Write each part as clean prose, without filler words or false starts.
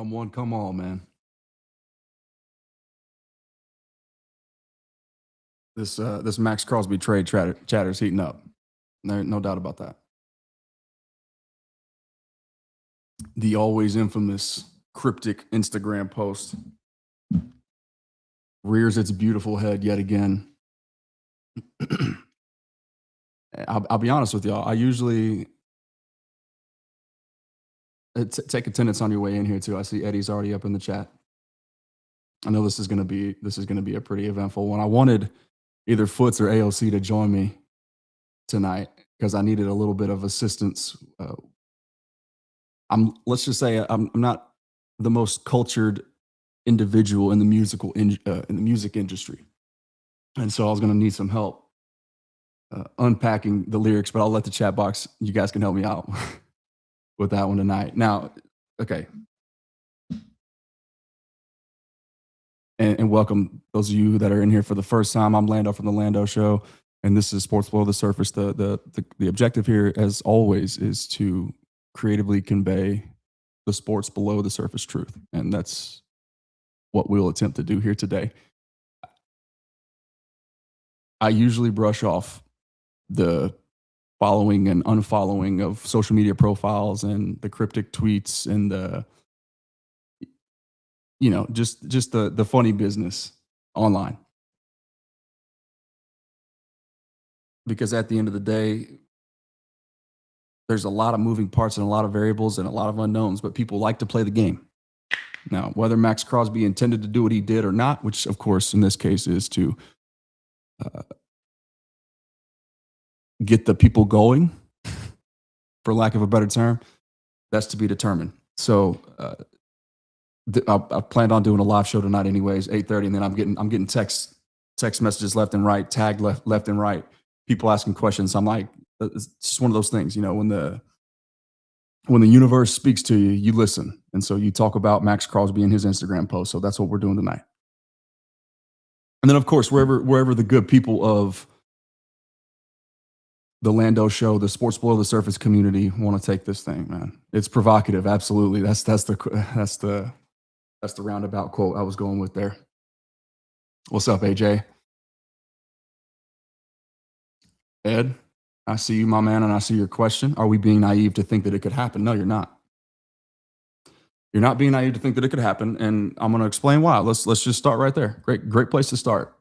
Come on, come on, man. This Max Crosby trade chatter's heating up. No doubt about that. The always infamous cryptic Instagram post rears its beautiful head yet again. I'll be honest with y'all. I usually take attendance on your way in here too. I see Eddie's already up in the chat. I know this is gonna be a pretty eventful one. I wanted either Foots or AOC to join me tonight because I needed a little bit of assistance. Let's just say I'm not the most cultured individual in the music industry, and so I was going to need some help unpacking the lyrics. But I'll let the chat box. You guys can help me out with that one tonight. Now, okay. And welcome those of you that are in here for the first time. I'm Lando from the Lando Show, and this is Sports Below the Surface. The objective here, as always, is to creatively convey the sports below the surface truth, and that's what we'll attempt to do here today. I usually brush off the following and unfollowing of social media profiles and the cryptic tweets and the just the funny business online, because at the end of the day, there's a lot of moving parts and a lot of variables and a lot of unknowns, but people like to play the game. Now, whether Max Crosby intended to do what he did or not, which of course in this case is to get the people going, for lack of a better term, that's to be determined. So I planned on doing a live show tonight anyways, 8:30, and then I'm getting text messages left and right, tagged left and right, people asking questions. I'm like, it's just one of those things, when the universe speaks to you, you listen. And so you talk about Max Crosby in his Instagram post. So that's what we're doing tonight. And then of course, wherever the good people of the Lando Show, the Sports Below the Surface community want to take this thing, man. It's provocative, absolutely. That's the roundabout quote I was going with there. What's up, AJ? Ed, I see you, my man, and I see your question. Are we being naive to think that it could happen? No, you're not. You're not being naive to think that it could happen, and I'm going to explain why. Let's just start right there. Great place to start.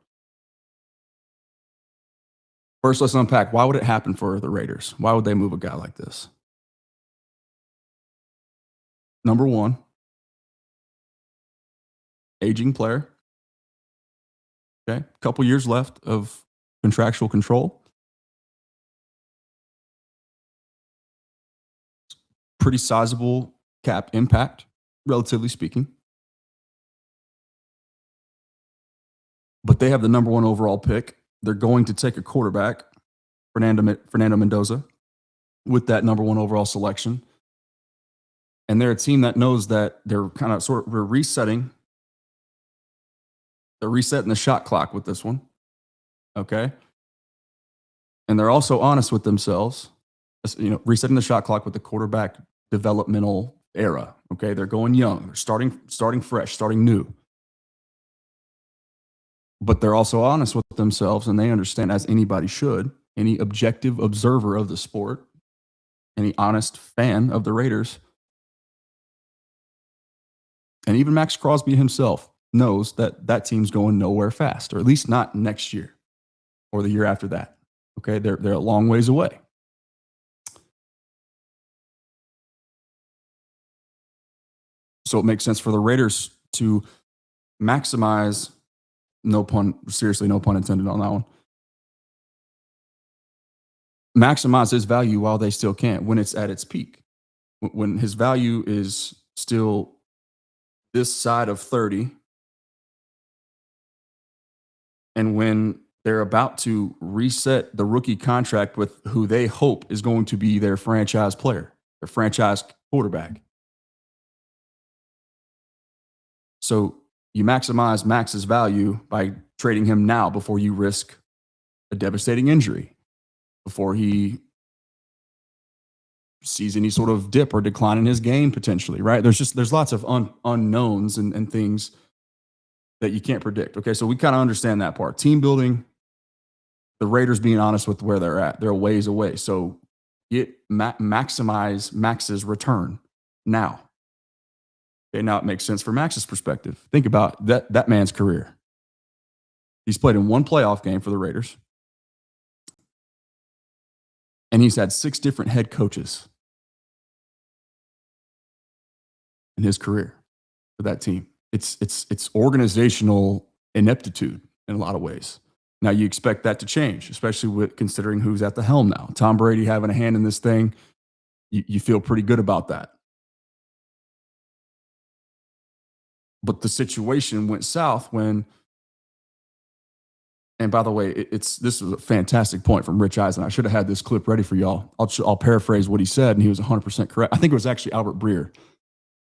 First, let's unpack, why would it happen for the Raiders? Why would they move a guy like this? Number one, aging player. Okay, couple years left of contractual control. Pretty sizable cap impact, relatively speaking. But they have the number one overall pick. They're going to take a quarterback, Fernando Mendoza, with that number one overall selection. And they're a team that knows that they're kind of we're resetting. They're resetting the shot clock with this one. Okay. And they're also honest with themselves, resetting the shot clock with the quarterback developmental era. Okay. They're going young. They're starting fresh, starting new. But they're also honest with themselves, and they understand, as anybody should, any objective observer of the sport, any honest fan of the Raiders, and even Max Crosby himself knows that team's going nowhere fast, or at least not next year or the year after that. Okay, they're a long ways away. So it makes sense for the Raiders to maximize, seriously, no pun intended on that one, maximize his value while they still can, when it's at its peak. When his value is still this side of 30, and when they're about to reset the rookie contract with who they hope is going to be their franchise player, their franchise quarterback. So you maximize Max's value by trading him now before you risk a devastating injury, before he sees any sort of dip or decline in his game potentially, right? There's lots of unknowns and things that you can't predict. Okay, so we kind of understand that part. Team building, the Raiders being honest with where they're at. They're a ways away. So maximize Max's return now. Okay, now it makes sense for Max's perspective. Think about that man's career. He's played in one playoff game for the Raiders. And he's had 6 different head coaches in his career for that team. It's organizational ineptitude in a lot of ways. Now you expect that to change, especially with considering who's at the helm now. Tom Brady having a hand in this thing, you feel pretty good about that. But the situation went south when, and by the way, this is a fantastic point from Rich Eisen. I should have had this clip ready for y'all. I'll paraphrase what he said, and he was 100% correct. I think it was actually Albert Breer.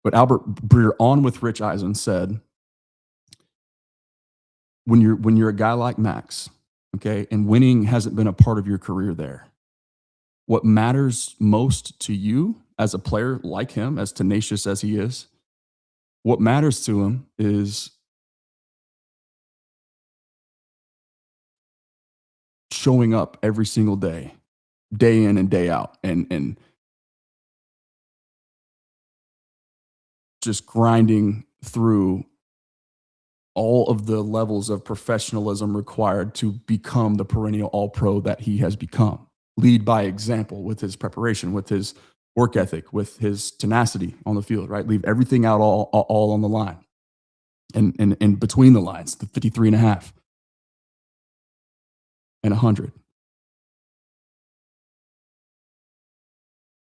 But Albert Breer, on with Rich Eisen, said, when you're a guy like Max, okay, and winning hasn't been a part of your career there, what matters most to you as a player like him, as tenacious as he is, what matters to him is showing up every single day, day in and day out, and just grinding through all of the levels of professionalism required to become the perennial all-pro that he has become. Lead by example with his preparation, with his work ethic, with his tenacity on the field, right? Leave everything out all on the line. And between the lines, the 53 and a half and 100.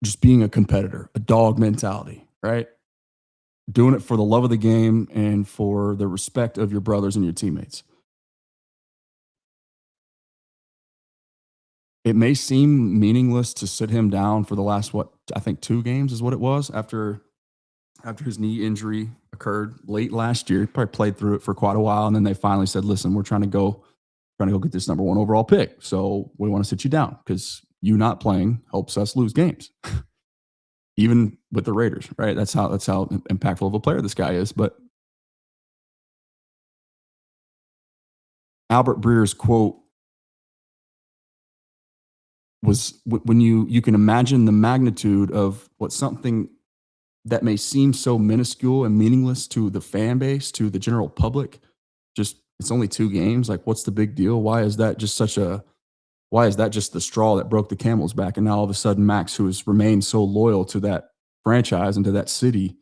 Just being a competitor, a dog mentality, right? Doing it for the love of the game and for the respect of your brothers and your teammates. It may seem meaningless to sit him down for the last, I think 2 games is what it was after his knee injury occurred late last year. He probably played through it for quite a while, and then they finally said, listen, we're trying to go get this number 1 overall pick. So we want to sit you down because you not playing helps us lose games. Even with the Raiders, right? That's how impactful of a player this guy is. But Albert Breer's quote was, when you can imagine the magnitude of what something that may seem so minuscule and meaningless to the fan base, to the general public, just, it's only 2 games. Like, what's the big deal? Why is that just the straw that broke the camel's back? And now all of a sudden, Max, who has remained so loyal to that franchise and to that city,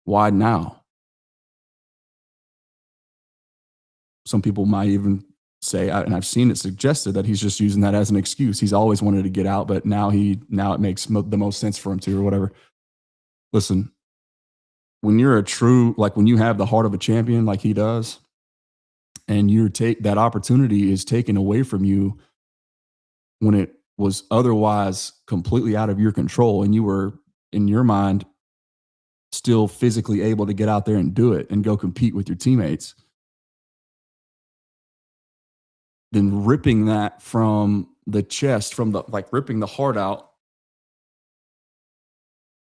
why now? Some people might even say, and I've seen it suggested, that he's just using that as an excuse. He's always wanted to get out, but now it makes the most sense for him to, or whatever. Listen, when you're when you have the heart of a champion like he does, and that opportunity is taken away from you when it was otherwise completely out of your control, and you were, in your mind, still physically able to get out there and do it and go compete with your teammates, then ripping that from the chest, ripping the heart out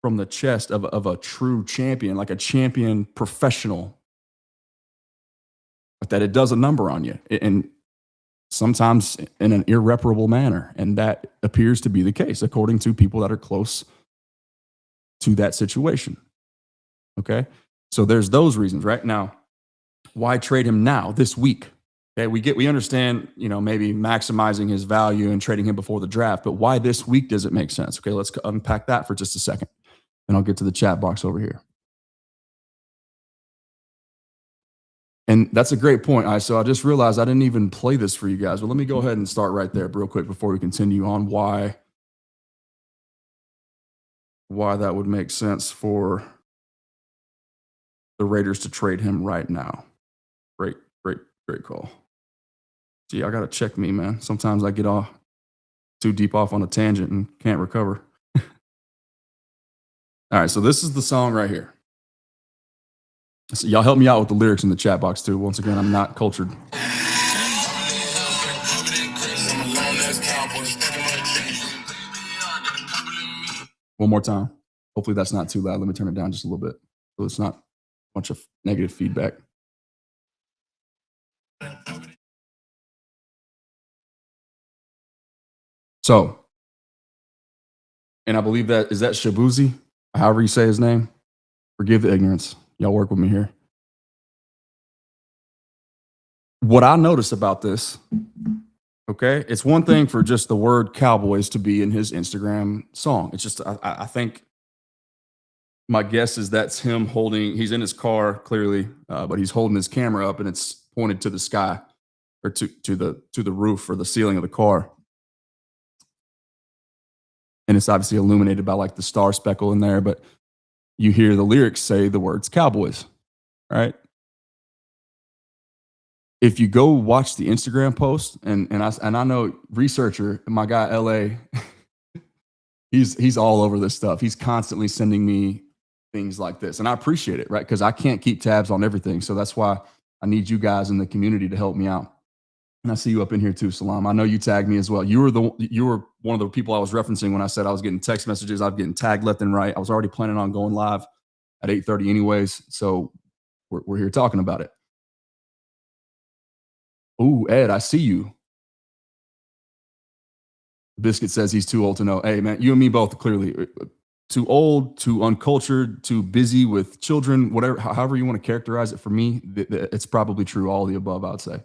from the chest of a true champion, like a champion professional, that it does a number on you, and sometimes in an irreparable manner. And that appears to be the case, according to people that are close to that situation. Okay? So there's those reasons. Right now, why trade him now, this week? Okay, we understand, maybe maximizing his value and trading him before the draft, but why this week does it make sense? Okay, let's unpack that for just a second, and I'll get to the chat box over here. And that's a great point. So I just realized I didn't even play this for you guys, but let me go ahead and start right there real quick before we continue on why that would make sense for the Raiders to trade him right now. Great call. Gee, I got to check me, man. Sometimes I get too deep off on a tangent and can't recover. All right, so this is the song right here. So y'all help me out with the lyrics in the chat box too. Once again, I'm not cultured. One more time. Hopefully that's not too loud. Let me turn it down just a little bit so it's not a bunch of negative feedback. So, and I believe that is that Shabuzi, however you say his name. Forgive the ignorance. Y'all work with me here. What I notice about this, okay, it's one thing for just the word Cowboys to be in his Instagram song. It's just, I think my guess is that's him holding, he's in his car clearly, but he's holding his camera up and it's pointed to the sky or to the roof or the ceiling of the car. And it's obviously illuminated by like the star speckle in there, but you hear the lyrics say the words Cowboys, right? If you go watch the Instagram post, and I know researcher, my guy LA, he's all over this stuff. He's constantly sending me things like this, and I appreciate it, right? Because I can't keep tabs on everything, so that's why I need you guys in the community to help me out. And I see you up in here too, Salam. I know you tagged me as well. You were one of the people I was referencing when I said I was getting text messages. I'm getting tagged left and right. I was already planning on going live at 8:30 anyways, so we're here talking about it. Ooh, Ed, I see you. Biscuit says he's too old to know. Hey, man, you and me both, clearly. Too old, too uncultured, too busy with children, whatever, however you want to characterize it. For me, it's probably true, all of the above, I would say.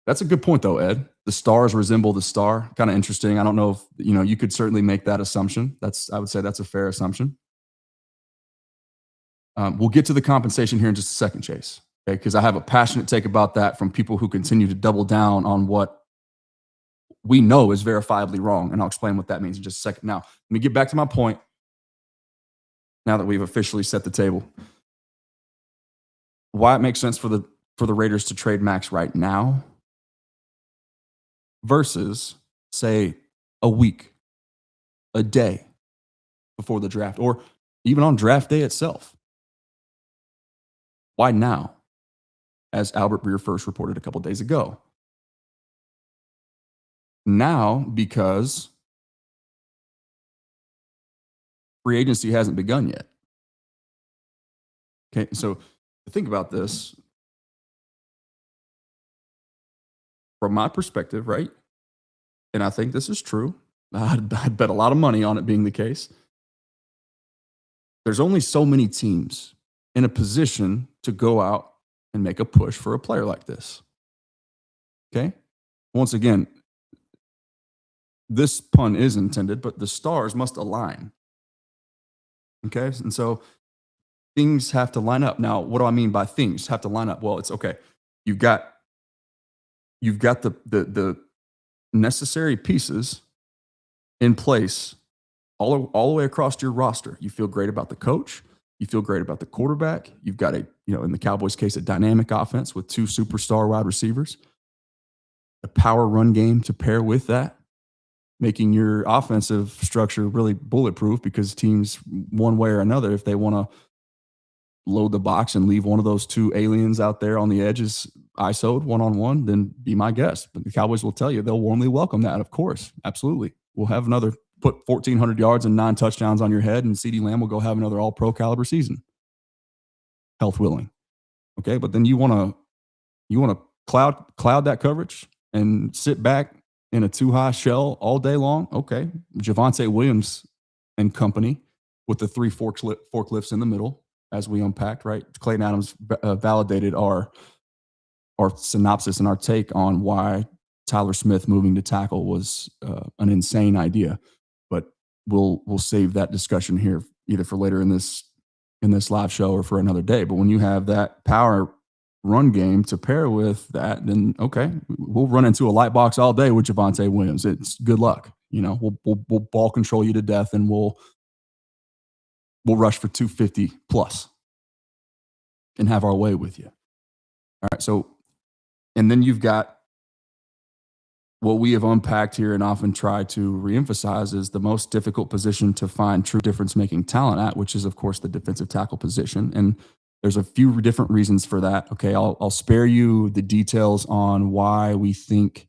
That's a good point, though, Ed. The stars resemble the star. Kind of interesting. I don't know if, you could certainly make that assumption. I would say that's a fair assumption. We'll get to the compensation here in just a second, Chase, okay? Because I have a passionate take about that from people who continue to double down on what we know is verifiably wrong. And I'll explain what that means in just a second. Now, let me get back to my point now that we've officially set the table. Why it makes sense for the Raiders to trade Max right now versus, say, a week, a day before the draft, or even on draft day itself. Why now? As Albert Breer first reported a couple days ago. Now, because free agency hasn't begun yet. Okay, so think about this from my perspective, right? And I think this is true. I'd bet a lot of money on it being the case. There's only so many teams in a position to go out and make a push for a player like this. Okay? Once again, this pun is intended, but the stars must align. Okay? And so things have to line up. Now, what do I mean by things have to line up? Well, it's okay. You've got the necessary pieces in place all the way across your roster. You feel great about the coach. You feel great about the quarterback. You've got in the Cowboys case, a dynamic offense with 2 superstar wide receivers, a power run game to pair with that, making your offensive structure really bulletproof, because teams, one way or another, if they want to load the box and leave one of those 2 aliens out there on the edges ISO'd one-on-one, then be my guest. But the Cowboys will tell you they'll warmly welcome that, of course. Absolutely. We'll have another, put 1,400 yards and 9 touchdowns on your head, and CeeDee Lamb will go have another all-pro caliber season. Health willing. Okay, but then you want to cloud that coverage and sit back in a 2-high shell all day long. Okay, Javonte Williams and company with the 3 forklifts in the middle, as we unpacked, right? Clayton Adams validated our synopsis and our take on why Tyler Smith moving to tackle was an insane idea. But we'll save that discussion here either for later in this live show or for another day. But when you have that power run game to pair with that, then okay, we'll run into a light box all day with Javonte Williams. It's good luck. We'll ball control you to death, and we'll rush for 250 plus and have our way with you. All right. So, and then you've got what we have unpacked here and often try to reemphasize is the most difficult position to find true difference-making talent at, which is, of course, the defensive tackle position. And there's a few different reasons for that. Okay, I'll spare you the details on why we think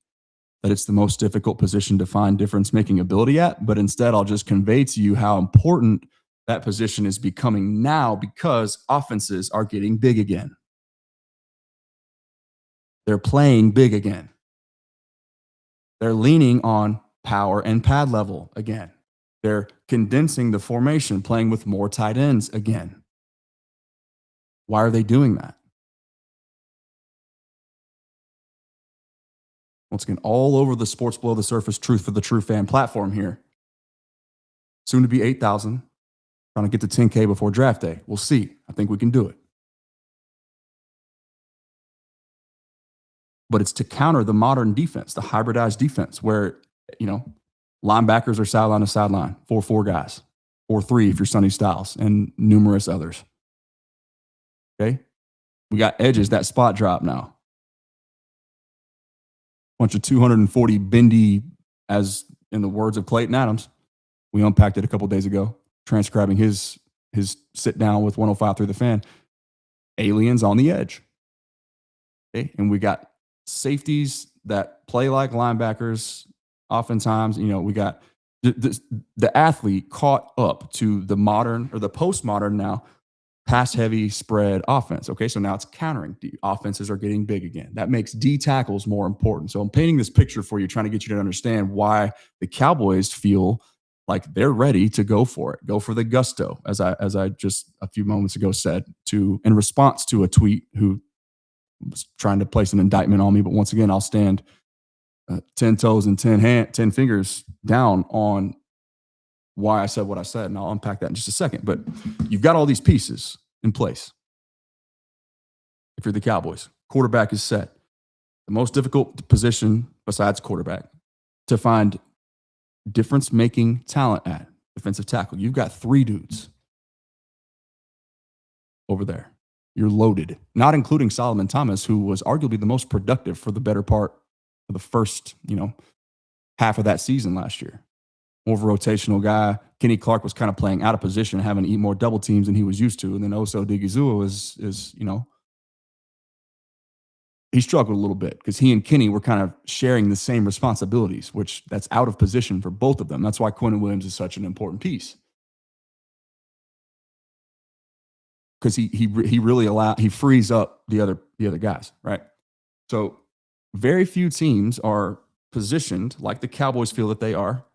that it's the most difficult position to find difference making ability at, but instead I'll just convey to you how important that position is becoming now because offenses are getting big again. They're playing big again. They're leaning on power and pad level again. They're condensing the formation, playing with more tight ends again. Why are they doing that? Once again, all over the Sports Below the Surface Truth for the True Fan platform here. Soon to be 8,000. Trying to get to 10K before draft day. We'll see. I think we can do it. But it's to counter the modern defense, the hybridized defense, where, linebackers are sideline to sideline, 4-4 guys, 4-3 if you're Sonny Styles, and numerous others. Okay? We got edges that spot drop now. Bunch of 240 bendy, as in the words of Clayton Adams. We unpacked it a couple days ago, transcribing his sit down with 105 through the fan. Aliens on the edge. Okay? And we got safeties that play like linebackers. Oftentimes, we got the athlete caught up to the modern or the postmodern now pass heavy spread offense. Okay, so now it's countering. The offenses are getting big again. That makes D tackles more important. So I'm painting this picture for you, trying to get you to understand why the Cowboys feel like they're ready to go for it, go for the gusto, as I just a few moments ago said, in response to a tweet who was trying to place an indictment on me. But once again, I'll stand 10 toes and 10 fingers down on why I said what I said. And I'll unpack that in just a second. But you've got all these pieces in place. If you're the Cowboys, quarterback is set. The most difficult position besides quarterback to find difference-making talent at defensive tackle. You've got 3 dudes over there. You're loaded, not including Solomon Thomas, who was arguably the most productive for the better part of the first, half of that season last year. More of a rotational guy. Kenny Clark was kind of playing out of position, having to eat more double teams than he was used to. And then Oso Digizua is he struggled a little bit because he and Kenny were kind of sharing the same responsibilities, which that's out of position for both of them. That's why Quentin Williams is such an important piece. Because he really frees up the other guys, right? So very few teams are positioned like the Cowboys feel that they are.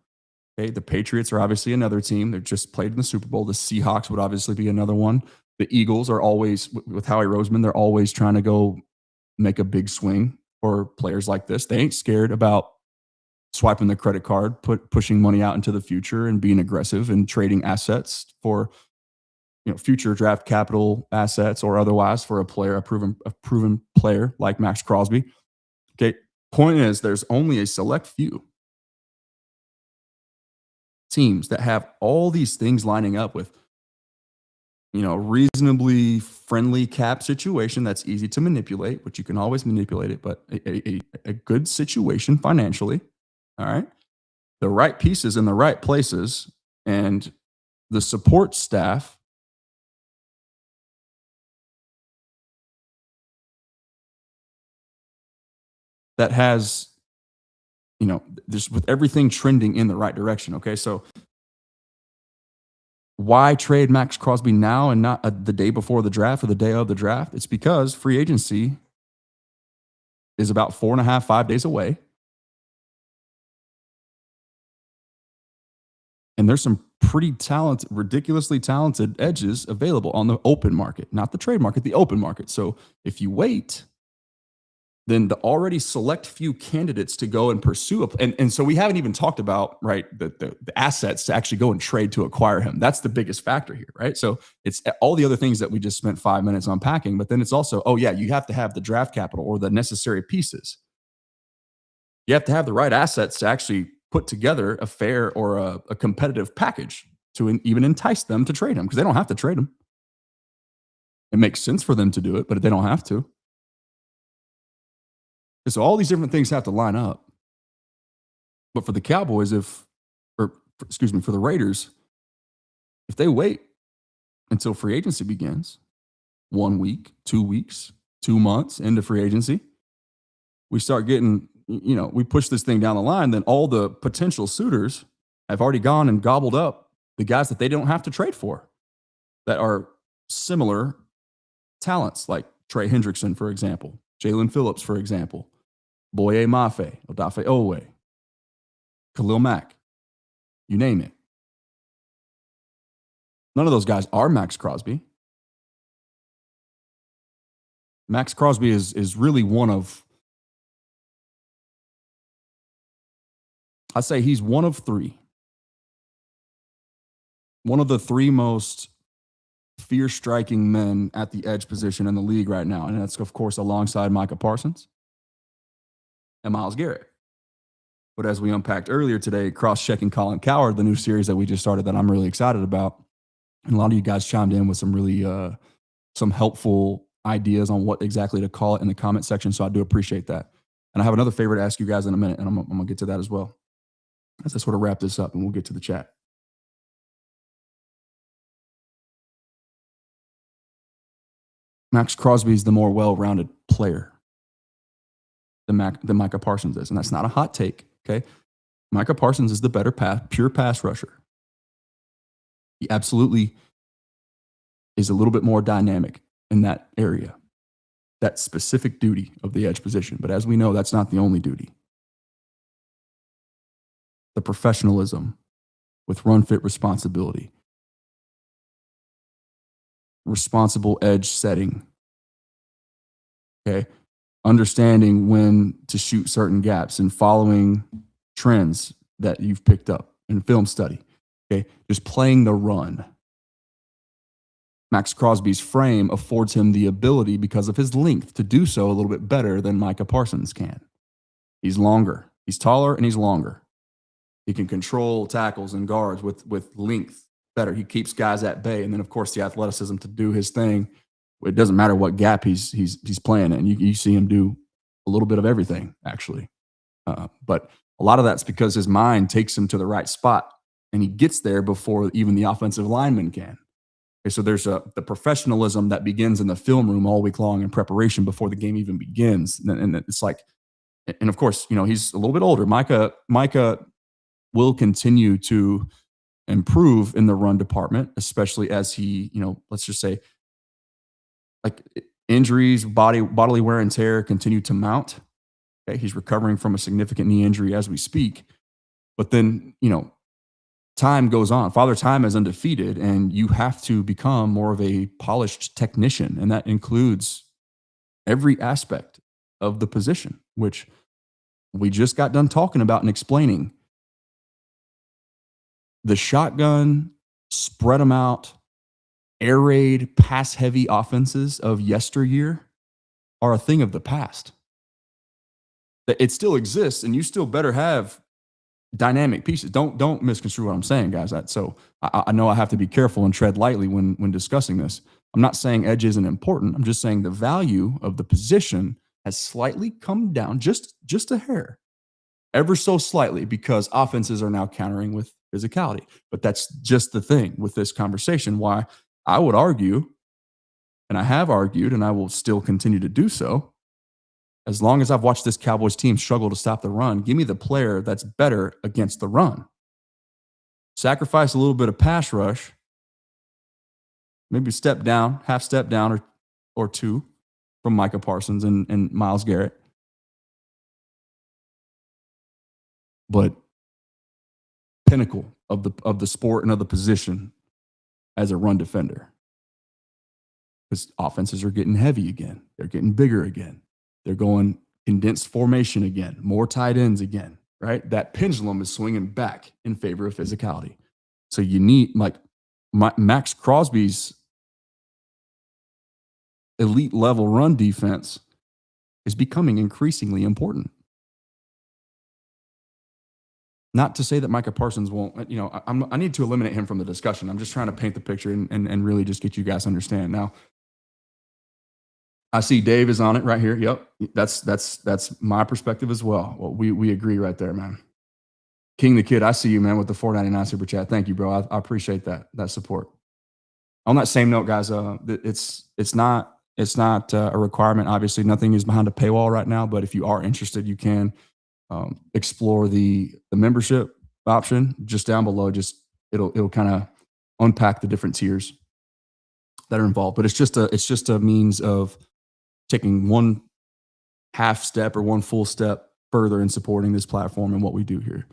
Okay, the Patriots are obviously another team. They're just played in the Super Bowl. The Seahawks would obviously be another one. The Eagles are always, with Howie Roseman, they're always trying to go make a big swing for players like this. They ain't scared about swiping their credit card, pushing money out into the future and being aggressive and trading assets for future draft capital assets or otherwise for a proven player like Maxx Crosby. Okay, point is there's only a select few teams that have all these things lining up with reasonably friendly cap situation that's easy to manipulate, which you can always manipulate it, but a good situation financially. All right, the right pieces in the right places, and the support staff that has, just with everything trending in the right direction. Okay, so why trade Maxx Crosby now and not the day before the draft or the day of the draft? It's because free agency is about 4.5, 5 days away. And there's some pretty talented, ridiculously talented edges available on the open market, not the trade market, the open market. So if you wait, then the already select few candidates to go and pursue and so we haven't even talked about, right, the assets to actually go and trade to acquire him. That's the biggest factor here, right? So it's all the other things that we just spent 5 minutes unpacking, but then it's also, you have to have the draft capital or the necessary pieces. You have to have the right assets to actually put together a fair or a competitive package to even entice them to trade him, because they don't have to trade him. It makes sense for them to do it, but they don't have to. So all these different things have to line up. But for the Cowboys, for the Raiders, if they wait until free agency begins, 1 week, 2 weeks, 2 months into free agency, we start getting, we push this thing down the line, then all the potential suitors have already gone and gobbled up the guys that they don't have to trade for that are similar talents, like Trey Hendrickson, for example, Jalen Phillips, for example, Boye Mafe, Odafe Owe, Khalil Mack, you name it. None of those guys are Maxx Crosby. Maxx Crosby is really one of, I say he's one of three. One of the three most fear-striking men at the edge position in the league right now. And that's, of course, alongside Micah Parsons and Myles Garrett. But as we unpacked earlier today, cross-checking Colin Cowherd, the new series that we just started that I'm really excited about. And a lot of you guys chimed in with some really some helpful ideas on what exactly to call it in the comment section. So I do appreciate that. And I have another favor to ask you guys in a minute, and I'm going to get to that as well. As I sort of wrap this up, and we'll get to the chat. Maxx Crosby is the more well-rounded player than Micah Parsons is. And that's not a hot take, okay? Micah Parsons is the better pure pass rusher. He absolutely is a little bit more dynamic in that area, that specific duty of the edge position. But as we know, that's not the only duty. The professionalism with run-fit responsibility, responsible edge setting, okay? Understanding when to shoot certain gaps and following trends that you've picked up in film study, okay? Just playing the run. Maxx Crosby's frame affords him the ability, because of his length, to do so a little bit better than Micah Parsons can. He's longer. He's taller and he's longer. He can control tackles and guards with length better. He keeps guys at bay. And then, of course, the athleticism to do his thing. It doesn't matter what gap he's playing in. You see him do a little bit of everything, actually. But a lot of that's because his mind takes him to the right spot, and he gets there before even the offensive lineman can. Okay, so there's the professionalism that begins in the film room all week long in preparation before the game even begins. And it's like, and of course, he's a little bit older. Micah will continue to improve in the run department, especially as he, let's just say, like, injuries, bodily wear and tear continue to mount. Okay, he's recovering from a significant knee injury as we speak. But then, time goes on. Father Time is undefeated, and you have to become more of a polished technician. And that includes every aspect of the position, which we just got done talking about and explaining. The shotgun, spread them out, air raid, pass heavy offenses of yesteryear are a thing of the past. It still exists, and you still better have dynamic pieces. Don't misconstrue what I'm saying, guys. So I know I have to be careful and tread lightly when discussing this. I'm not saying edge isn't important. I'm just saying the value of the position has slightly come down, just a hair, ever so slightly, because offenses are now countering with physicality. But that's just the thing with this conversation. Why I would argue, and I have argued, and I will still continue to do so, as long as I've watched this Cowboys team struggle to stop the run, give me the player that's better against the run. Sacrifice a little bit of pass rush, maybe half step down or two from Micah Parsons and Myles Garrett. But pinnacle of the sport and of the position as a run defender. Because offenses are getting heavy again. They're getting bigger again. They're going condensed formation again, more tight ends again, right? That pendulum is swinging back in favor of physicality. So you need, like, Maxx Crosby's elite level run defense is becoming increasingly important. Not to say that Micah Parsons won't, I need to eliminate him from the discussion. I'm just trying to paint the picture and really just get you guys to understand. Now, I see Dave is on it right here. Yep. That's my perspective as well. Well, we agree right there, man. King the Kid, I see you, man, with the $4.99 super chat. Thank you, bro. I appreciate that support. On that same note, guys, it's not a requirement. Obviously, nothing is behind a paywall right now, but if you are interested, you can explore the membership option just down below. Just it'll kind of unpack the different tiers that are involved. But it's just a means of taking one half step or one full step further in supporting this platform and what we do here.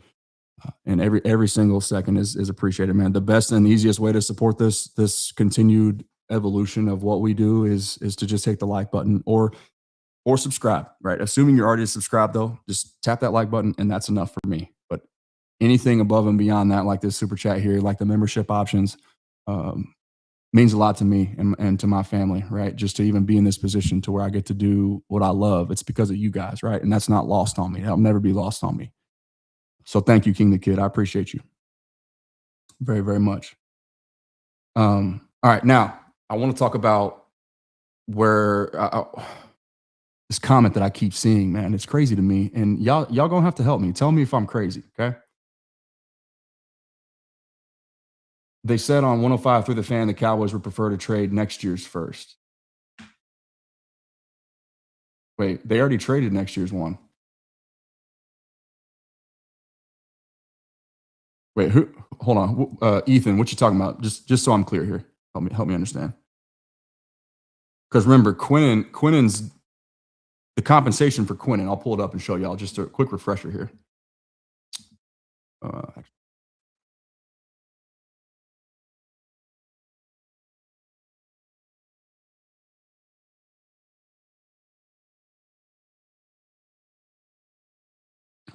And every single second is appreciated, man. The best and easiest way to support this continued evolution of what we do is to just hit the like button or subscribe, right? Assuming you're already subscribed though, just tap that like button and that's enough for me. But anything above and beyond that, like this super chat here, like the membership options, means a lot to me and to my family, right? Just to even be in this position to where I get to do what I love. It's because of you guys, right? And that's not lost on me. That'll never be lost on me. So thank you, King the Kid. I appreciate you very, very much. All right, now I want to talk about where this comment that I keep seeing, man, it's crazy to me. And y'all gonna have to help me. Tell me if I'm crazy, okay? They said on 105 through the fan, the Cowboys would prefer to trade next year's first. Wait, they already traded next year's one. Wait, who? Hold on, Ethan. What you talking about? Just so I'm clear here. Help me understand. Because remember, Quinnen's the compensation for Quinnen. I'll pull it up and show y'all. Just a quick refresher here.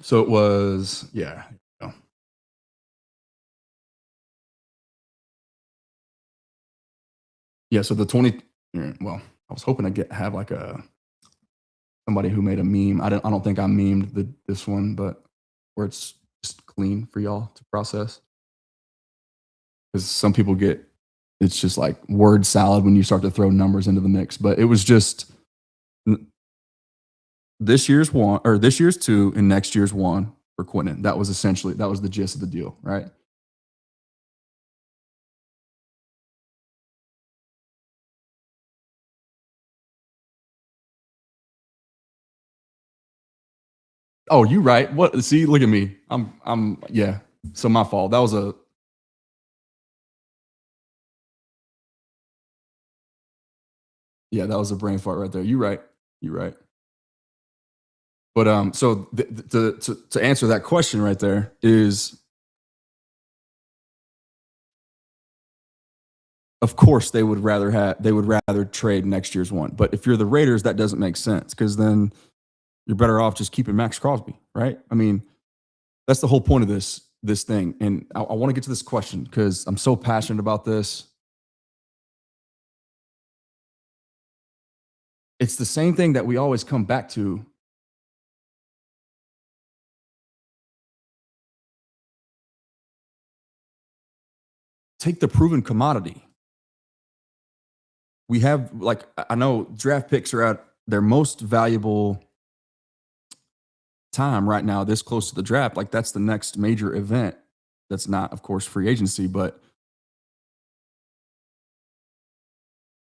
So it was, yeah. Yeah, so the 20, well, I was hoping to have like somebody who made a meme. I don't think I memed this one, but where it's just clean for y'all to process. Because some people it's just like word salad when you start to throw numbers into the mix. But it was just this year's one, or this year's two, and next year's one for Quinnen. That was the gist of the deal, right? Oh, you right. What? See, look at me. Yeah. So my fault. That was that was a brain fart right there. You right. You right. But so to answer that question right there is, of course they would rather trade next year's one. But if you're the Raiders, that doesn't make sense because then you're better off just keeping Maxx Crosby, right? I mean, that's the whole point of this thing. And I want to get to this question because I'm so passionate about this. It's the same thing that we always come back to. Take the proven commodity. We have, like, I know draft picks are at their most valuable time right now, this close to the draft. Like, that's the next major event. That's not, of course, free agency, but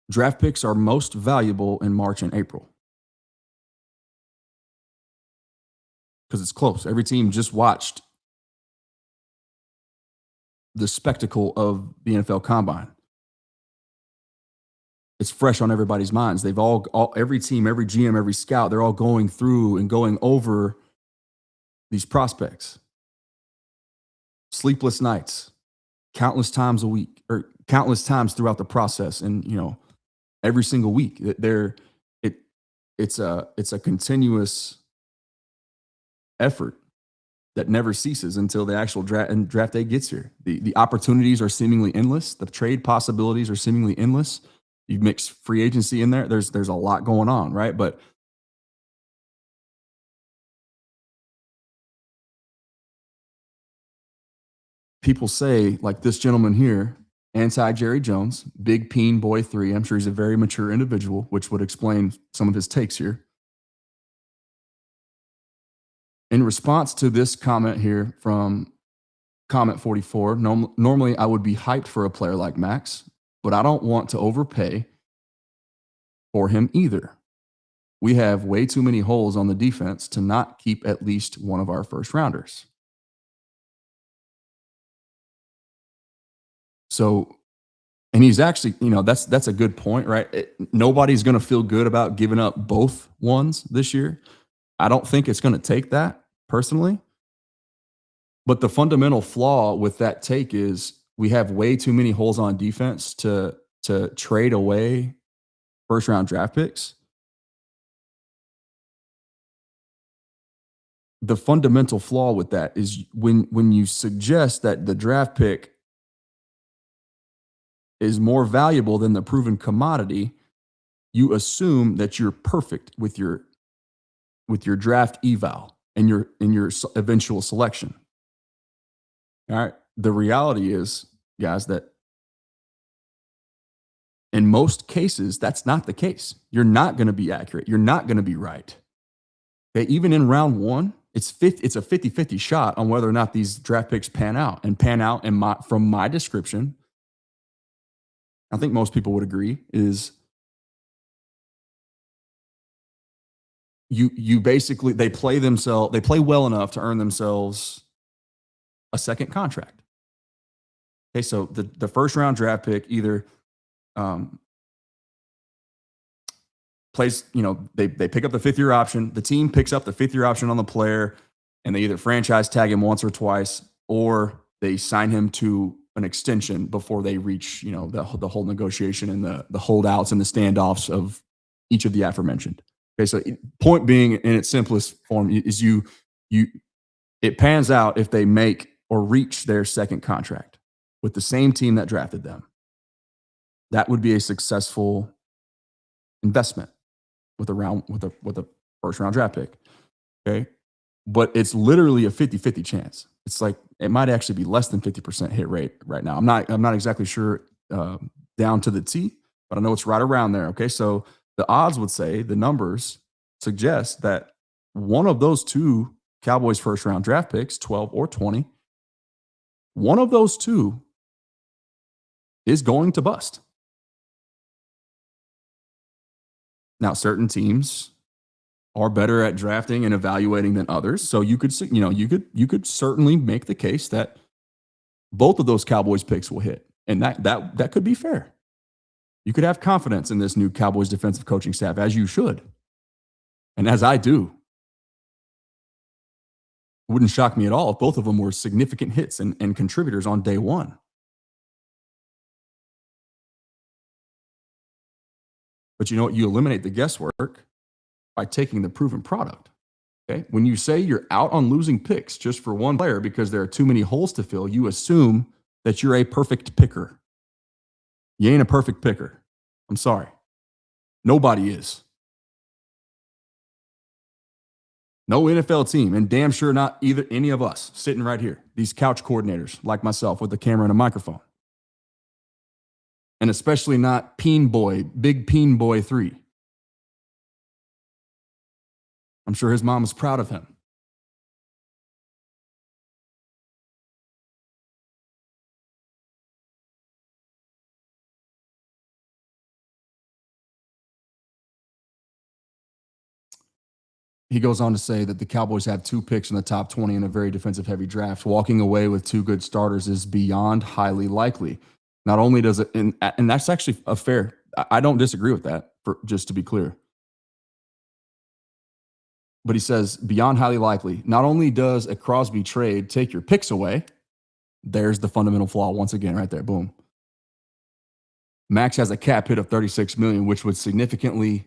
draft picks are most valuable in March and April because it's close. Every team just watched the spectacle of the NFL Combine. It's fresh on everybody's minds. They've every team, every GM, every scout, they're all going through and going over these prospects. Sleepless nights, countless times a week, or countless times throughout the process, and every single week. It's a continuous effort that never ceases until the actual draft day gets here. The opportunities are seemingly endless. The trade possibilities are seemingly endless. You mix free agency in there. There's a lot going on, right? But people say, like this gentleman here, anti-Jerry Jones, Big Peen Boy 3. I'm sure he's a very mature individual, which would explain some of his takes here. In response to this comment here from comment 44, normally I would be hyped for a player like Max, but I don't want to overpay for him either. we have way too many holes on the defense to not keep at least one of our first rounders. So, and he's actually, that's a good point, right? Nobody's going to feel good about giving up both ones this year. I don't think it's going to take that personally. But the fundamental flaw with that take is we have way too many holes on defense to trade away first round draft picks. The fundamental flaw with that is when you suggest that the draft pick is more valuable than the proven commodity, you assume that you're perfect with your draft eval and your eventual selection. All right. The reality is, guys, that in most cases, that's not the case. You're not going to be accurate. You're not going to be right. Okay? Even in round one, it's a 50-50 shot on whether or not these draft picks pan out. And from my description, I think most people would agree, is you basically, they play well enough to earn themselves a second contract. Okay, so the first round draft pick either plays, they pick up the 5th year option. The team picks up the 5th year option on the player, and they either franchise tag him once or twice, or they sign him to an extension before they reach, the whole negotiation and the holdouts and the standoffs of each of the aforementioned. Okay, so point being, in its simplest form, is it pans out if they make or reach their second contract with the same team that drafted them. That would be a successful investment with a first round draft pick. Okay. But it's literally a 50-50 chance. It's like, it might actually be less than 50% hit rate right now. I'm not exactly sure down to the T, but I know it's right around there. Okay. So the odds would say, the numbers suggest that one of those two Cowboys first round draft picks, 12 or 20, one of those two is going to bust. Now, certain teams are better at drafting and evaluating than others. So you could certainly make the case that both of those Cowboys picks will hit. And that could be fair. You could have confidence in this new Cowboys defensive coaching staff, as you should. And as I do. It wouldn't shock me at all if both of them were significant hits and contributors on day one. But you know what? You eliminate the guesswork by taking the proven product. Okay. When you say you're out on losing picks just for one player because there are too many holes to fill, you assume that you're a perfect picker. You ain't a perfect picker. I'm sorry. Nobody is. No NFL team, and damn sure not any of us sitting right here, these couch coordinators like myself with a camera and a microphone. And especially not Big Peen Boy 3. I'm sure his mom is proud of him. He goes on to say that the Cowboys have 2 picks in the top 20 in a very defensive heavy draft. Walking away with 2 good starters is beyond highly likely. Not only does it, and that's actually a fair, I don't disagree with that, just to be clear. But he says, beyond highly likely, not only does a Crosby trade take your picks away, there's the fundamental flaw once again right there. Boom. Max has a cap hit of $36 million, which would significantly,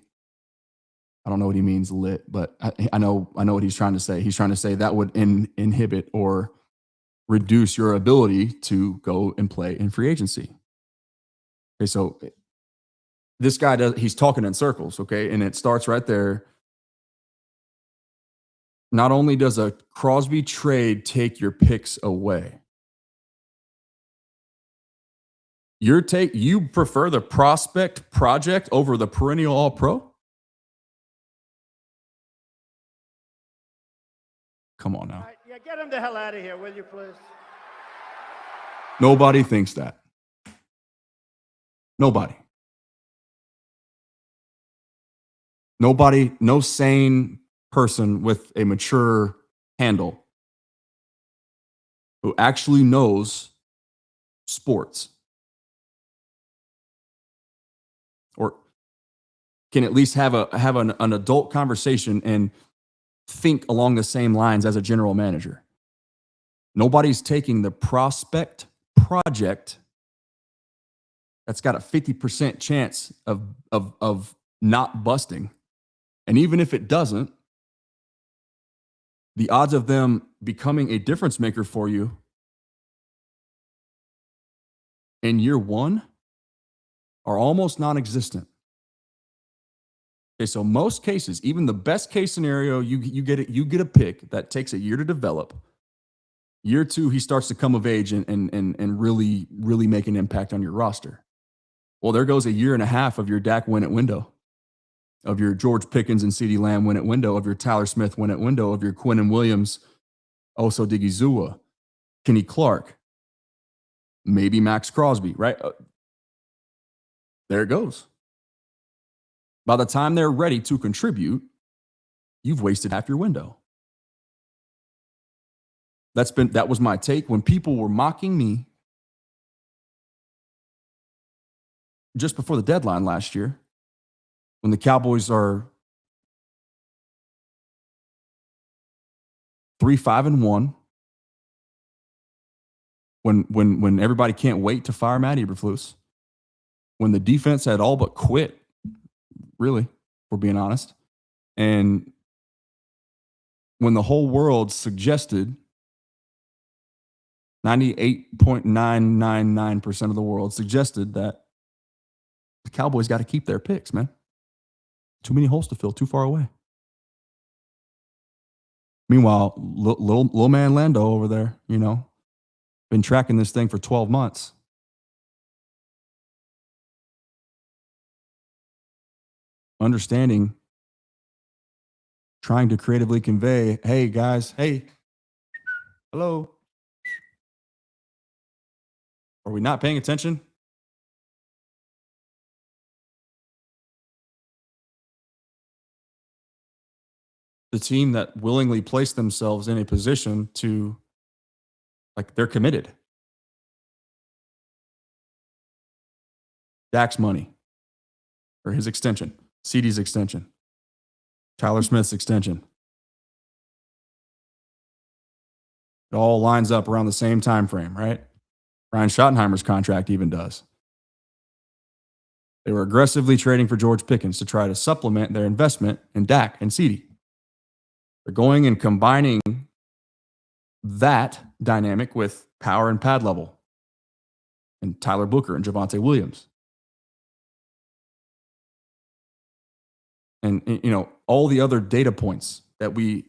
I don't know what he means lit, but I know what he's trying to say. He's trying to say that would inhibit or reduce your ability to go and play in free agency. Okay, so this guy he's talking in circles, okay? And it starts right there. Not only does a Crosby trade take your picks away, you prefer the prospect project over the perennial All-Pro? Come on now. Yeah, get him the hell out of here, will you, please? Nobody thinks that. Nobody. Nobody, no sane person with a mature handle who actually knows sports or can at least have an adult conversation and think along the same lines as a general manager. Nobody's taking the prospect project that's got a 50% chance of not busting. And even if it doesn't, the odds of them becoming a difference maker for you in year one are almost non-existent. Okay, so most cases, even the best case scenario, you get a pick that takes a year to develop. Year two, he starts to come of age and really make an impact on your roster. Well, there goes a year and a half of your Dak win at window, of your George Pickens and CeeDee Lamb win at window, of your Tyler Smith win at window, of your Quinnen Williams, Oso Digizua, Kenny Clark, maybe Maxx Crosby, right? There it goes. By the time they're ready to contribute, you've wasted half your window. That was my take when people were mocking me just before the deadline last year, when the Cowboys are 3-5-1, when everybody can't wait to fire Matt Eberflus, when the defense had all but quit, really, if we're being honest, and when the whole world suggested, 98.999% of the world suggested that the Cowboys got to keep their picks, man. Too many holes to fill, too far away. Meanwhile, little man Lando over there, been tracking this thing for 12 months. Understanding, trying to creatively convey, hey, guys, hey, hello. Are we not paying attention? The team that willingly placed themselves in a position to, they're committed. Dak's money, or his extension, CeeDee's extension, Tyler Smith's extension. It all lines up around the same time frame, right? Ryan Schottenheimer's contract even does. They were aggressively trading for George Pickens to try to supplement their investment in Dak and CeeDee. They're going and combining that dynamic with power and pad level and Tyler Booker and Javonte Williams. And all the other data points that we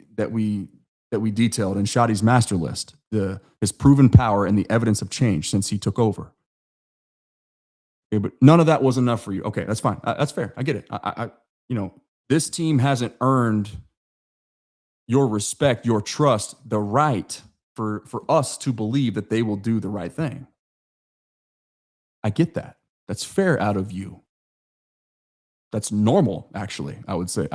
detailed in Shotty's master list, his proven power and the evidence of change since he took over. Okay, but none of that was enough for you. Okay, that's fine. That's fair. I get it. This team hasn't earned your respect, your trust, the right for us to believe that they will do the right thing. I get that. That's fair out of you. That's normal, actually, I would say.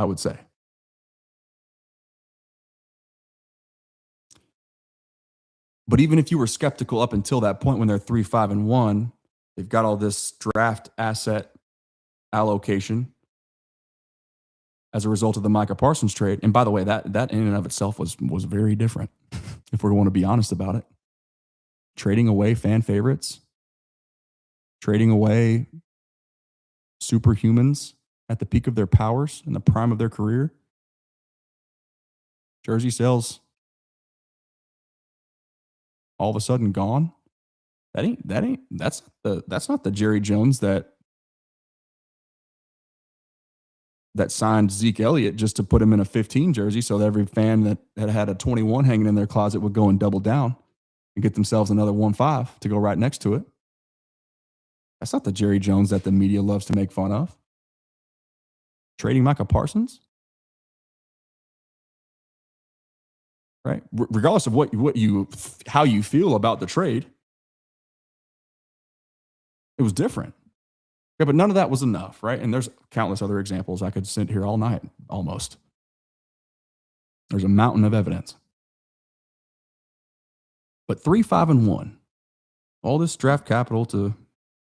But even if you were skeptical up until that point when they're 3-5-1, they've got all this draft asset allocation as a result of the Micah Parsons trade. And by the way, that in and of itself was very different, if we want to be honest about it. Trading away fan favorites, trading away superhumans at the peak of their powers in the prime of their career. Jersey sales all of a sudden gone. That's not the Jerry Jones that signed Zeke Elliott just to put him in a 15 jersey so that every fan that had a 21 hanging in their closet would go and double down and get themselves another 1.5 to go right next to it. That's not the Jerry Jones that the media loves to make fun of. Trading Micah Parsons, right? Regardless of how you feel about the trade, it was different. Yeah, but none of that was enough, right? And there's countless other examples. I could sit here all night almost. There's a mountain of evidence. But 3-5-1, all this draft capital to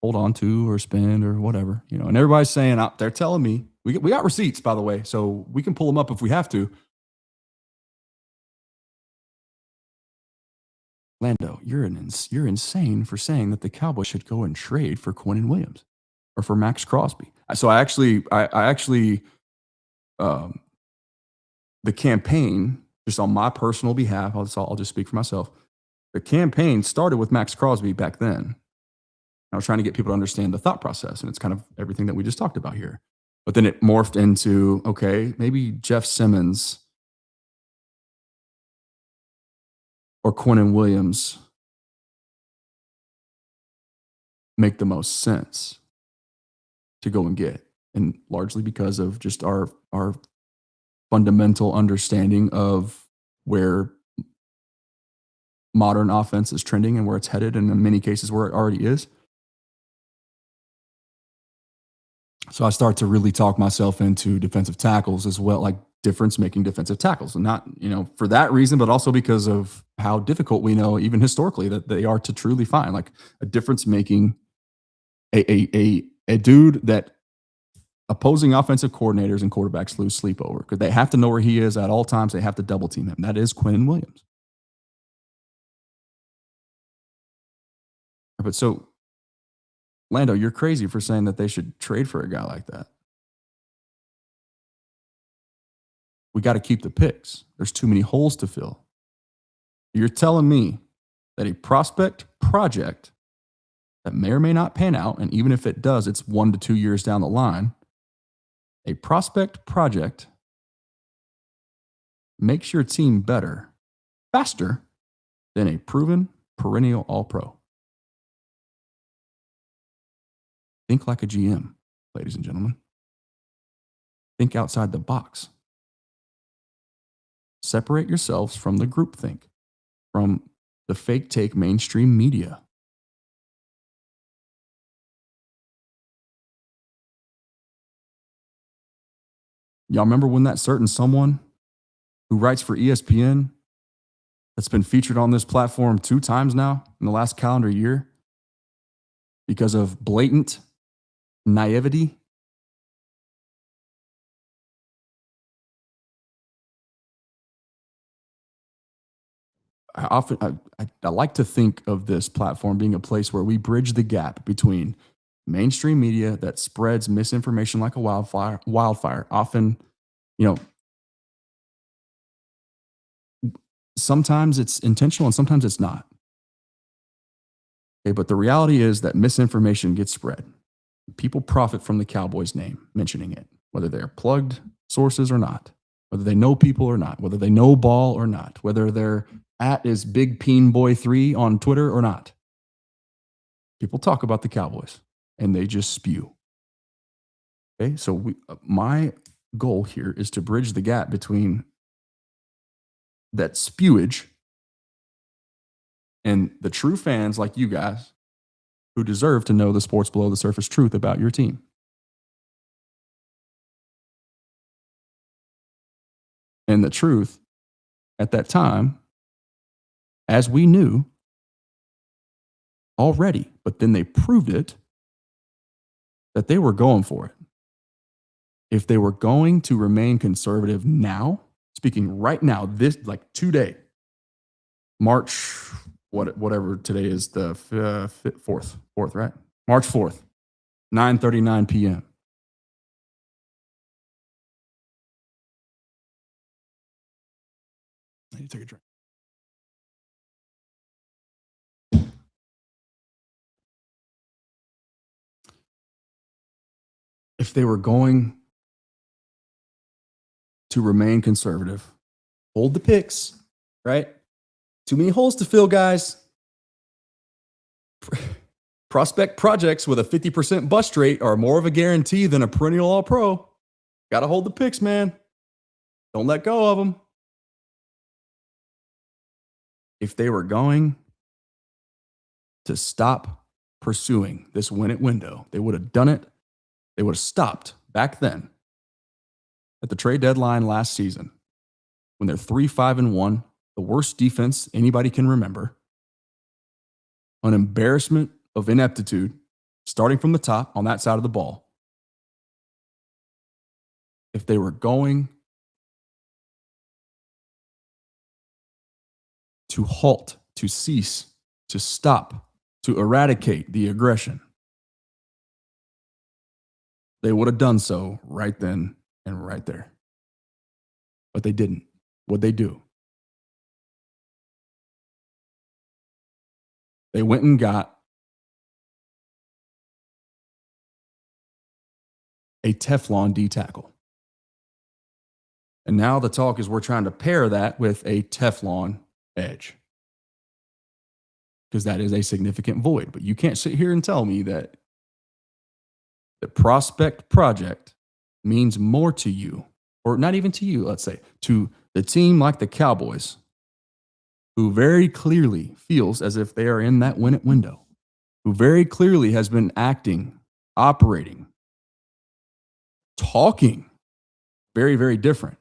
hold on to or spend or whatever, and everybody's saying out there telling me we got receipts, by the way, so we can pull them up if we have to. Lando, you're insane for saying that the Cowboys should go and trade for Quinnen Williams or for Maxx Crosby. So I actually, the campaign, just on my personal behalf, I'll just speak for myself. The campaign started with Maxx Crosby back then. I was trying to get people to understand the thought process, and it's kind of everything that we just talked about here. But then it morphed into, okay, maybe Jeff Simmons or Quinnen Williams make the most sense to go and get. And largely because of just our fundamental understanding of where modern offense is trending and where it's headed, and in many cases where it already is. So I start to really talk myself into defensive tackles as well, like difference-making defensive tackles. And not, for that reason, but also because of how difficult we know, even historically, that they are to truly find. Like a difference-making, a dude that opposing offensive coordinators and quarterbacks lose sleep over, because they have to know where he is at all times. They have to double team him. That is Quinnen Williams. But so, Lando, you're crazy for saying that they should trade for a guy like that. We got to keep the picks. There's too many holes to fill. You're telling me that a prospect project that may or may not pan out, and even if it does, it's 1 to 2 years down the line, a prospect project makes your team better, faster than a proven perennial All-Pro. Think like a GM, ladies and gentlemen. Think outside the box. Separate yourselves from the groupthink, from the fake take mainstream media. Y'all remember when that certain someone who writes for ESPN that's been featured on this platform 2 times now in the last calendar year because of blatant naivety? I like to think of this platform being a place where we bridge the gap between mainstream media that spreads misinformation like a wildfire. Often, sometimes it's intentional and sometimes it's not. Okay, but the reality is that misinformation gets spread. People profit from the Cowboys name, mentioning it, whether they're plugged sources or not, whether they know people or not, whether they know ball or not, whether their @ is Big Peen Boy 3 on Twitter or not. People talk about the Cowboys and they just spew. Okay, so my goal here is to bridge the gap between that spewage and the true fans like you guys who deserve to know the sports below the surface truth about your team. And the truth at that time, as we knew already, but then they proved it, that they were going for it. If they were going to remain conservative now, speaking right now, this like today, March, whatever today is, the 4th, right? March 4th, 9:39 p.m. I need to take a drink. If they were going to remain conservative, hold the picks, right? Too many holes to fill, guys. Prospect projects with a 50% bust rate are more of a guarantee than a perennial All-Pro. Got to hold the picks, man. Don't let go of them. If they were going to stop pursuing this win-it window, they would have done it they would have stopped back then at the trade deadline last season when they're 3-5-1, the worst defense anybody can remember, an embarrassment of ineptitude starting from the top on that side of the ball. If they were going to halt, to cease, to stop, to eradicate the aggression, they would have done so right then and right there. But they didn't. What'd they do? They went and got a Teflon D tackle. And now the talk is we're trying to pair that with a Teflon edge, because that is a significant void. But you can't sit here and tell me that the prospect project means more to you, or not even to you, let's say, to the team like the Cowboys, who very clearly feels as if they are in that win it window, who very clearly has been acting, operating, talking very, very different.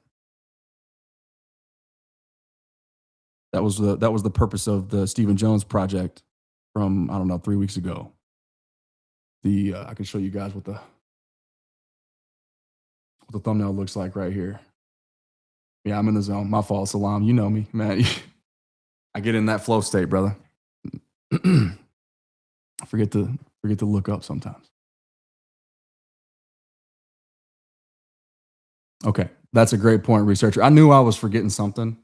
That was the purpose of the Stephen Jones project from, I don't know, 3 weeks ago. I can show you guys what the thumbnail looks like right here. Yeah, I'm in the zone. My fault, Salam. You know me, man. I get in that flow state, brother. I forget to look up sometimes. Okay, that's a great point, researcher. I knew I was forgetting something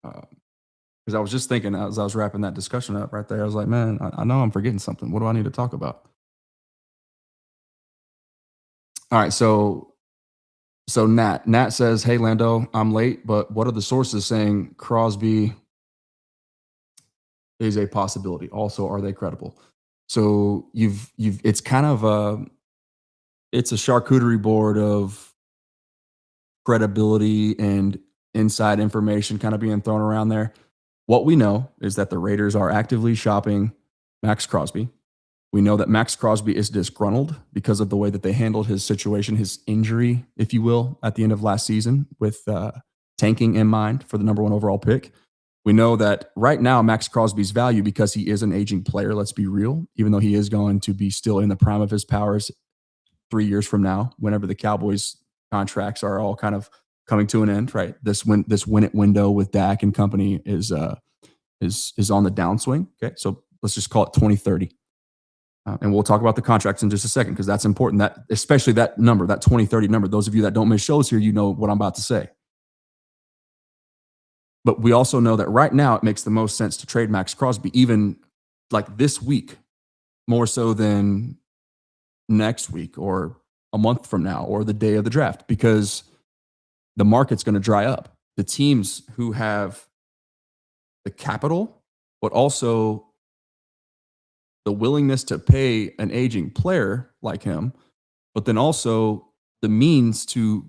because I was just thinking as I was wrapping that discussion up right there. I was like, man, I know I'm forgetting something. What do I need to talk about? All right, so Nat says, hey, Lando, I'm late, but what are the sources saying Crosby is a possibility? Also, are they credible? So it's kind of it's a charcuterie board of credibility and inside information kind of being thrown around there. What we know is that the Raiders are actively shopping Maxx Crosby. We know that Maxx Crosby is disgruntled because of the way that they handled his situation, his injury, if you will, at the end of last season with tanking in mind for the number 1 overall pick. We know that right now Maxx Crosby's value, because he is an aging player, let's be real, even though he is going to be still in the prime of his powers 3 years from now, whenever the Cowboys contracts are all kind of coming to an end, right? This win it window with Dak and company is on the downswing. Okay, so let's just call it 2030. And we'll talk about the contracts in just a second because that's important. That especially that number, that 2030 number. Those of you that don't miss shows here, you know what I'm about to say. But we also know that right now it makes the most sense to trade Maxx Crosby, even like this week, more so than next week or a month from now or the day of the draft, because the market's going to dry up. The teams who have the capital, but also the willingness to pay an aging player like him, but then also the means to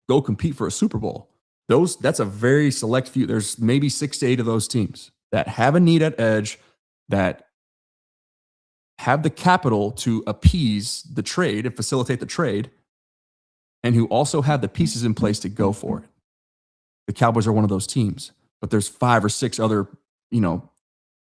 go compete for a Super Bowl. That's a very select few. There's maybe 6 to 8 of those teams that have a need at edge, that have the capital to appease the trade and facilitate the trade, and who also have the pieces in place to go for it. The Cowboys are one of those teams, but there's 5 or 6 other,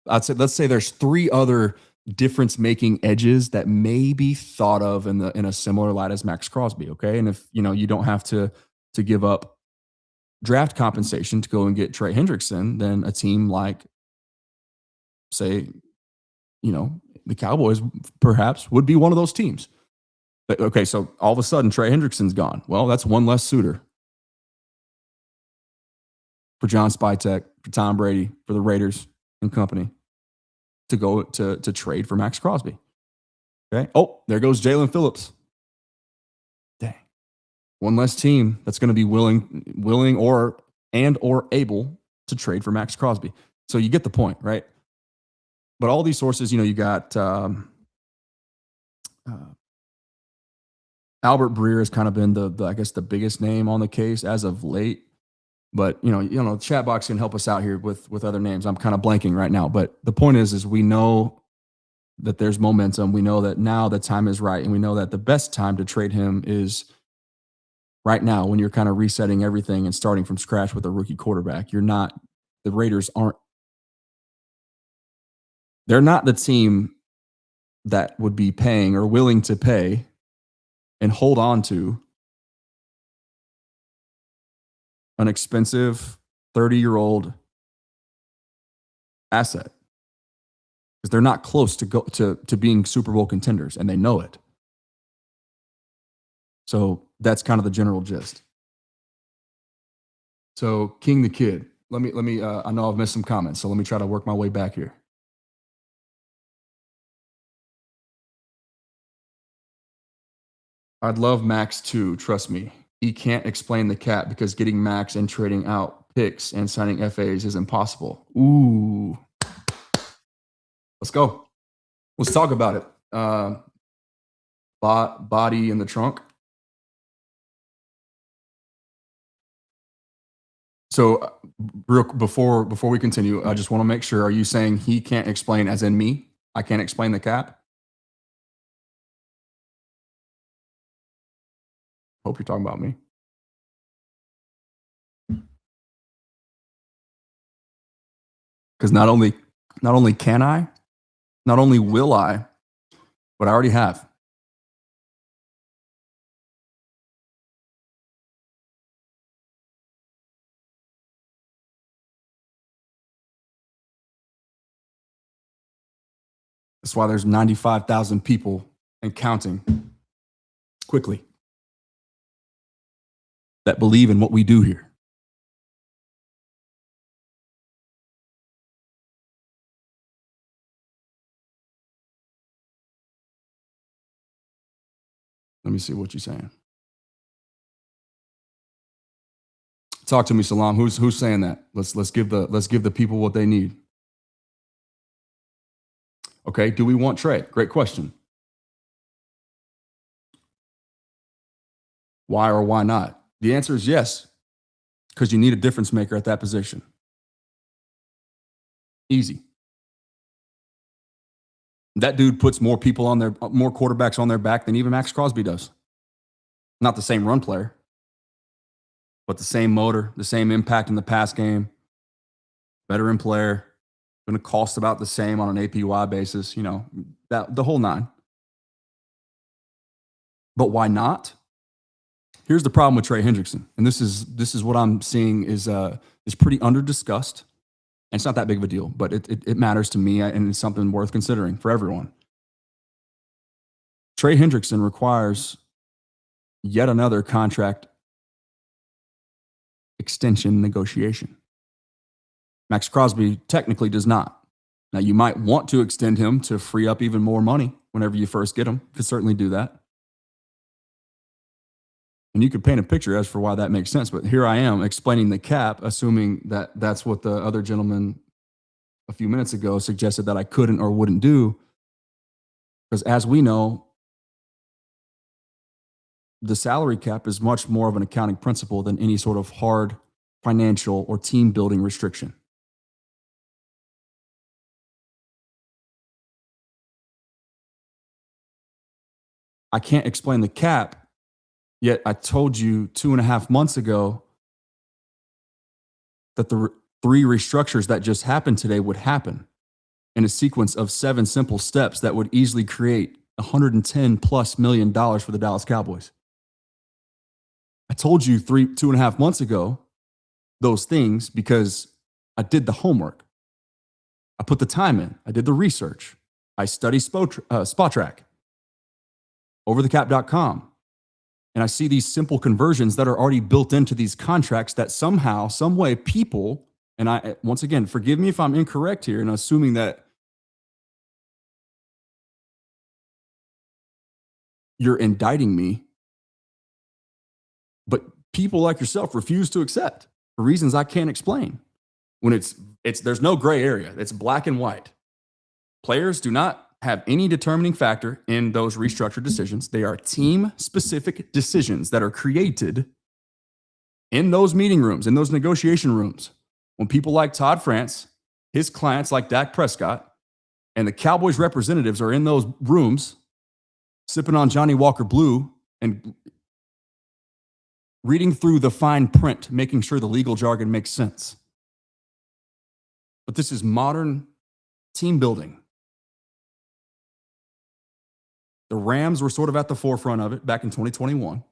let's say there's 3 other difference-making edges that may be thought of in a similar light as Maxx Crosby. Okay, and if you don't have to give up draft compensation to go and get Trey Hendrickson, then a team like, say, the Cowboys perhaps would be one of those teams. But, okay, so all of a sudden Trey Hendrickson's gone. Well, that's one less suitor for John Spytek, for Tom Brady, for the Raiders and company to go to trade for Maxx Crosby. Okay. Oh, there goes Jalen Phillips. Dang. One less team that's going to be willing or able to trade for Maxx Crosby. So you get the point, right? But all these sources, you got Albert Breer has kind of been the biggest name on the case as of late. But the chat box can help us out here with other names. I'm kind of blanking right now, but the point is we know that there's momentum. We know that now the time is right, and we know that the best time to trade him is right now when you're kind of resetting everything and starting from scratch with a rookie quarterback. The Raiders they're not the team that would be paying or willing to pay and hold on to an expensive 30-year-old asset, because they're not close to being Super Bowl contenders, and they know it. So that's kind of the general gist. So King the Kid, let me. I know I've missed some comments, so let me try to work my way back here. I'd love Max too. Trust me, he can't explain the cap because getting Max and trading out picks and signing FAs is impossible. Ooh, let's go. Let's talk about it. Body in the trunk. So before we continue, I just want to make sure, are you saying he can't explain as in me? I can't explain the cap? Hope you're talking about me. Because not only can I, not only will I, but I already have. That's why there's 95,000 people and counting quickly that believe in what we do here. Let me see what you're saying. Talk to me, Salam. Who's saying that? Let's give the people what they need. Okay, do we want Trey? Great question. Why or why not? The answer is yes, because you need a difference maker at that position. Easy. That dude puts more quarterbacks on their back than even Maxx Crosby does. Not the same run player, but the same motor, the same impact in the pass game, veteran player, going to cost about the same on an APY basis, that the whole nine. But why not? Here's the problem with Trey Hendrickson, and this is what I'm seeing is pretty under discussed. And it's not that big of a deal, but it matters to me, and it's something worth considering for everyone. Trey Hendrickson requires yet another contract extension negotiation. Maxx Crosby technically does not. Now, you might want to extend him to free up even more money whenever you first get him. You could certainly do that. And you could paint a picture as for why that makes sense. But here I am explaining the cap, assuming that that's what the other gentleman a few minutes ago suggested that I couldn't or wouldn't do. Because as we know, the salary cap is much more of an accounting principle than any sort of hard financial or team building restriction. I can't explain the cap, yet I told you 2.5 months ago that the 3 restructures that just happened today would happen in a sequence of 7 simple steps that would easily create $110+ million for the Dallas Cowboys. I told you 2.5 months ago those things because I did the homework. I put the time in. I did the research. I studied SpotTrack, overthecap.com. And I see these simple conversions that are already built into these contracts that somehow, some way, people, and I, once again, forgive me if I'm incorrect here and assuming that you're indicting me, but people like yourself refuse to accept for reasons I can't explain. When there's no gray area. It's black and white. Players do not have any determining factor in those restructured decisions. They are team-specific decisions that are created in those meeting rooms, in those negotiation rooms. When people like Todd France, his clients like Dak Prescott, And the Cowboys representatives are in those rooms sipping on Johnny Walker Blue and reading through the fine print, making sure the legal jargon makes sense. But this is modern team building. The Rams were sort of at the forefront of it back in 2021.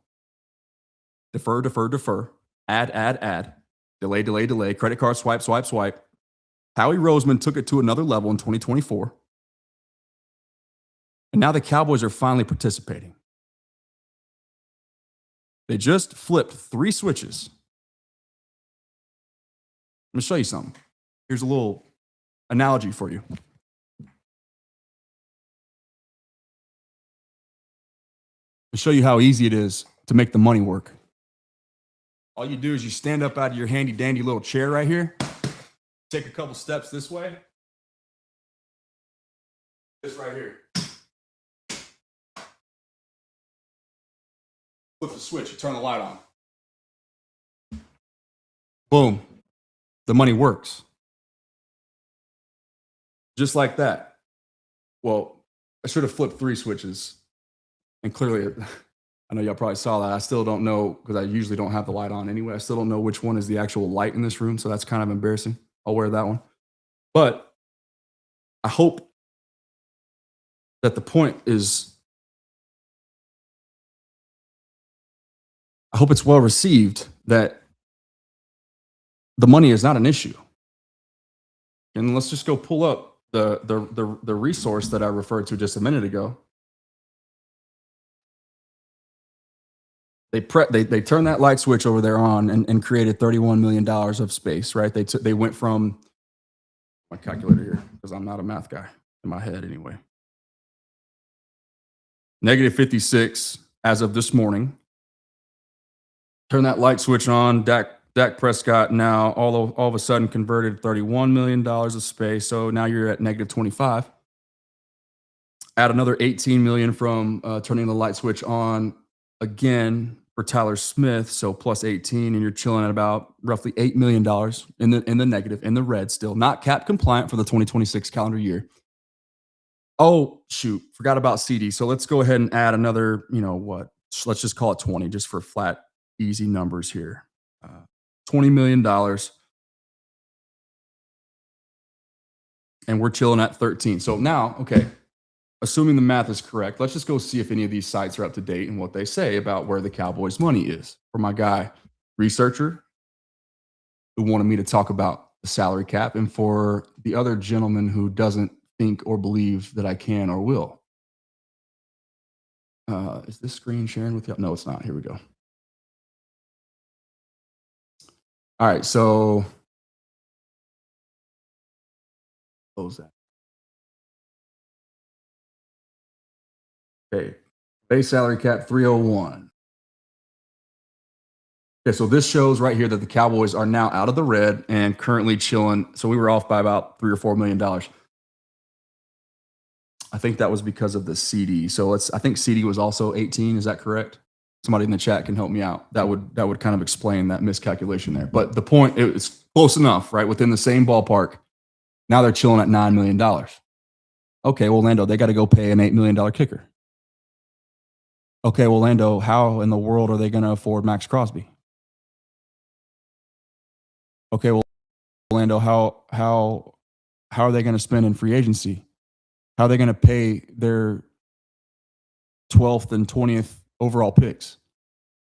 Defer, defer, defer. Add, add, add. Delay, delay, delay. Credit card swipe, swipe, swipe. Howie Roseman took it to another level in 2024. And now the Cowboys are finally participating. They just flipped 3 switches. Let me show you something. Here's a little analogy for you. To show you how easy it is to make the money work. All you do is you stand up out of your handy dandy little chair right here, take a couple steps this way. This right here. Flip the switch, you turn the light on. Boom. The money works. Just like that. Well, I should have flipped 3 switches. And clearly, I know y'all probably saw that. I still don't know, because I usually don't have the light on anyway. I still don't know which one is the actual light in this room, so that's kind of embarrassing. I'll wear that one. But I hope that the point is, I hope it's well received that the money is not an issue. And let's just go pull up the resource that I referred to just a minute ago. They turned that light switch over there on and created $31 million of space, right? They went from, my calculator here, because I'm not a math guy in my head anyway. Negative 56 as of this morning. Turn that light switch on. Dak Prescott now all of a sudden converted $31 million of space. So now you're at negative 25. Add another 18 million from turning the light switch on again for Tyler Smith. So plus 18, and you're chilling at about roughly $8 million in the negative, in the red still. Not cap compliant for the 2026 calendar year. Oh, shoot. Forgot about CD. So let's go ahead and add another, let's just call it 20 just for flat, easy numbers here. $20 million. And we're chilling at 13. So now, okay, assuming the math is correct, let's just go see if any of these sites are up to date and what they say about where the Cowboys' money is. For my guy, researcher, who wanted me to talk about the salary cap, and for the other gentleman who doesn't think or believe that I can or will. Is this screen sharing with you? No, it's not. Here we go. All right, so close that. Okay, base salary cap 301. Okay, so this shows right here that the Cowboys are now out of the red and currently chilling. So we were off by about $3 or $4 million. I think that was because of the CD. So I think CD was also 18. Is that correct? Somebody in the chat can help me out. That would kind of explain that miscalculation there. But the point, it's close enough, right? Within the same ballpark. Now they're chilling at $9 million. Okay, well, Lando, they got to go pay an $8 million kicker. Okay, well, Lando, how in the world are they going to afford Maxx Crosby? Okay, well, Lando, how are they going to spend in free agency? How are they going to pay their 12th and 20th overall picks,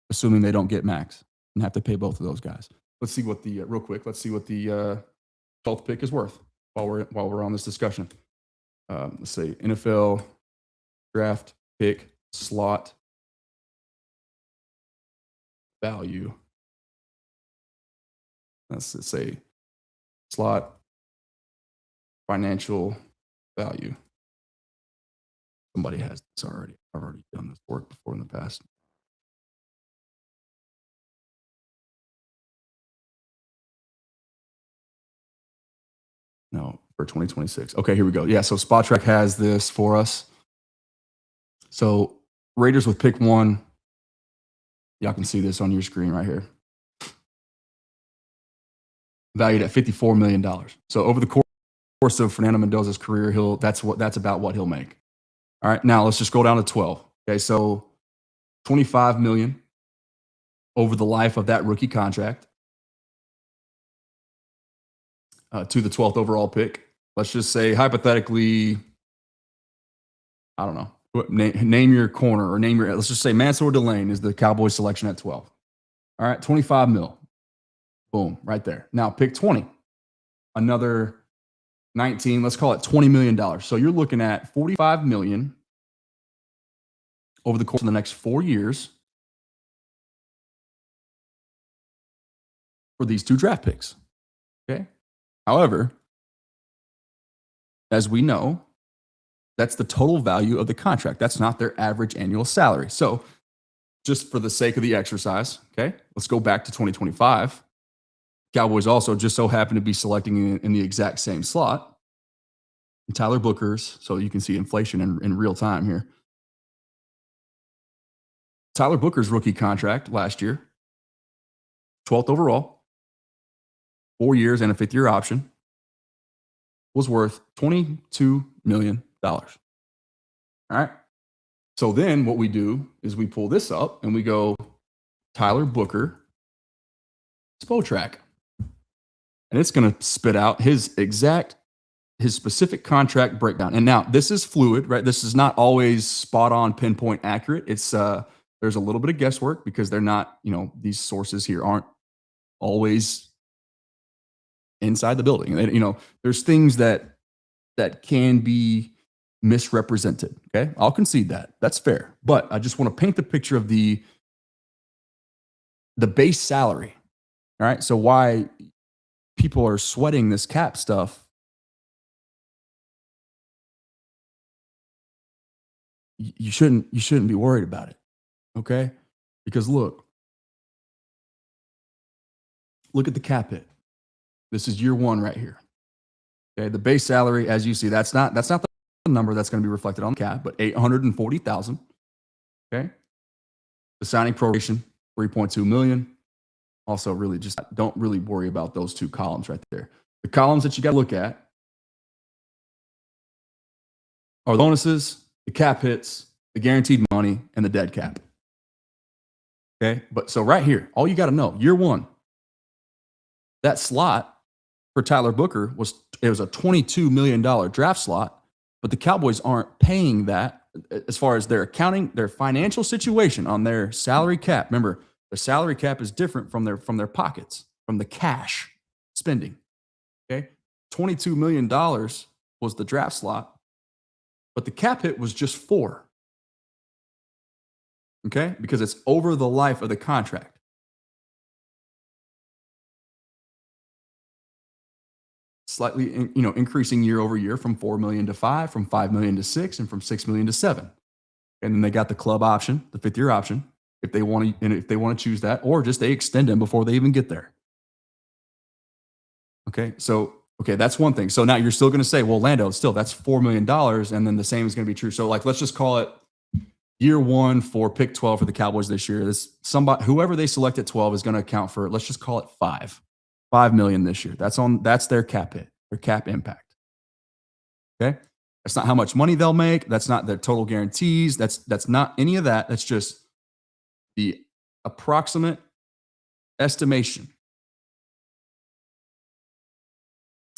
assuming they don't get Max and have to pay both of those guys? Let's see what the real quick. Let's see what the 12th pick is worth while we're on this discussion. Let's say NFL draft pick slot value. Let's say slot financial value. Somebody has this already. I've already done this work before in the past. No, for 2026. Okay, here we go. Yeah, so Spot Track has this for us. So Raiders with pick 1. Y'all can see this on your screen right here. Valued at $54 million. So over the course course of Fernando Mendoza's career, that's about what he'll make. All right, now let's just go down to 12. Okay, so 25 million over the life of that rookie contract to the 12th overall pick. Let's just say hypothetically, I don't know, name your corner or let's just say Mansour Delane is the Cowboys selection at 12. All right, 25 mil. Boom, right there. Now pick 20, another 19, let's call it $20 million. So you're looking at 45 million over the course of the next 4 years for these 2 draft picks. Okay. However, as we know, that's the total value of the contract. That's not their average annual salary. So just for the sake of the exercise, okay, let's go back to 2025. Cowboys also just so happen to be selecting in the exact same slot. Tyler Booker's, so you can see inflation in real time here. Tyler Booker's rookie contract last year, 12th overall, 4 years and a 5th-year option, was worth $22 million. All right. So then what we do is we pull this up and we go Tyler Booker, Spotrac. And it's going to spit out his specific contract breakdown. And now this is fluid, right? This is not always spot on, pinpoint accurate. It's there's a little bit of guesswork because they're not, these sources here aren't always inside the building. There's things that can be misrepresented. Okay. I'll concede that. That's fair. But I just want to paint the picture of the base salary. All right. So why people are sweating this cap stuff, you shouldn't be worried about it. Okay. Because look at the cap hit. This is year 1 right here. Okay. The base salary, as you see, that's not the number that's going to be reflected on the cap, but $840,000. Okay. The signing proration, $3.2 million. Also, really just don't really worry about those 2 columns right there. The columns that you got to look at are the bonuses, the cap hits, the guaranteed money, and the dead cap. Okay. But so right here, all you got to know, year 1, that slot for Tyler Booker was a $22 million draft slot, but the Cowboys aren't paying that as far as their accounting, their financial situation on their salary cap. Remember, the salary cap is different from their pockets, from the cash spending. Okay. $22 million was the draft slot, but the cap hit was just 4. Okay. Because it's over the life of the contract. Slightly, increasing year over year from 4 million to 5, from 5 million to 6, and from 6 million to 7. And then they got the club option, the 5th-year option, if they want to choose that, or just they extend them before they even get there. Okay, so that's one thing. So now you're still going to say, well, Lando, still that's $4 million, and then the same is going to be true. So let's just call it year 1 for pick 12 for the Cowboys this year. Whoever they select at 12 is going to account for, let's just call it $5 million this year. That's their cap hit, their cap impact. Okay, that's not how much money they'll make. That's not their total guarantees. That's not any of that. That's just the approximate estimation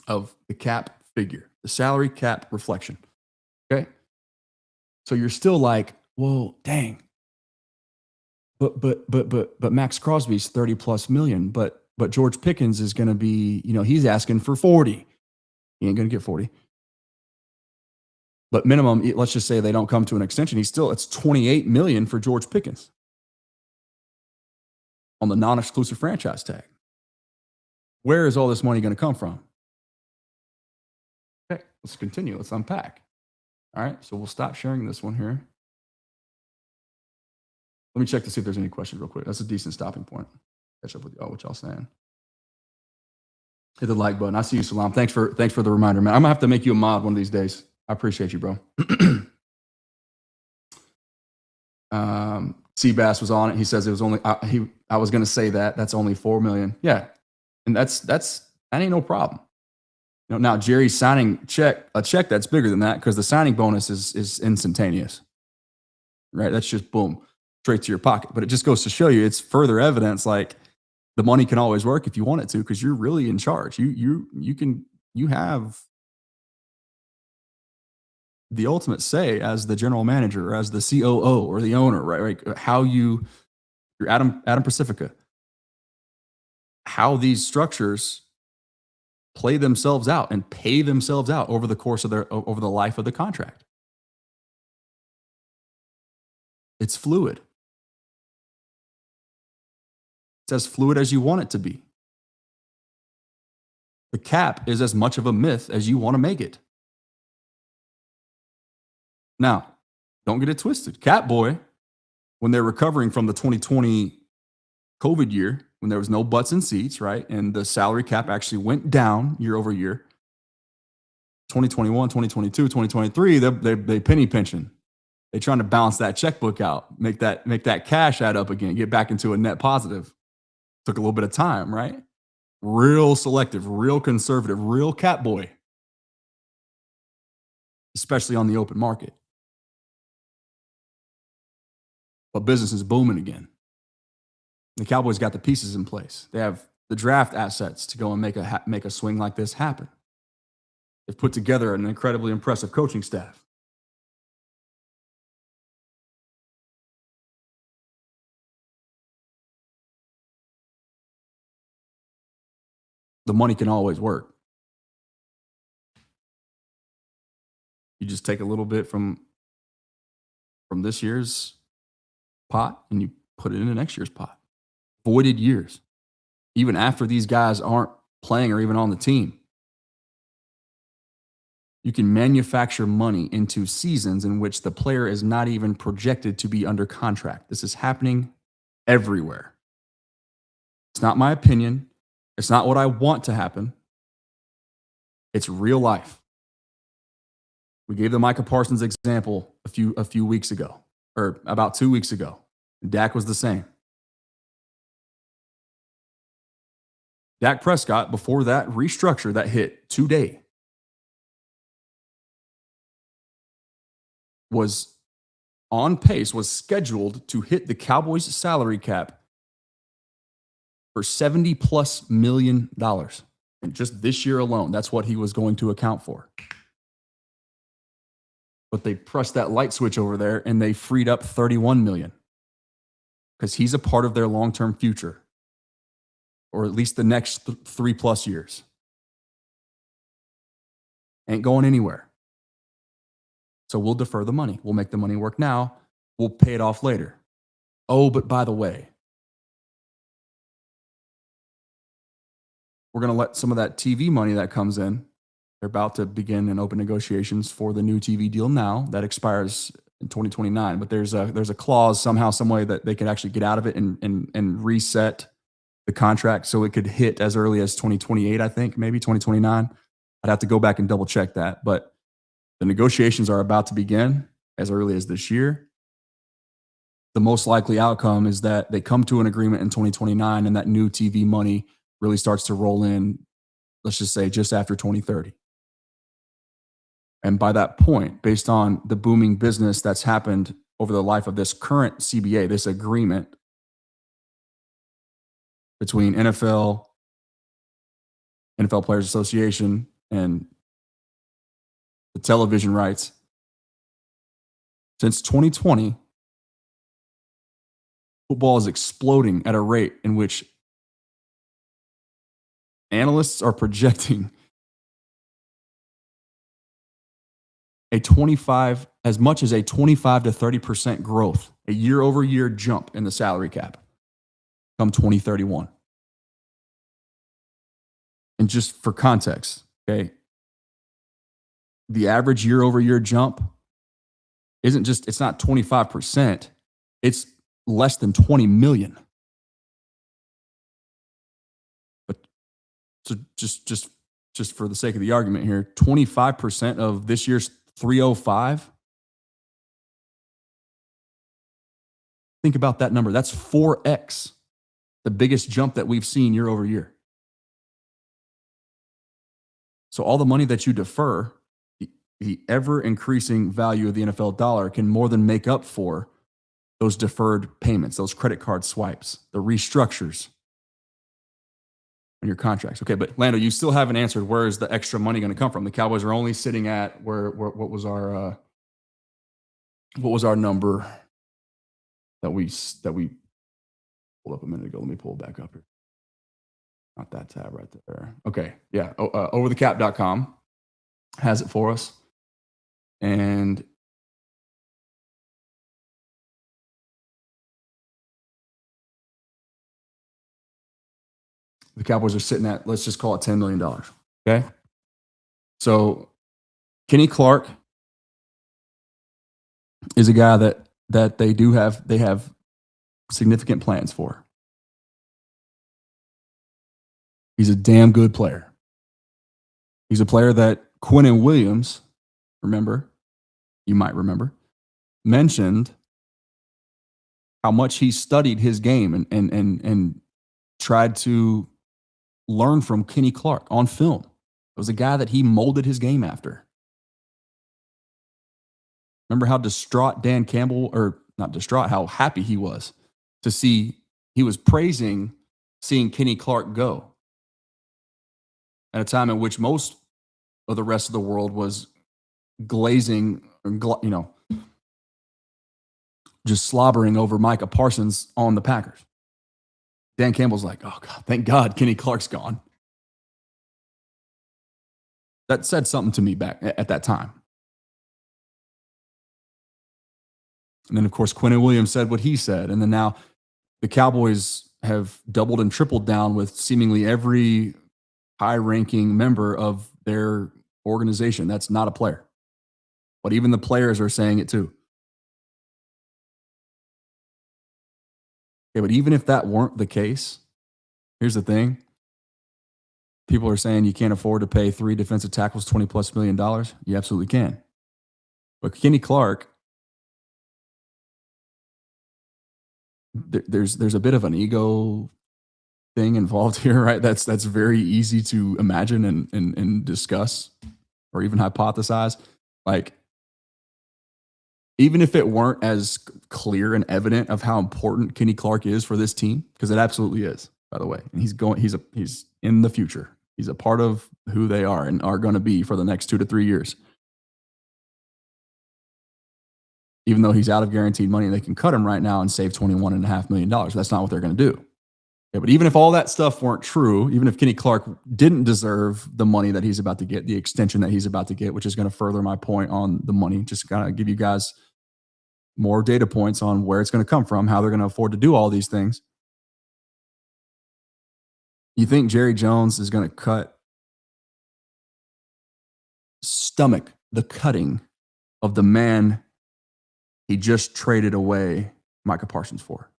of the cap figure, the salary cap reflection. Okay. So you're still like, whoa, dang. But Maxx Crosby's 30 plus million, but George Pickens is going to be, he's asking for 40. He ain't going to get 40. But minimum, let's just say they don't come to an extension. It's 28 million for George Pickens on the non-exclusive franchise tag. Where is all this money going to come from? Okay, let's continue. Let's unpack. All right, so we'll stop sharing this one here. Let me check to see if there's any questions real quick. That's a decent stopping point. Catch up with y'all, what y'all saying. Hit the like button. I see you, Salam. Thanks for the reminder, man. I'm gonna have to make you a mod one of these days. I appreciate you, bro. Seabass was on it. He says it was only I was gonna say that's only 4 million. Yeah, and that ain't no problem. Now Jerry's signing a check that's bigger than that because the signing bonus is instantaneous, right? That's just boom, straight to your pocket. But it just goes to show you, it's further evidence like the money can always work if you want it to, because you're really in charge. You have the ultimate say as the general manager or as the COO or the owner, right? Like you're Adam Pacifica, how these structures play themselves out and pay themselves out over the course of over the life of the contract. It's fluid. It's as fluid as you want it to be. The cap is as much of a myth as you want to make it. Now, don't get it twisted. Catboy, when they're recovering from the 2020 COVID year, when there was no butts in seats, right? And the salary cap actually went down year over year. 2021, 2022, 2023, they penny pinching. They're trying to balance that checkbook out, make that cash add up again, get back into a net positive. Took a little bit of time, right? Real selective, real conservative, real catboy, especially on the open market. But business is booming again. The Cowboys got the pieces in place. They have the draft assets to go and make a swing like this happen. They've put together an incredibly impressive coaching staff. The money can always work. You just take a little bit from this year's pot and you put it into next year's pot. Voided years, even after these guys aren't playing or even on the team. You can manufacture money into seasons in which the player is not even projected to be under contract. This is happening everywhere. It's not my opinion. It's not what I want to happen. It's real life. We gave the Micah Parsons example a few weeks ago, or about 2 weeks ago. Dak was the same. Dak Prescott, before that restructure that hit today, was on pace, was scheduled to hit the Cowboys salary cap for $70+ million. And just this year alone, that's what he was going to account for. But they pressed that light switch over there and they freed up $31 million because he's a part of their long-term future, or at least the next 3+ years. Ain't going anywhere. So we'll defer the money. We'll make the money work now. We'll pay it off later. Oh, but by the way, we're going to let some of that TV money that comes in, they're about to begin and open negotiations for the new TV deal now. That expires in 2029. But there's a clause somehow, some way that they could actually get out of it and reset the contract so it could hit as early as 2028, I think, maybe 2029. I'd have to go back and double check that. But the negotiations are about to begin as early as this year. The most likely outcome is that they come to an agreement in 2029 and that new TV money really starts to roll in, let's just say, just after 2030. And by that point, based on the booming business that's happened over the life of this current CBA, this agreement between NFL Players Association, and the television rights, since 2020, football is exploding at a rate in which analysts are projecting as much as a 25 to 30% growth, a year-over-year jump in the salary cap come 2031. And just for context, okay, the average year-over-year jump it's not 25%, it's less than 20 million. But so just for the sake of the argument here, 25% of this year's 305. Think about that number. That's 4x the biggest jump that we've seen year over year. So all the money that you defer, the ever increasing value of the NFL dollar can more than make up for those deferred payments, those credit card swipes, the restructures on your contracts. Okay, but Lando, you still haven't answered where is the extra money going to come from? The Cowboys are only sitting at what was our number that we pulled up a minute ago? Let me pull it back up here. Not that tab right there. Okay, yeah, overthecap.com has it for us. And the Cowboys are sitting at, let's just call it $10 million. Okay. So Kenny Clark is a guy that they have significant plans for. He's a damn good player. He's a player that Quinnen Williams, you might remember, mentioned how much he studied his game and tried to learn from Kenny Clark on film. It was a guy that he molded his game after. Remember how distraught Dan Campbell, or not distraught, how happy he was to see, he was praising seeing Kenny Clark go at a time in which most of the rest of the world was glazing, just slobbering over Micah Parsons on the Packers. Dan Campbell's like, oh God, thank God Kenny Clark's gone. That said something to me back at that time. And then, of course, Quinnen Williams said what he said. And then now the Cowboys have doubled and tripled down with seemingly every high-ranking member of their organization that's not a player. But even the players are saying it too. Okay, but even if that weren't the case, here's the thing. People are saying you can't afford to pay 3 defensive tackles $20+ million. You absolutely can. But Kenny Clark, there's a bit of an ego thing involved here, right? That's very easy to imagine and discuss or even hypothesize. Like, even if it weren't as clear and evident of how important Kenny Clark is for this team, because it absolutely is, by the way. And he's in the future. He's a part of who they are and are going to be for the next 2 to 3 years. Even though he's out of guaranteed money, they can cut him right now and save $21.5 million. That's not what they're going to do. Okay, but even if all that stuff weren't true, even if Kenny Clark didn't deserve the money that he's about to get, the extension that he's about to get, which is going to further my point on the money, just kind of give you guys more data points on where it's going to come from, how they're going to afford to do all these things. You think Jerry Jones is going to stomach the cutting of the man he just traded away Micah Parsons for,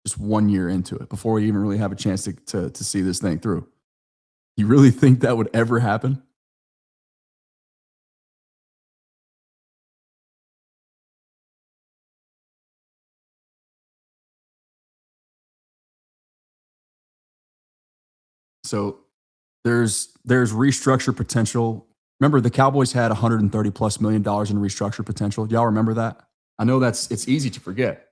just 1 year into it, before we even really have a chance to see this thing through? You really think that would ever happen? So there's restructure potential. Remember, the Cowboys had $130+ million in restructure potential. Do y'all remember that? I know it's easy to forget.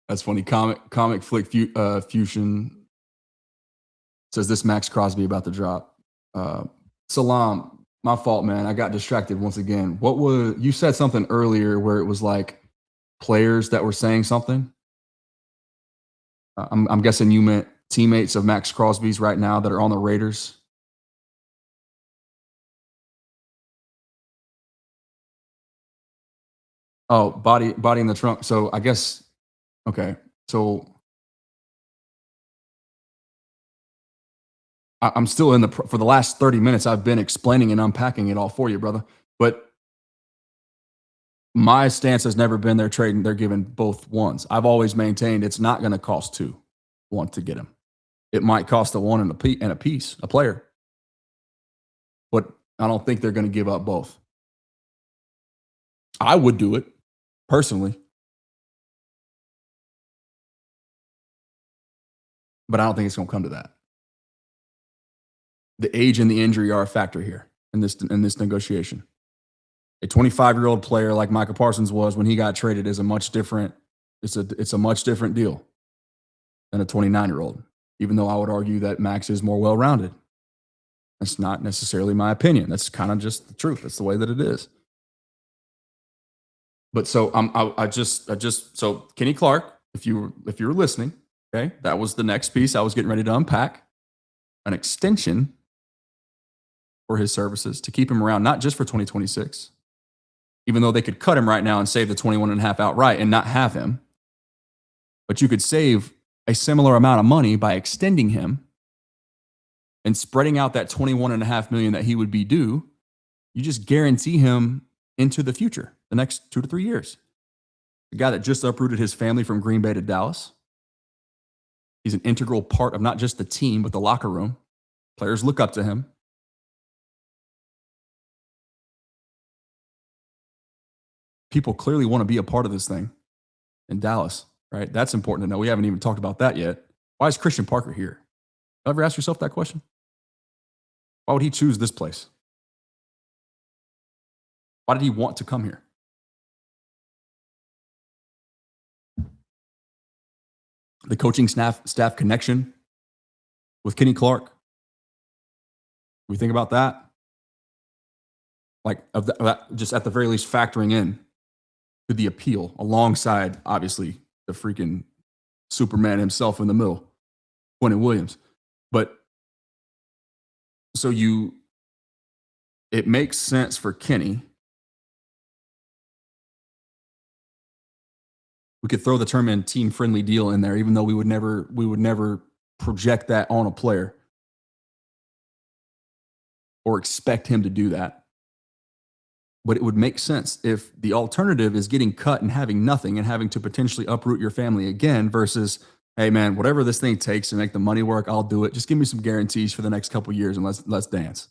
That's funny. Comic flick fusion says this Maxx Crosby about to drop. Salam, my fault, man. I got distracted once again. You said something earlier where it was like players that were saying something. I'm guessing you meant teammates of Maxx Crosby's right now that are on the Raiders. Oh, body in the trunk. So I guess, okay. So I'm still for the last 30 minutes, I've been explaining and unpacking it all for you, brother. But my stance has never been they're trading, they're giving both ones. I've always maintained it's not going to cost 2 to get him. It might cost a 1 and a piece, a player. But I don't think they're going to give up both. I would do it personally, but I don't think it's going to come to that. The age and the injury are a factor here in this negotiation. A 25-year-old player like Michael Parsons was when he got traded is a much different. It's a much different deal than a 29-year-old. Even though I would argue that Max is more well-rounded. That's not necessarily my opinion. That's kind of just the truth. That's the way that it is. But so so Kenny Clark, if you were listening, okay, that was the next piece I was getting ready to unpack. An extension for his services to keep him around, not just for 2026, even though they could cut him right now and save the 21.5 outright and not have him. But you could save a similar amount of money by extending him and spreading out that 21.5 million that he would be due. You just guarantee him into the future, the next 2 to 3 years. The guy that just uprooted his family from Green Bay to Dallas. He's an integral part of not just the team, but the locker room. Players look up to him. People clearly want to be a part of this thing in Dallas, right? That's important to know. We haven't even talked about that yet. Why is Christian Parker here? Ever ask yourself that question? Why would he choose this place? Why did he want to come here? The coaching staff connection with Kenny Clark. We think about that. Like just at the very least factoring in to the appeal alongside, obviously, the freaking Superman himself in the middle, Quentin Williams. But so it makes sense for Kenny. We could throw the term in team-friendly deal in there, even though we would never project that on a player or expect him to do that. But it would make sense if the alternative is getting cut and having nothing and having to potentially uproot your family again versus, hey, man, whatever this thing takes to make the money work, I'll do it. Just give me some guarantees for the next couple of years and let's dance.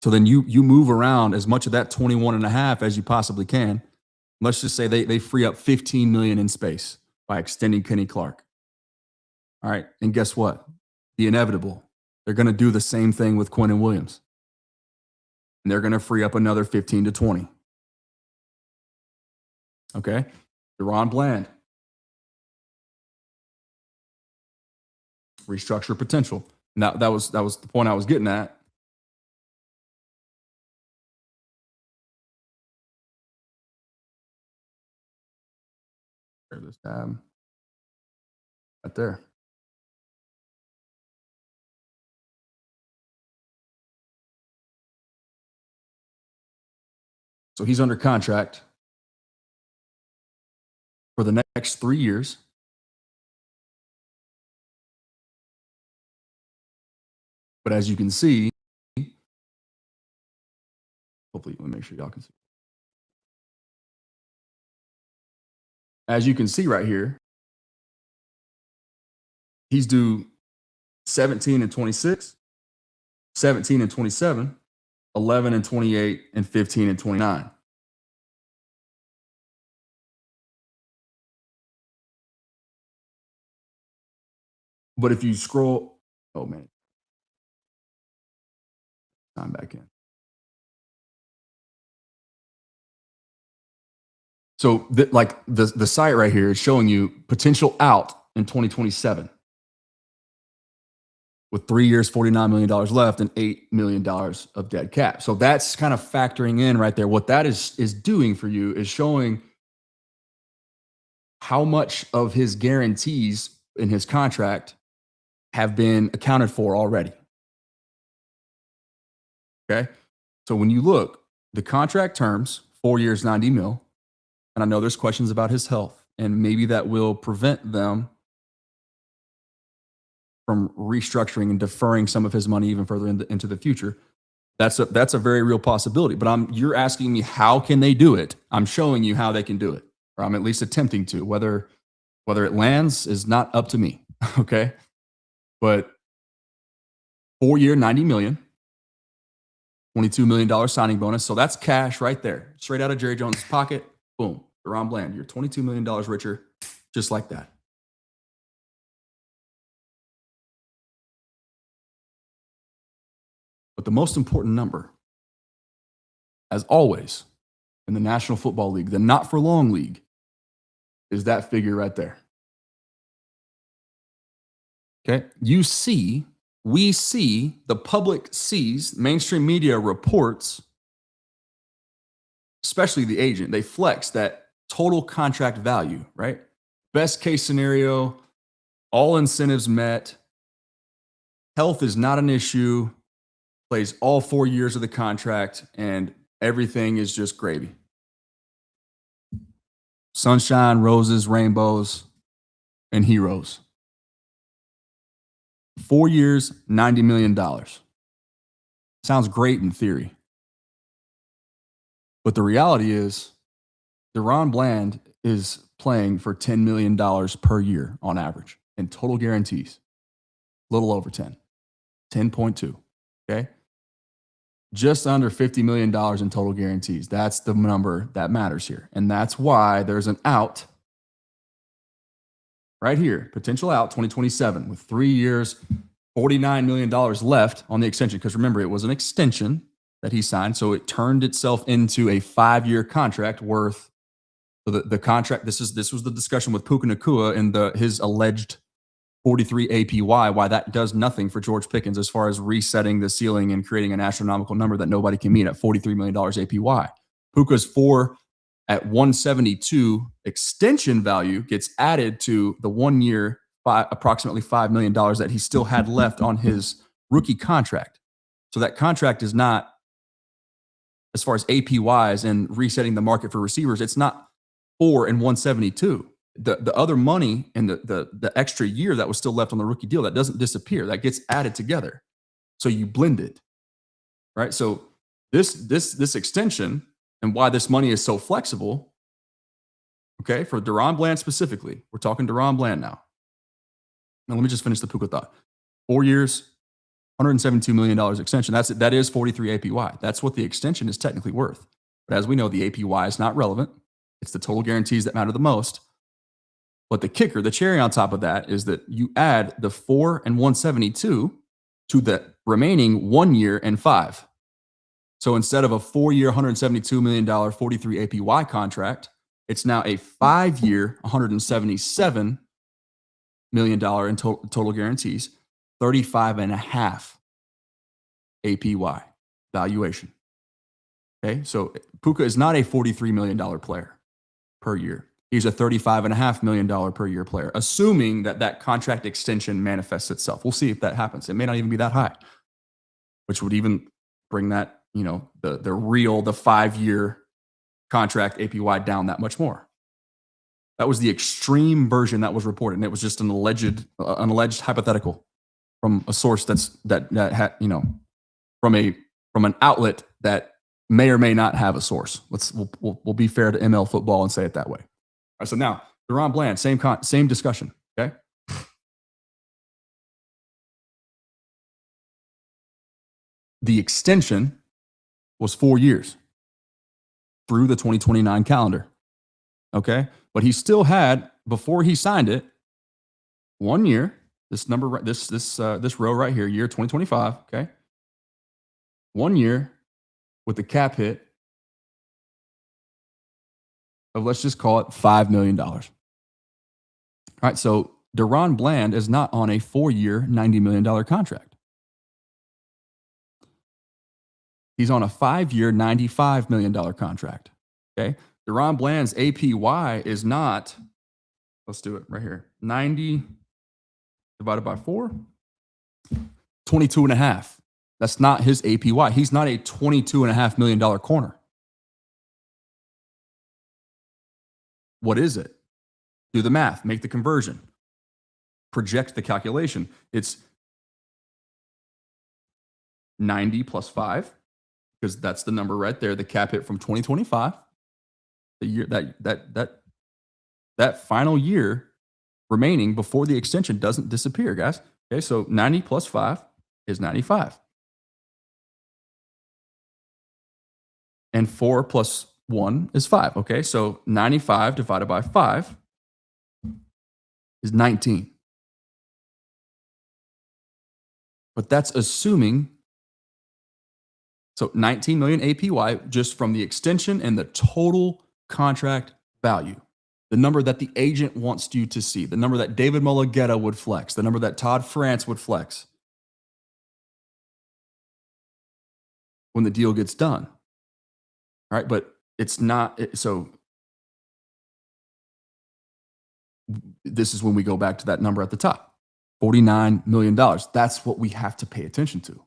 So then you move around as much of that 21.5 as you possibly can. Let's just say they free up 15 million in space by extending Kenny Clark. All right. And guess what? The inevitable. They're going to do the same thing with Quentin Williams. And they're going to free up another 15 to 20. Okay. Deron Bland. Restructure potential. Now that was the point I was getting at. This tab right there. So he's under contract for the next 3 years. But as you can see, hopefully, let me make sure y'all can see. As you can see right here, he's due 17 and 26, 17 and 27, 11 and 28, and 15 and 29. But if you scroll, oh man, I'm back in. So the site right here is showing you potential out in 2027 with 3 years, $49 million left and $8 million of dead cap. So that's kind of factoring in right there. What that is doing for you is showing how much of his guarantees in his contract have been accounted for already. Okay. So when you look, the contract terms, 4 years, 90 mil. And I know there's questions about his health, and maybe that will prevent them from restructuring and deferring some of his money even further into the future. That's a very real possibility. But you're asking me how can they do it? I'm showing you how they can do it, or I'm at least attempting to. Whether it lands is not up to me. Okay, but 4 year, 90 million, $22 million signing bonus. So that's cash right there, straight out of Jerry Jones' pocket. Boom. DaRon Bland, you're $22 million richer, just like that. But the most important number, as always, in the National Football League, the not for long league, is that figure right there. Okay. We see, the public sees, mainstream media reports, especially the agent, they flex that total contract value, right? Best case scenario, all incentives met, health is not an issue, plays all 4 years of the contract, and everything is just gravy. Sunshine, roses, rainbows, and heroes. 4 years, $90 million. Sounds great in theory. But the reality is, DaRon Bland is playing for $10 million per year on average in total guarantees. A little over 10. 10.2. Okay? Just under $50 million in total guarantees. That's the number that matters here. And that's why there's an out right here, potential out 2027 with 3 years, $49 million left on the extension. Because remember, it was an extension that he signed. So it turned itself into a 5-year contract worth. So the contract, this was the discussion with Puka Nacua and his alleged 43 APY, why that does nothing for George Pickens as far as resetting the ceiling and creating an astronomical number that nobody can meet at $43 million APY. Puka's 4 at 172 extension value gets added to the 1 year, approximately $5 million that he still had left on his rookie contract. So that contract is not, as far as APYs and resetting the market for receivers, it's not 4 and 172. The other money and the extra year that was still left on the rookie deal, that doesn't disappear. That gets added together. So you blend it, right? So this extension and why this money is so flexible, okay, for DaRon Bland specifically, we're talking DaRon Bland now. Now let me just finish the Puka thought. 4 years, $172 million extension. That is 43 APY. That's what the extension is technically worth. But as we know, the APY is not relevant. It's the total guarantees that matter the most. But the kicker, the cherry on top of that, is that you add the 4 and 172 to the remaining 1 year and 5. So instead of a 4-year, $172 million, 43 APY contract, it's now a 5-year, $177 million in total guarantees, 35.5 APY valuation. Okay, so Puka is not a $43 million player per year. He's a $35.5 million per year player, assuming that contract extension manifests itself. We'll see if that happens. It may not even be that high, which would even bring that, the 5-year contract APY down that much more. That was the extreme version that was reported, and it was just an alleged hypothetical from a source that had, from an outlet that may or may not have a source. We'll be fair to ML football and say it that way. All right, so now DaRon Bland, same discussion. Okay. The extension was 4 years through the 2029 calendar. Okay. But he still had, before he signed it, 1 year, this number, this row right here, year 2025. Okay. 1 year with the cap hit of, let's just call it $5 million. All right. So DaRon Bland is not on a 4-year, $90 million contract. He's on a 5-year, $95 million contract. Okay. DaRon Bland's APY is not, let's do it right here. 90 divided by 4, 22.5. That's not his APY. He's not a $22.5 million corner. What is it? Do the math, make the conversion, project the calculation. It's 90 plus 5, because that's the number right there, the cap hit from 2025. The year that final year remaining before the extension doesn't disappear, guys. Okay, so 90 plus 5 is 95. And 4 plus 1 is 5. Okay, so 95 divided by 5 is 19. But that's assuming, so 19 million APY just from the extension and the total contract value. The number that the agent wants you to see, the number that David Mulugeta would flex, the number that Todd France would flex when the deal gets done. All right, but it's not, so this is when we go back to that number at the top, $49 million. That's what we have to pay attention to.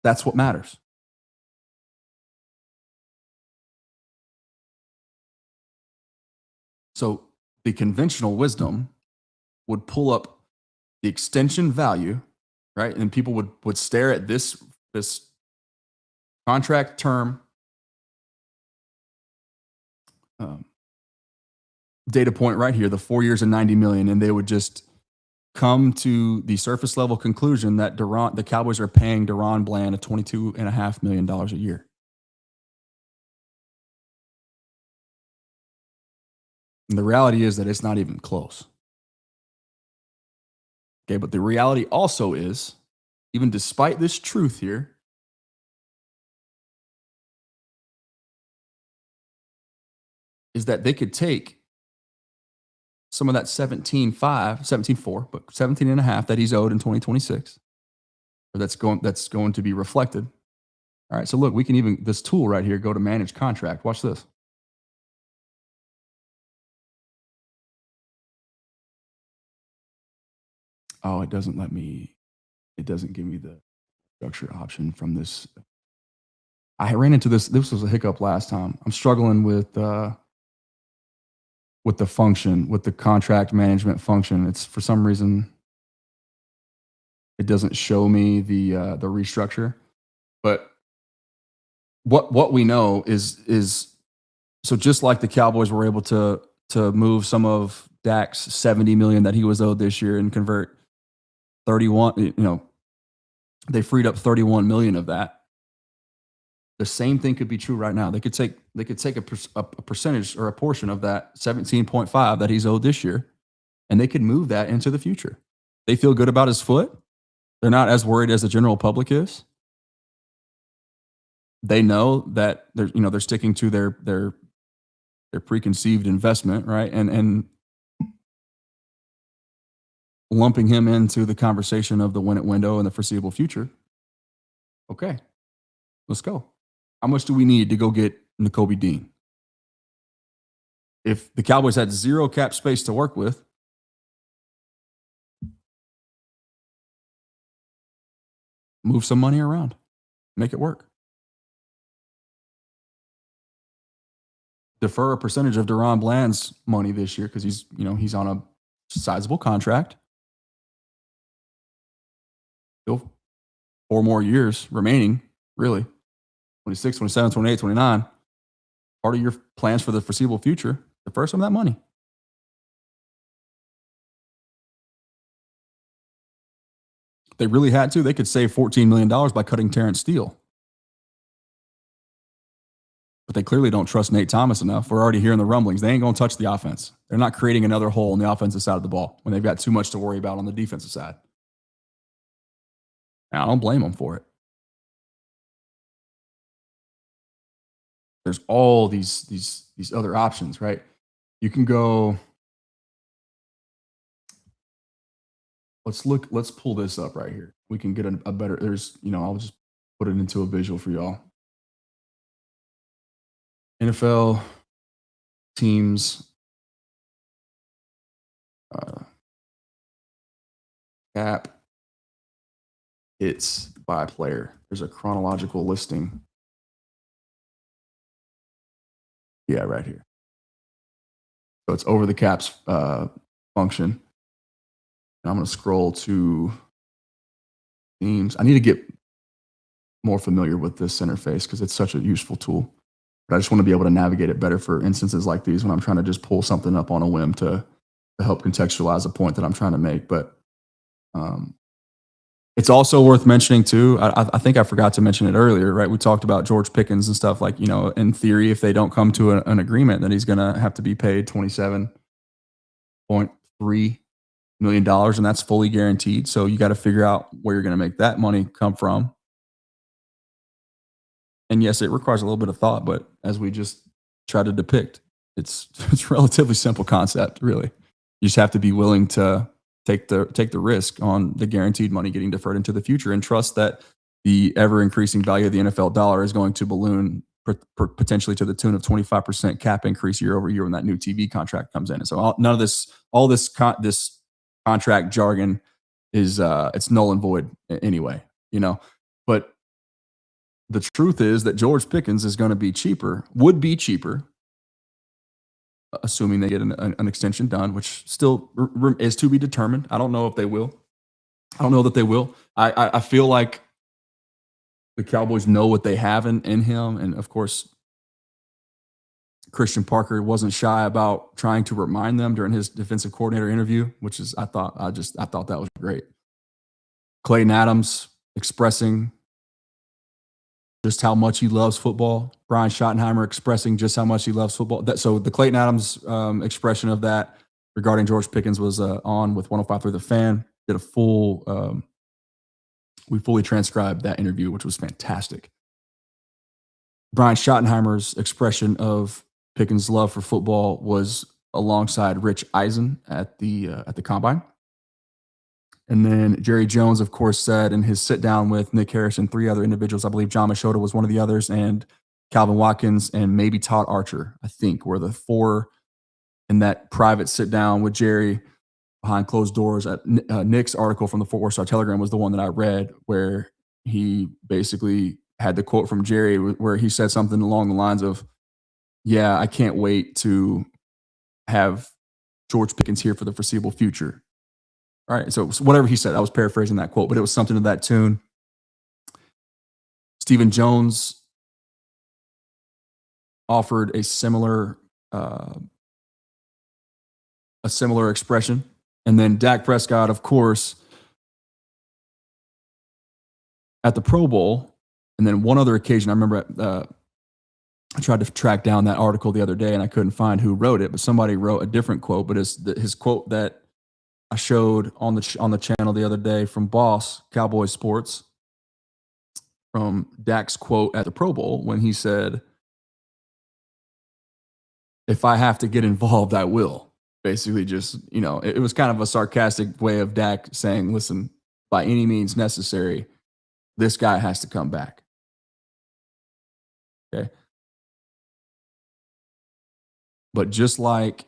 That's what matters. So the conventional wisdom would pull up the extension value, right? And people would stare at this contract term data point right here, the 4 years and 90 million, and they would just come to the surface level conclusion that the Cowboys are paying DaRon Bland a $22.5 million a year. And the reality is that it's not even close. Okay, but the reality also is, even despite this truth here, is that they could take some of that 17.4, but 17.5 that he's owed in 2026, or that's going to be reflected. All right, so look, we can even, this tool right here, go to manage contract. Watch this. Oh, it doesn't give me the structure option from this. I ran into this was a hiccup last time. I'm struggling with the function, with the contract management function. It's, for some reason, it doesn't show me the restructure. But what we know is so just like the Cowboys were able to move some of Dak's 70 million that he was owed this year and convert 31, they freed up 31 million of that. The same thing could be true right now. They could take a percentage or a portion of that 17.5 that he's owed this year, and they could move that into the future. They feel good about his foot. They're not as worried as the general public is. They know that they're sticking to their preconceived investment, right? And lumping him into the conversation of the win it window and the foreseeable future. Okay, let's go. How much do we need to go get Nakobe Dean? If the Cowboys had zero cap space to work with, move some money around, make it work. Defer a percentage of DaRon Bland's money this year because he's on a sizable contract. Still 4 more years remaining, really. 26, 27, 28, 29. Part of your plans for the foreseeable future, defer some of that money. If they really had to, they could save $14 million by cutting Terrence Steele. But they clearly don't trust Nate Thomas enough. We're already hearing the rumblings. They ain't going to touch the offense. They're not creating another hole on the offensive side of the ball when they've got too much to worry about on the defensive side. And I don't blame them for it. There's all these other options, right? You can go. Let's pull this up right here. We can get a better. I'll just put it into a visual for y'all. NFL teams cap hits by player. There's a chronological listing. Yeah, right here. So it's over the caps function. And I'm going to scroll to teams. I need to get more familiar with this interface because it's such a useful tool. But I just want to be able to navigate it better for instances like these when I'm trying to just pull something up on a whim to help contextualize a point that I'm trying to make. But It's also worth mentioning too. I think I forgot to mention it earlier, right? We talked about George Pickens and stuff like, in theory, if they don't come to an agreement, then he's going to have to be paid $27.3 million, and that's fully guaranteed. So you got to figure out where you're going to make that money come from. And yes, it requires a little bit of thought, but as we just try to depict, it's a relatively simple concept, really. You just have to be willing to take the risk on the guaranteed money getting deferred into the future and trust that the ever increasing value of the NFL dollar is going to balloon potentially to the tune of 25% cap increase year over year when that new TV contract comes in. And so none of this, this contract jargon is it's null and void anyway, But the truth is that George Pickens is going to be cheaper, would be cheaper, assuming they get an extension done, which still is to be determined. I don't know if they will. I don't know that they will. I feel like the Cowboys know what they have in him. And of course, Christian Parker wasn't shy about trying to remind them during his defensive coordinator interview, which is, I thought that was great. Clayton Adams expressing just how much he loves football. Brian Schottenheimer expressing just how much he loves football. So the Clayton Adams expression of that regarding George Pickens was on with 105.3 The Fan. Did a full, we fully transcribed that interview, which was fantastic. Brian Schottenheimer's expression of Pickens' love for football was alongside Rich Eisen at the Combine. And then Jerry Jones, of course, said in his sit down with Nick Harris and three other individuals, I believe John Machota was one of the others, and Calvin Watkins and maybe Todd Archer, I think, were the four in that private sit down with Jerry behind closed doors. Nick's article from the Fort Worth Star-Telegram was the one that I read, where he basically had the quote from Jerry where he said something along the lines of, "Yeah, I can't wait to have George Pickens here for the foreseeable future." All right, so whatever he said, I was paraphrasing that quote, but it was something to that tune. Stephen Jones offered a similar expression. And then Dak Prescott, of course, at the Pro Bowl, and then one other occasion, I remember I tried to track down that article the other day, and I couldn't find who wrote it, but somebody wrote a different quote, but it's his quote that I showed on the channel the other day from Boss, Cowboys Sports, from Dak's quote at the Pro Bowl when he said, "If I have to get involved, I will." Basically just, it was kind of a sarcastic way of Dak saying, listen, by any means necessary, this guy has to come back. Okay. But just like,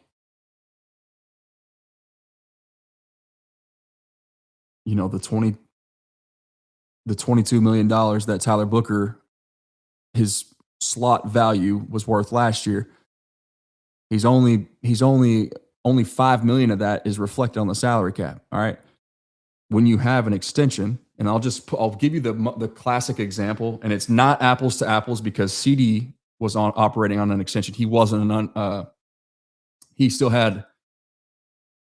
the $22 million that Tyler Booker, his slot value was worth last year, he's only $5 million of that is reflected on the salary cap. All right. When you have an extension, and I'll give you the classic example, and it's not apples to apples because CD was operating on an extension. He wasn't he still had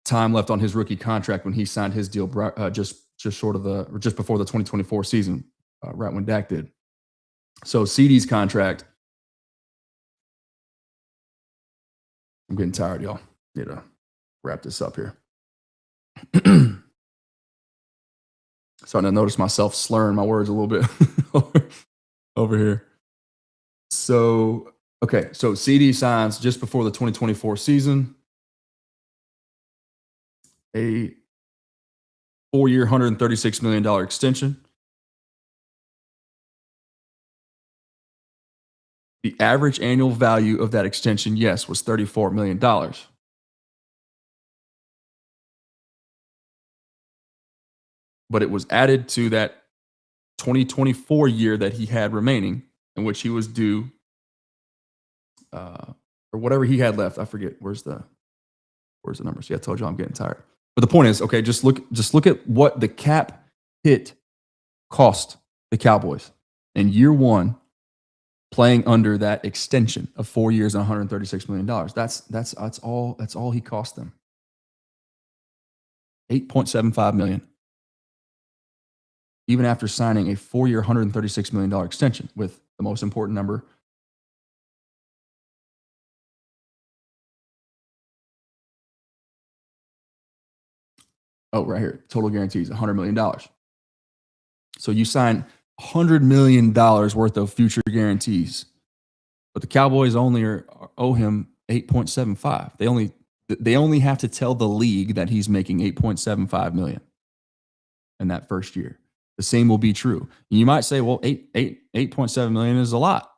time left on his rookie contract when he signed his deal just before the 2024 season, right when Dak did. So CD's contract, I'm getting tired, y'all. Need to wrap this up here. Starting to notice myself slurring my words a little bit over here. So CD signs just before the 2024 season a 4-year, $136 million extension. The average annual value of that extension, yes, was $34 million. But it was added to that 2024 year that he had remaining, in which he was due, or whatever he had left. I forget. Where's the number? See, I told you I'm getting tired. But the point is, okay, just look at what the cap hit cost the Cowboys in year one, playing under that extension of 4 years and $136 million. That's all he cost them. $8.75 million. even after signing a 4-year, $136 million extension with the most important number. Oh, right here. Total guarantees, $100 million. So you sign $100 million worth of future guarantees, but the Cowboys only owe him 8.75. They only have to tell the league that he's making 8.75 million in that first year. The same will be true. You might say, well, 8.7 million is a lot.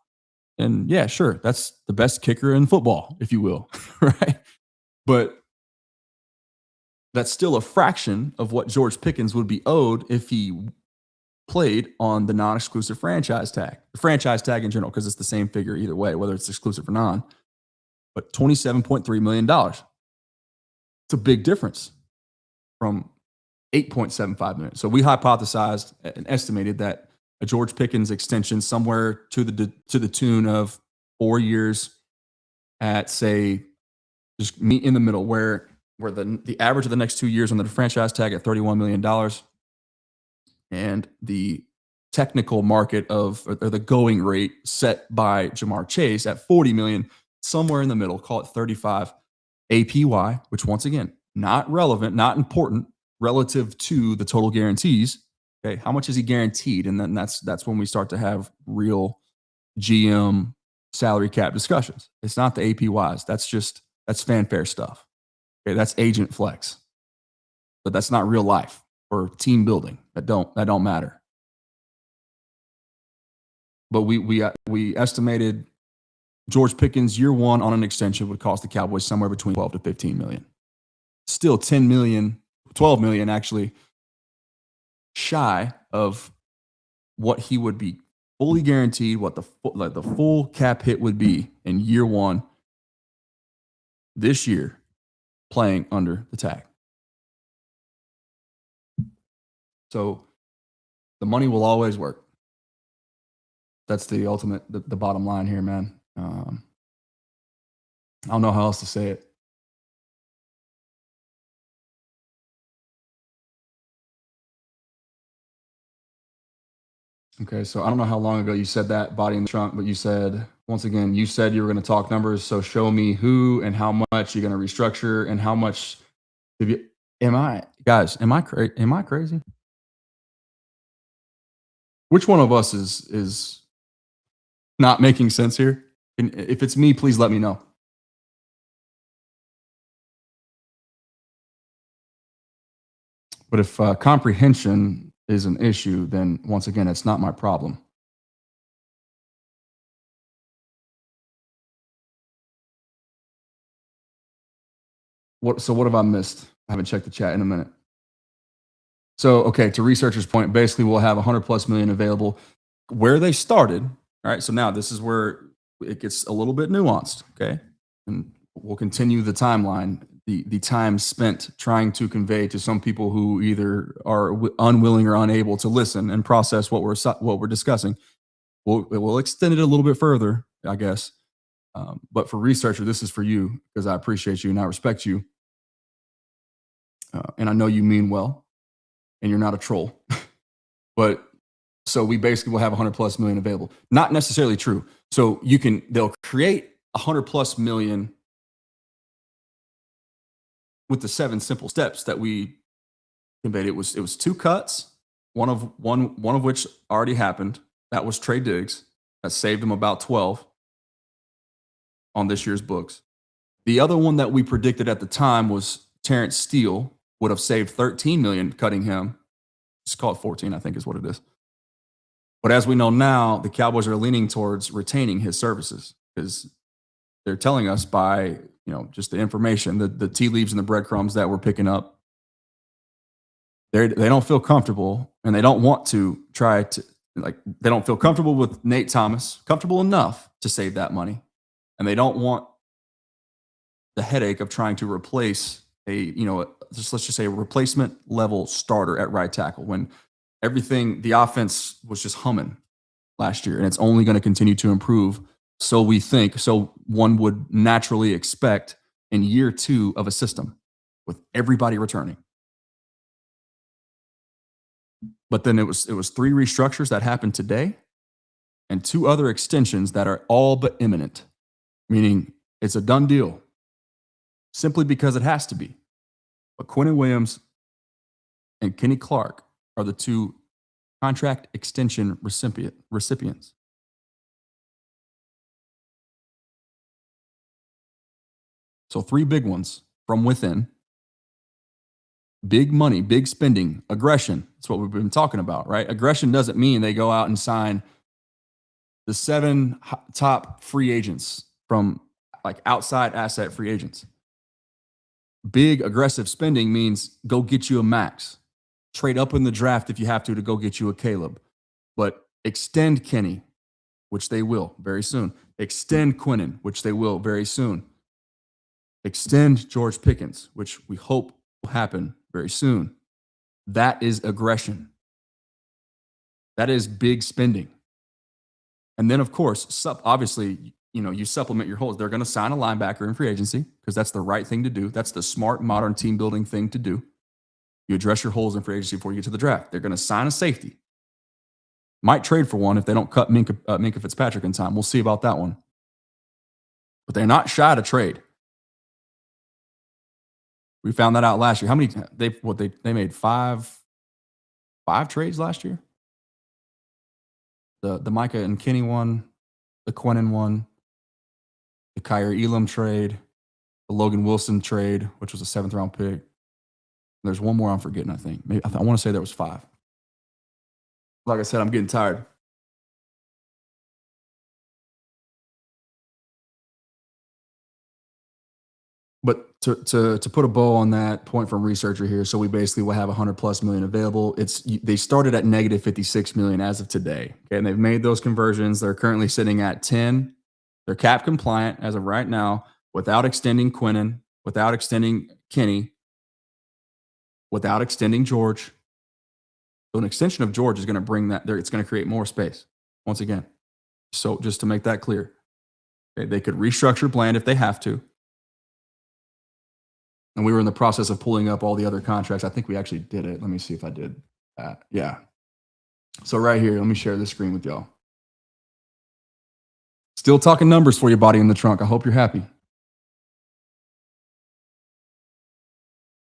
And yeah, sure, that's the best kicker in football, if you will, right? But that's still a fraction of what George Pickens would be owed if he played on the non-exclusive franchise tag. The franchise tag in general, because it's the same figure either way, whether it's exclusive or non. But $27.3 million. It's a big difference from 8.75 million. So we hypothesized and estimated that a George Pickens extension somewhere to the tune of 4 years at, say, just meet in the middle, where the average of the next 2 years on the franchise tag at $31 million, and the technical market or the going rate set by Jamar Chase at $40 million, somewhere in the middle, call it 35 APY, which once again, not relevant, not important relative to the total guarantees. Okay, how much is he guaranteed? And then that's when we start to have real GM salary cap discussions. It's not the APYs. That's fanfare stuff. Okay, that's agent flex. But that's not real life or team building. That don't matter. But we estimated George Pickens year one on an extension would cost the Cowboys somewhere between 12 to 15 million. Still 10 million, 12 million actually shy of what he would be fully guaranteed, what the full cap hit would be in year one this year playing under the tag. So the money will always work. That's the ultimate, the bottom line here, man. I don't know how else to say it. Okay, so I don't know how long ago you said that, body in the trunk, but you said, once again, you said you were going to talk numbers. So show me who and how much you're going to restructure and how much. Am I crazy? Which one of us is not making sense here? And if it's me, please let me know. But if comprehension is an issue, then once again, it's not my problem. What have I missed? I haven't checked the chat in a minute. So, okay, to researchers' point, basically we'll have 100 plus million available. Where they started, all right, so now this is where it gets a little bit nuanced, okay? And we'll continue the timeline, the time spent trying to convey to some people who either are unwilling or unable to listen and process what we're discussing. We'll extend it a little bit further, I guess. But for researcher, this is for you because I appreciate you and I respect you. And I know you mean well and you're not a troll. But so we basically will have 100 plus million available. Not necessarily true. So they'll create 100 plus million with the 7 simple steps that we conveyed. It was 2 cuts, one of which already happened. That was Trey Diggs. That saved him about 12 on this year's books. The other one that we predicted at the time was Terrence Steele would have saved 13 million cutting him. Just call it 14, I think is what it is. But as we know now, the Cowboys are leaning towards retaining his services because they're telling us by, just the information, the tea leaves and the breadcrumbs that we're picking up. They don't feel comfortable and they don't want to try to, they don't feel comfortable with Nate Thomas, comfortable enough to save that money. And they don't want the headache of trying to replace let's just say a replacement level starter at right tackle when the offense was just humming last year and it's only going to continue to improve. So we think, so one would naturally expect in year 2 of a system with everybody returning. But then it was 3 restructures that happened today and 2 other extensions that are all but imminent, meaning it's a done deal simply because it has to be. But Quentin Williams and Kenny Clark are the 2 contract extension recipients. So 3 big ones from within. Big money, big spending, aggression. That's what we've been talking about, right? Aggression doesn't mean they go out and sign the 7 top free agents from like outside asset free agents. Big aggressive spending means go get you a Max. Trade up in the draft if you have to go get you a Caleb. But extend Kenny, which they will very soon. Extend Quinnen, which they will very soon. Extend George Pickens, which we hope will happen very soon. That is aggression. That is big spending. And then, of course, obviously, you supplement your holes. They're going to sign a linebacker in free agency because that's the right thing to do. That's the smart, modern team building thing to do. You address your holes in free agency before you get to the draft. They're going to sign a safety. Might trade for one if they don't cut Minkah Fitzpatrick in time. We'll see about that one. But they're not shy to trade. We found that out last year. How many they made 5 trades last year? The Micah and Kenny one, the Quinnen one, the Kyer Elam trade, the Logan Wilson trade, which was a 7th round pick. There's one more I'm forgetting, I think. Maybe I want to say there was 5. Like I said, I'm getting tired. But to put a bow on that point from researcher here, so we basically will have 100+ million available. They started at negative 56 million as of today. Okay, and they've made those conversions. They're currently sitting at 10. They're cap compliant as of right now, without extending Quinnen, without extending Kenny, without extending George. So an extension of George is going to bring that there. It's going to create more space once again. So just to make that clear, okay, they could restructure Bland if they have to. And we were in the process of pulling up all the other contracts. I think we actually did it. Let me see if I did that. Yeah. So right here, let me share this screen with y'all. Still talking numbers for you, body in the trunk. I hope you're happy.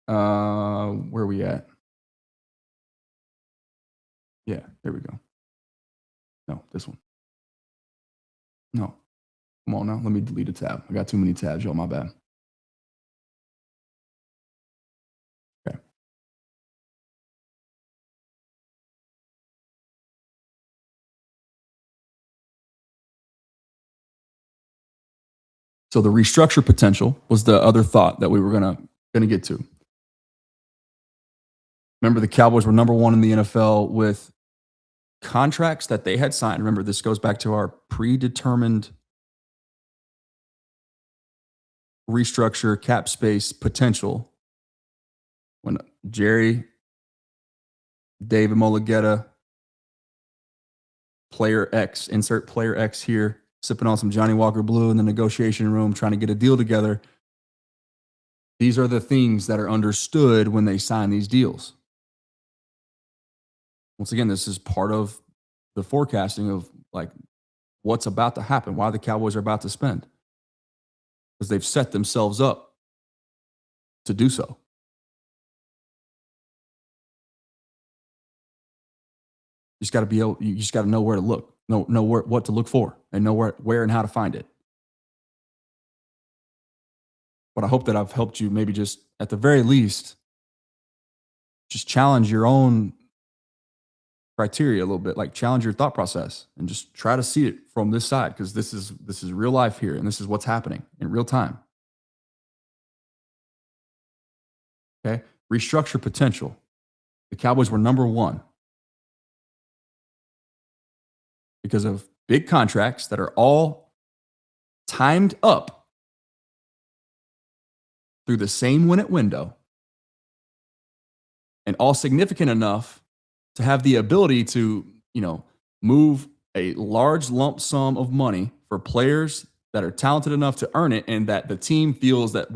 Where are we at? Yeah, there we go. No, this one. No. Come on now. Let me delete a tab. I got too many tabs, y'all. My bad. Okay. So the restructure potential was the other thought that we were gonna get to. Remember, the Cowboys were number 1 in the NFL with contracts that they had signed. Remember, this goes back to our predetermined restructure cap space potential. When Jerry, David Mulligetta, player X, insert player X here, sipping on some Johnny Walker Blue in the negotiation room, trying to get a deal together. These are the things that are understood when they sign these deals. Once again, this is part of the forecasting of like what's about to happen, why the Cowboys are about to spend. Because they've set themselves up to do so. You just got to be able, you just got to know where to look, know what to look for, and know where and how to find it. But I hope that I've helped you maybe just at the very least, just challenge your own criteria a little bit, like challenge your thought process and just try to see it from this side, because this is real life here, and this is what's happening in real time. Okay, restructure potential. The Cowboys were number 1 because of big contracts that are all timed up through the same win-it window and all significant enough to have the ability to, move a large lump sum of money for players that are talented enough to earn it, and that the team feels that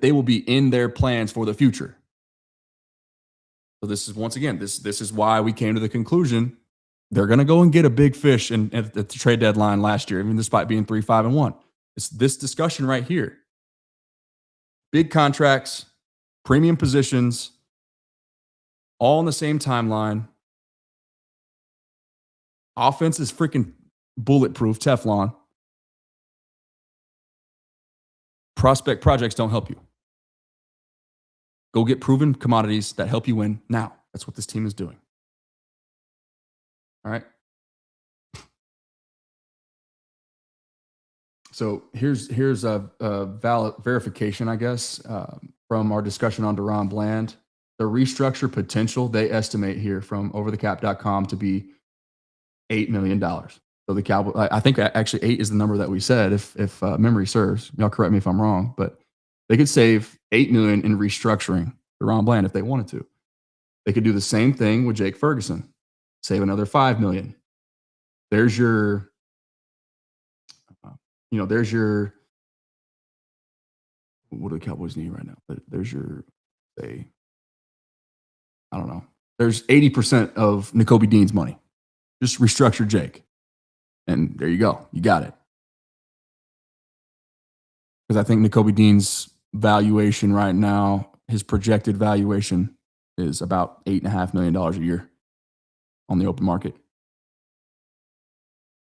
they will be in their plans for the future. So this is once again, this is why we came to the conclusion they're going to go and get a big fish at the trade deadline last year, even despite being 3-5-1. It's this discussion right here. Big contracts, premium positions, all on the same timeline. Offense is freaking bulletproof, Teflon. Prospect projects don't help you. Go get proven commodities that help you win now. That's what this team is doing. All right. So here's a valid verification, I guess, from our discussion on Deron Bland. The restructure potential they estimate here from overthecap.com to be $8 million. So the Cowboys, I think actually 8 is the number that we said, if memory serves. Y'all correct me if I'm wrong, but they could save $8 million in restructuring Deron Bland if they wanted to. They could do the same thing with Jake Ferguson, save another $5 million. There's your, there's your, what do the Cowboys need right now? There's your, say, I don't know. There's 80% of Nakobe Dean's money. Just restructure Jake. And there you go. You got it. Because I think Nakobe Dean's valuation right now, his projected valuation is about $8.5 million a year on the open market.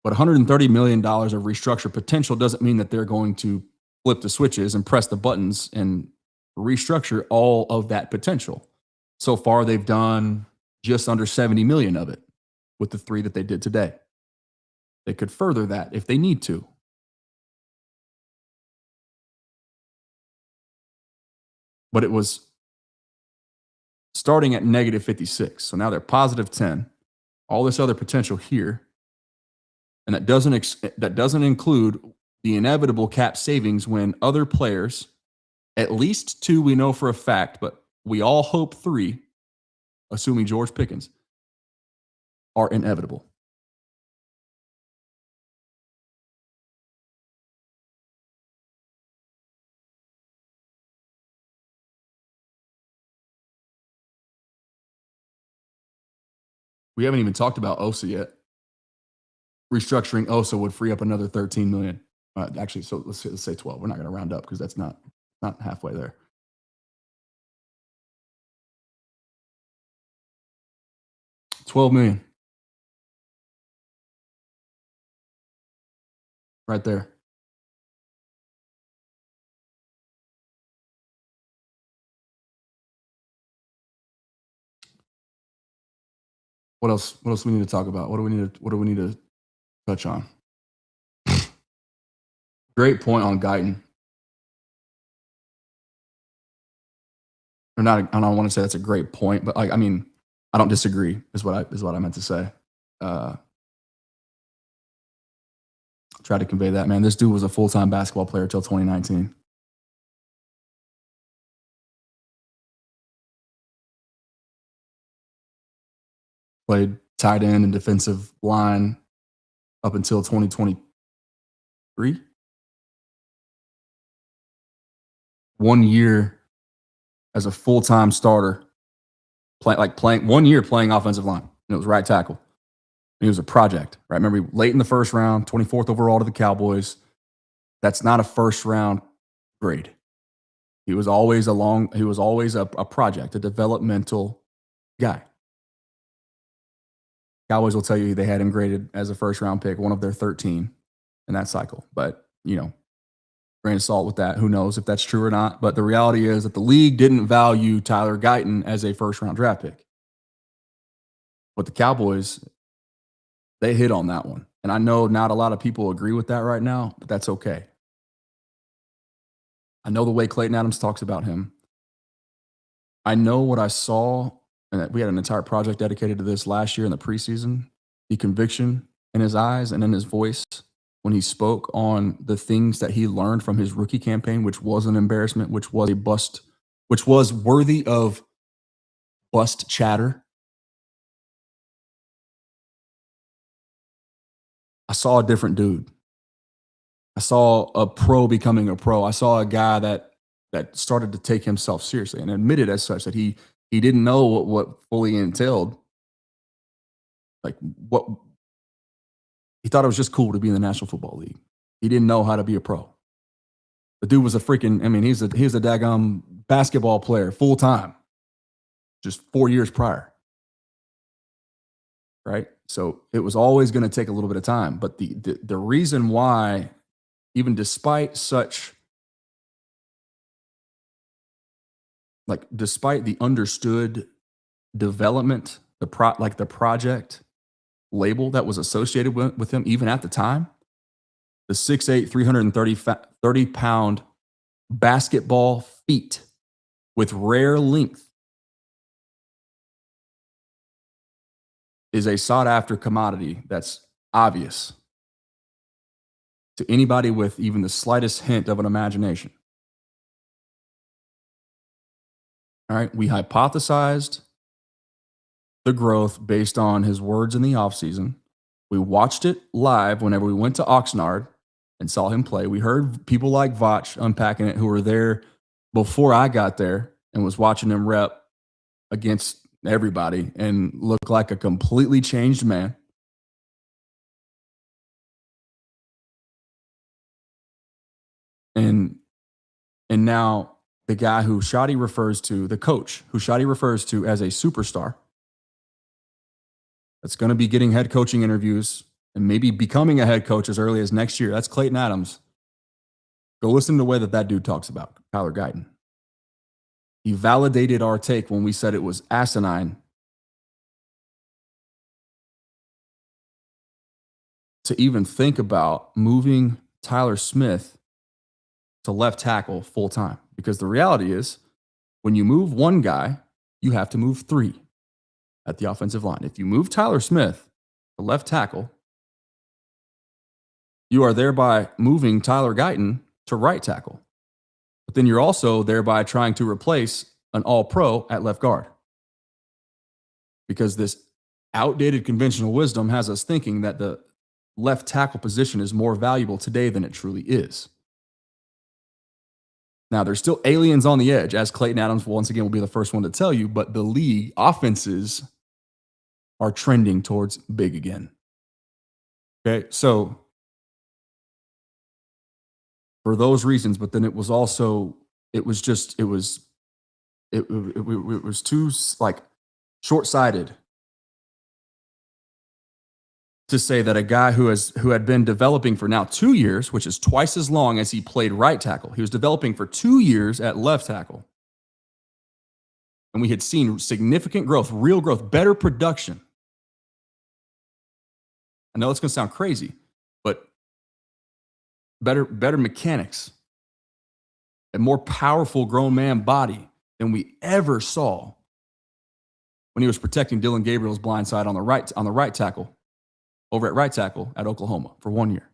But $130 million of restructure potential doesn't mean that they're going to flip the switches and press the buttons and restructure all of that potential. So far, they've done just under 70 million of it with the 3 that they did today. They could further that if they need to. But it was starting at negative 56. So now they're positive 10. All this other potential here. And that doesn't include the inevitable cap savings when other players, at least 2 we know for a fact, but we all hope 3, assuming George Pickens, are inevitable. We haven't even talked about Osa yet. Restructuring Osa would free up another 13 million. Actually, so let's say 12. We're not going to round up because that's not halfway there. $12 million. Right there. What else do we need to talk about? What do we need to touch on? Great point on Guyton. Or not, I don't want to say that's a great point, but I mean, I don't disagree is what I meant to say. Try to convey that, man. This dude was a full-time basketball player till 2019. Played tight end and defensive line up until 2023. 1 year as a full-time starter, playing 1 year playing offensive line. And it was right tackle. He was a project, right? Remember, late in the first round, 24th overall to the Cowboys. That's not a first-round grade. He was always a project, a developmental guy. Cowboys will tell you they had him graded as a first-round pick, one of their 13 in that cycle. But, grain of salt with that. Who knows if that's true or not. But the reality is that the league didn't value Tyler Guyton as a first-round draft pick. But the Cowboys, they hit on that one. And I know not a lot of people agree with that right now, but that's okay. I know the way Clayton Adams talks about him. I know what I saw, and we had an entire project dedicated to this last year in the preseason, the conviction in his eyes and in his voice when he spoke on the things that he learned from his rookie campaign, which was an embarrassment, which was a bust, which was worthy of bust chatter. I saw a different dude. I saw a pro becoming a pro. I saw a guy that started to take himself seriously and admitted as such that he He didn't know what fully entailed. Like what he thought it was just cool to be in the National Football League. He didn't know how to be a pro. The dude was a freaking, I mean, he's a daggum basketball player full time, just 4 years prior. Right? So it was always going to take a little bit of time. But the reason why, even despite such, like despite the understood development, the project label that was associated with him, even at the time, the 6'8", 330-pound basketball feet with rare length is a sought-after commodity that's obvious to anybody with even the slightest hint of an imagination. All right, we hypothesized the growth based on his words in the offseason. We watched it live whenever we went to Oxnard and saw him play. We heard people like Vach unpacking it who were there before I got there and was watching him rep against everybody and look like a completely changed man. And now the guy who Shotty refers to, the coach who Shotty refers to as a superstar, that's going to be getting head coaching interviews and maybe becoming a head coach as early as next year. That's Clayton Adams. Go listen to the way that dude talks about Tyler Guyton. He validated our take when we said it was asinine to even think about moving Tyler Smith to left tackle full time. Because the reality is, when you move one guy, you have to move three at the offensive line. If you move Tyler Smith to left tackle, you are thereby moving Tyler Guyton to right tackle. But then you're also thereby trying to replace an all-pro at left guard. Because this outdated conventional wisdom has us thinking that the left tackle position is more valuable today than it truly is. Now, there's still aliens on the edge, as Clayton Adams, once again, will be the first one to tell you, but the league offenses are trending towards big again. Okay, so for those reasons, but then it was also, it was too like short-sighted to say that a guy who had been developing for now 2 years, which is twice as long as he played right tackle. He was developing for 2 years at left tackle. And we had seen significant growth, real growth, better production. I know it's going to sound crazy, but better mechanics, a more powerful grown man body than we ever saw when he was protecting Dylan Gabriel's blind side on the right tackle, over at right tackle at Oklahoma for 1 year.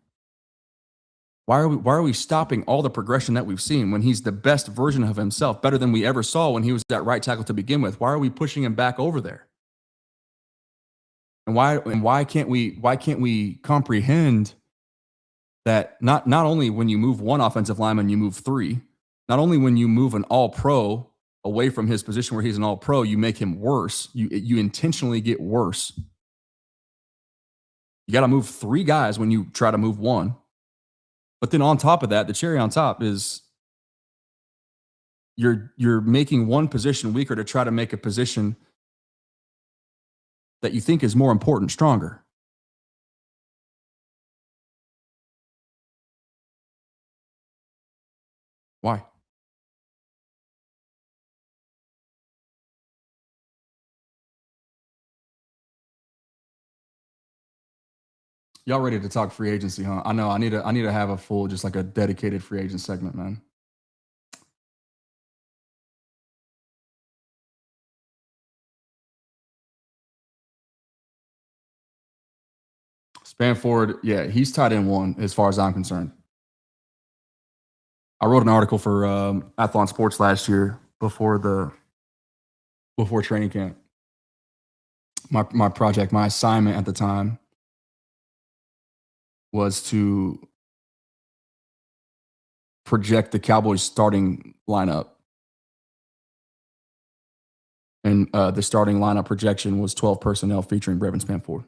Why are we stopping all the progression that we've seen when he's the best version of himself, better than we ever saw when he was at right tackle to begin with? Why are we pushing him back over there? And why can't we comprehend that not only when you move one offensive lineman, you move three, not only when you move an all-pro away from his position where he's an all-pro, you make him worse. You intentionally get worse. You got to move three guys when you try to move one. But then on top of that, the cherry on top is you're making one position weaker to try to make a position that you think is more important stronger. Why? Y'all ready to talk free agency, huh? I know I need to have a full, just like a dedicated free agent segment, man. Spanford, yeah, he's tied in one as far as I'm concerned. I wrote an article for Athlon Sports last year before training camp. My project, my assignment at the time was to project the Cowboys starting lineup And the starting lineup projection was 12 personnel featuring Brevin Spanford.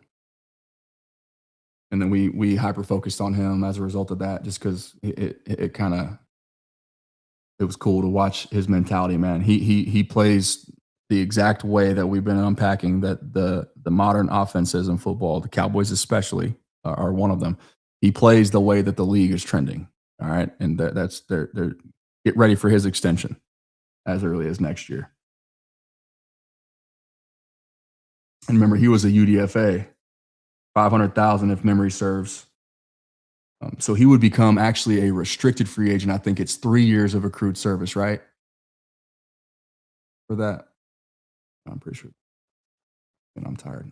And then we hyper focused on him as a result of that, just because it kind of it was cool to watch his mentality, man. He plays the exact way that we've been unpacking that the modern offenses in football, the Cowboys especially, are one of them. He plays the way that the league is trending. All right, and that's they're get ready for his extension as early as next year. And remember, he was a UDFA, 500,000 if memory serves. So he would become actually a restricted free agent. I think it's 3 years of accrued service, right? For that, I'm pretty sure. And I'm tired.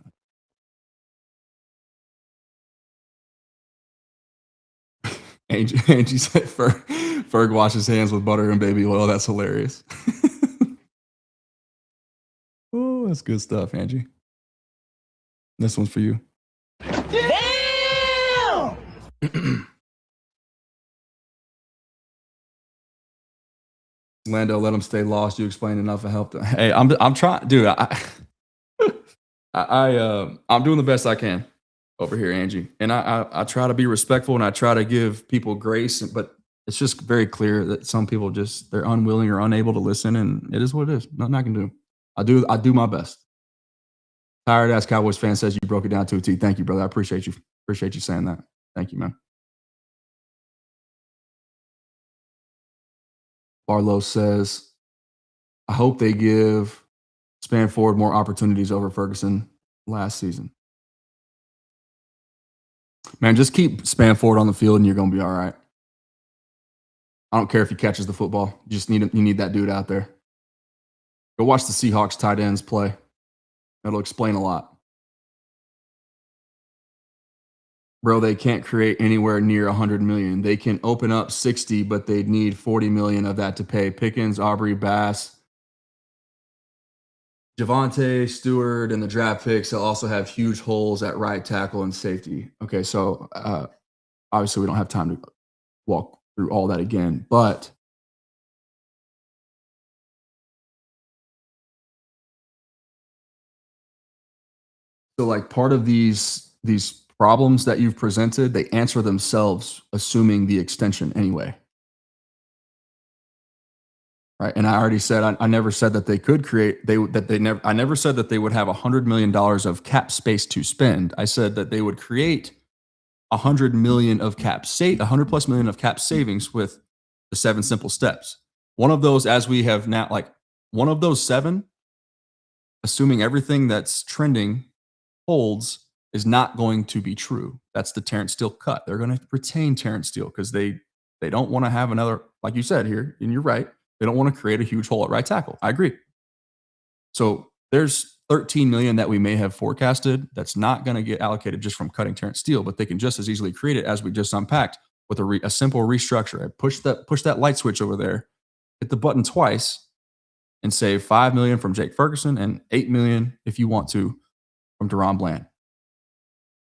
Angie said Ferg washes hands with butter and baby oil. That's hilarious. Oh, that's good stuff, Angie. This one's for you. Damn! Lando, let him stay lost. You explained enough. I helped him. Hey, I'm trying, dude. I'm doing the best I can over here, Angie. And I try to be respectful and I try to give people grace, but it's just very clear that some people they're unwilling or unable to listen, and it is what it is. Nothing I can do. I do my best. Tired ass Cowboys fan says you broke it down to a T. Thank you, brother. I appreciate you. Appreciate you saying that. Thank you, man. Barlow says, I hope they give Spanford more opportunities over Ferguson last season. Man, just keep Spanford on the field and you're going to be all right. I don't care if he catches the football. You need that dude out there. Go watch the Seahawks tight ends play. That'll explain a lot. Bro, they can't create anywhere near 100 million. They can open up 60, but they'd need 40 million of that to pay Pickens, Aubrey, Bass, Javonte, Stewart, and the draft picks. They'll also have huge holes at right tackle and safety. Okay, so obviously we don't have time to walk through all that again, but so like part of these problems that you've presented, they answer themselves assuming the extension anyway. Right. And I already said I never said that they could create I never said that they would have $100 million of cap space to spend. I said that they would create 100 million of $100+ million of cap savings with the 7 simple steps. One of those, as we have now, like one of those 7, assuming everything that's trending holds, is not going to be true. That's the Terrence Steele cut. They're going to retain Terrence Steele because they don't want to have another, like you said here, and you're right. They don't want to create a huge hole at right tackle. I agree. So there's 13 million that we may have forecasted that's not going to get allocated just from cutting Terrence Steele, but they can just as easily create it as we just unpacked with a simple restructure. I push that light switch over there, hit the button twice, and save 5 million from Jake Ferguson and 8 million if you want to from Deron Bland.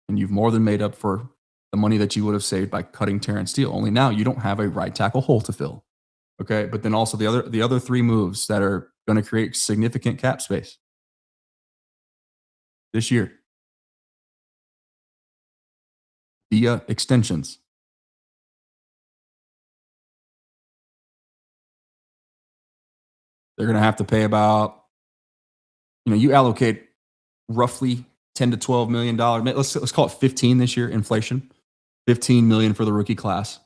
And you've more than made up for the money that you would have saved by cutting Terrence Steele. Only now you don't have a right tackle hole to fill. Okay, but then also the other 3 moves that are going to create significant cap space this year via extensions. They're going to have to pay about, you allocate roughly 10 to 12 million dollars. Let's call it 15 this year, inflation. 15 million for the rookie class.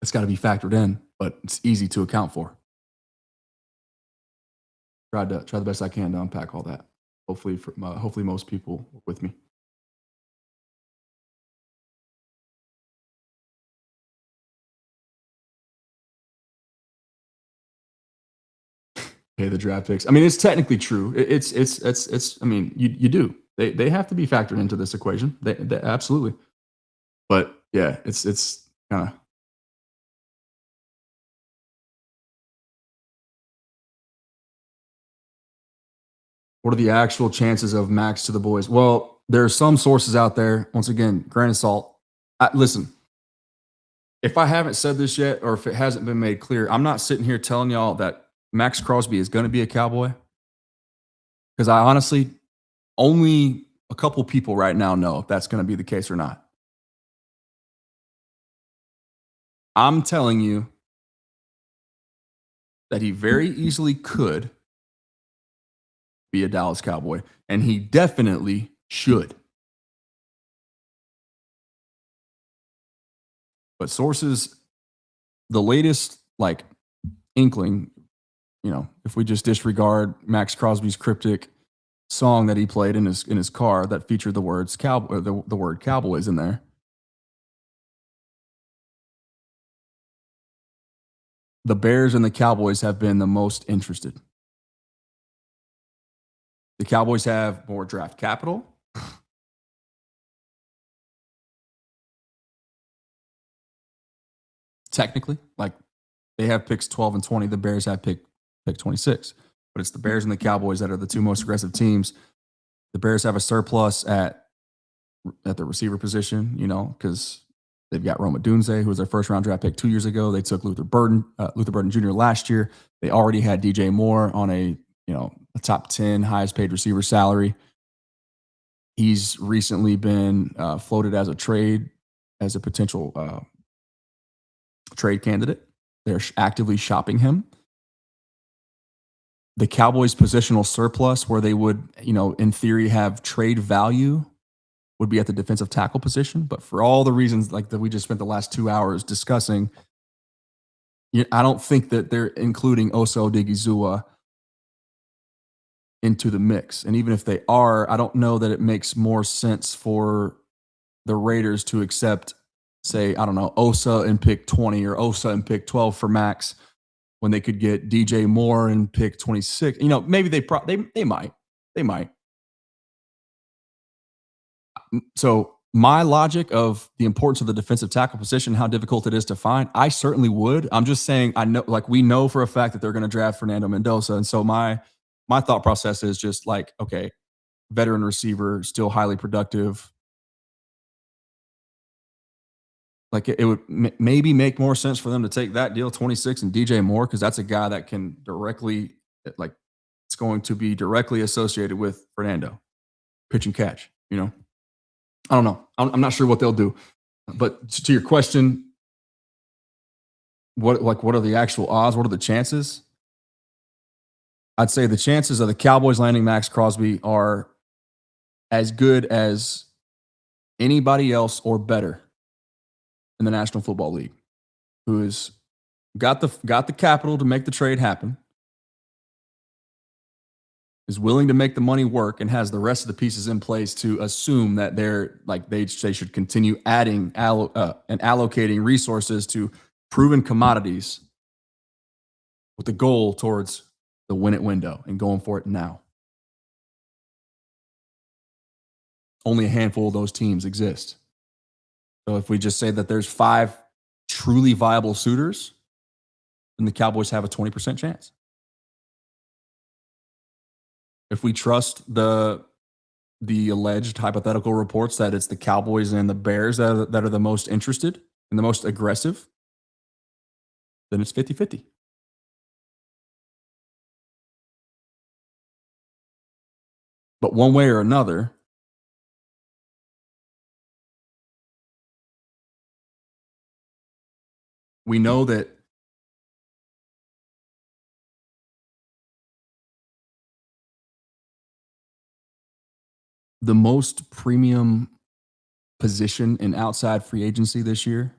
It's got to be factored in, but it's easy to account for. Try the best I can to unpack all that. Hopefully most people are with me. Pay the draft picks. I mean, it's technically true. It's. I mean, you do. They have to be factored into this equation. They absolutely. But yeah, it's kind of. What are the actual chances of Max to the boys? Well, there are some sources out there. Once again, grain of salt. Listen, if I haven't said this yet, or if it hasn't been made clear, I'm not sitting here telling y'all that Max Crosby is going to be a Cowboy, because I honestly only a couple people right now know if that's going to be the case or not. I'm telling you that he very easily could be a Dallas Cowboy, and he definitely should. But sources, the latest inkling, if we just disregard Max Crosby's cryptic song that he played in his car that featured the words cowboy, the word Cowboys in there. The Bears and the Cowboys have been the most interested. The Cowboys have more draft capital. Technically, they have picks 12 and 20. The Bears have pick 26. But it's the Bears and the Cowboys that are the two most aggressive teams. The Bears have a surplus at the receiver position, because they've got Roma Dunze, who was their first round draft pick 2 years ago. They took Luther Burden Jr. last year. They already had DJ Moore on a top 10 highest paid receiver salary. He's recently been floated as a potential trade candidate. They're actively shopping him. The Cowboys' positional surplus, where they would, in theory, have trade value, would be at the defensive tackle position. But for all the reasons that we just spent the last 2 hours discussing, I don't think that they're including Osa Odigizua into the mix. And even if they are, I don't know that it makes more sense for the Raiders to accept, say, I don't know, Osa in pick 20 or Osa in pick 12 for Max, when they could get DJ Moore in pick 26. Maybe they might. So my logic of the importance of the defensive tackle position, how difficult it is to find, I certainly would. I'm just saying, I know, we know for a fact that they're going to draft Fernando Mendoza. And so my thought process is just okay, veteran receiver, still highly productive. It would maybe make more sense for them to take that deal, 26, and DJ Moore, because that's a guy that can directly, it's going to be directly associated with Fernando, pitch and catch. I don't know. I'm not sure what they'll do. But to your question, what are the actual odds? What are the chances? I'd say the chances of the Cowboys landing Max Crosby are as good as anybody else or better in the National Football League, who has got the capital to make the trade happen, is willing to make the money work, and has the rest of the pieces in place to assume that they should continue adding and allocating resources to proven commodities with the goal towards the win it window and going for it now. Only a handful of those teams exist. So if we just say that there's 5 truly viable suitors, then the Cowboys have a 20% chance. If we trust the alleged hypothetical reports that it's the Cowboys and the Bears that are the most interested and the most aggressive, then it's 50-50. But one way or another, we know that the most premium position in outside free agency this year,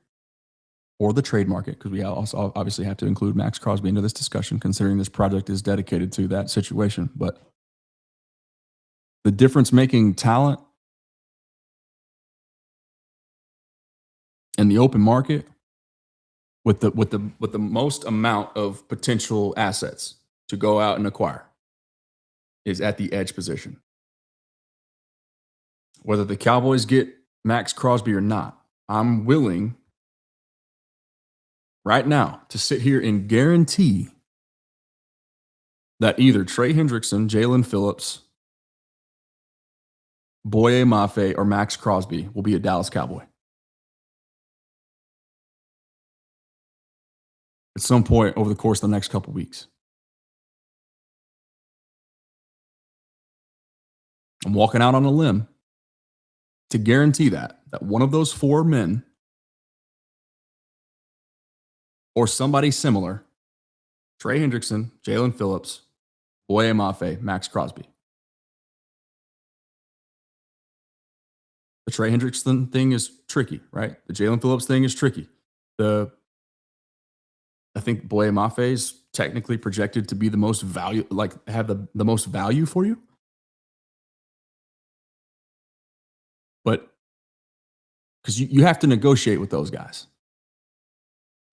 or the trade market, because we also obviously have to include Max Crosby into this discussion, considering this project is dedicated to that situation. But the difference-making talent in the open market, with the most amount of potential assets to go out and acquire, is at the edge position. Whether the Cowboys get Max Crosby or not, I'm willing right now to sit here and guarantee that either Trey Hendrickson, Jalen Phillips, Boye Mafe, or Max Crosby will be a Dallas Cowboy. at some point over the course of the next couple weeks. I'm walking out on a limb to guarantee that one of those four men or somebody similar, Trey Hendrickson, Jalen Phillips, Boye Mafe, Maxx Crosby. The Trey Hendrickson thing is tricky, right? The Jalen Phillips thing is tricky. I think Boye Mafe is technically projected to be the most value, like have the most value for you. But because you have to negotiate with those guys.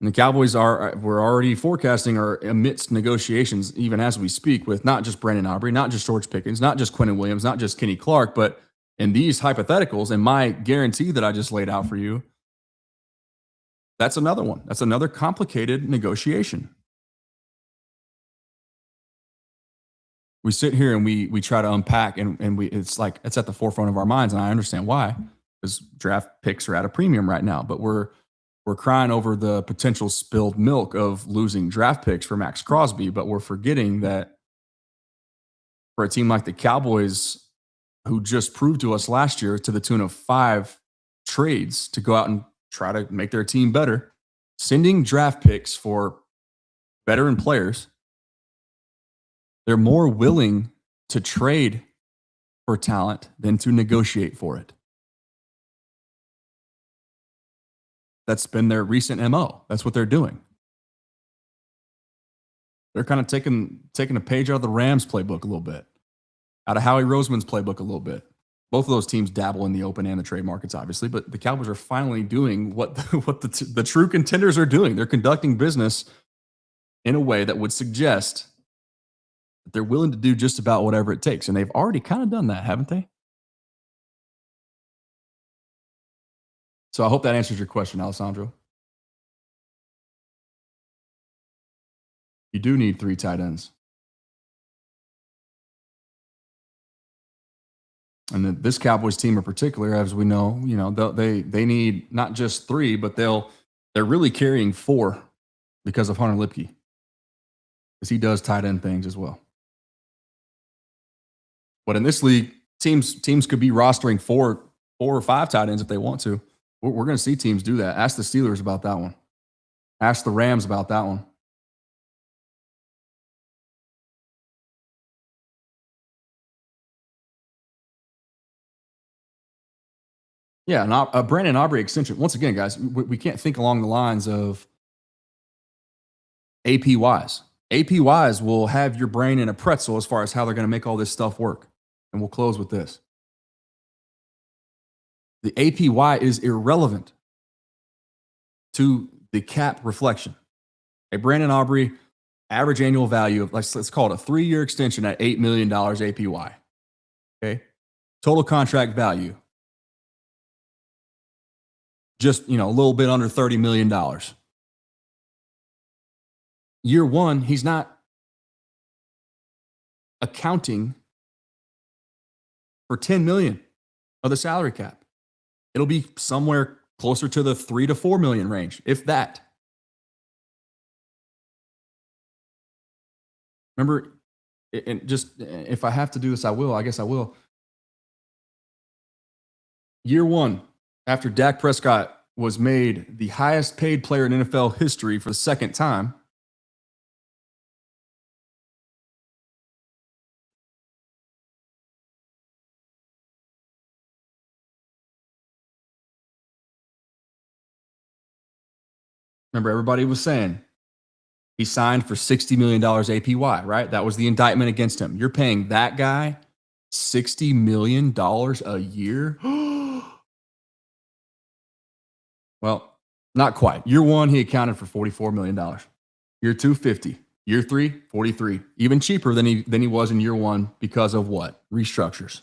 And the Cowboys we're already forecasting are amidst negotiations, even as we speak, with not just Brandon Aubrey, not just George Pickens, not just Quentin Williams, not just Kenny Clark, but in these hypotheticals and my guarantee that I just laid out for you, that's another one. That's another complicated negotiation. We sit here and we try to unpack and it's like it's at the forefront of our minds, and I understand why, because draft picks are at a premium right now, but we're crying over the potential spilled milk of losing draft picks for Maxx Crosby, but we're forgetting that for a team like the Cowboys, who just proved to us last year to the tune of 5 trades to go out and try to make their team better, sending draft picks for veteran players, they're more willing to trade for talent than to negotiate for it. That's been their recent MO. That's what they're doing. They're kind of taking a page out of the Rams playbook a little bit, out of Howie Roseman's playbook a little bit. Both of those teams dabble in the open and the trade markets, obviously, but the Cowboys are finally doing what the true contenders are doing. They're conducting business in a way that would suggest that they're willing to do just about whatever it takes. And they've already kind of done that, haven't they? So I hope that answers your question, Alessandro. You do need 3 tight ends. And this Cowboys team in particular, as we know, they need not just 3, but they're really carrying 4 because of Hunter Lipke, because he does tight end things as well. But in this league, teams could be rostering 4 or 5 tight ends if they want to. We're going to see teams do that. Ask the Steelers about that one. Ask the Rams about that one. Yeah, and a Brandon Aubrey extension. Once again, guys, we can't think along the lines of APYs. APYs will have your brain in a pretzel as far as how they're going to make all this stuff work. And we'll close with this. The APY is irrelevant to the cap reflection. A Brandon Aubrey average annual value of, let's call it a 3-year extension at $8 million APY. Okay. Total contract value, just, a little bit under $30 million. Year 1, he's not accounting for $10 million of the salary cap. It'll be somewhere closer to the $3 to $4 million range, if that. Remember, and just if I have to do this, I guess I will. Year 1, after Dak Prescott was made the highest paid player in NFL history for the second time, remember, everybody was saying he signed for $60 million APY, right? That was the indictment against him. You're paying that guy $60 million a year? Well, not quite. Year 1, he accounted for $44 million. Year 2, 50. Year 3, 43. Even cheaper than he was in year 1 because of what? Restructures.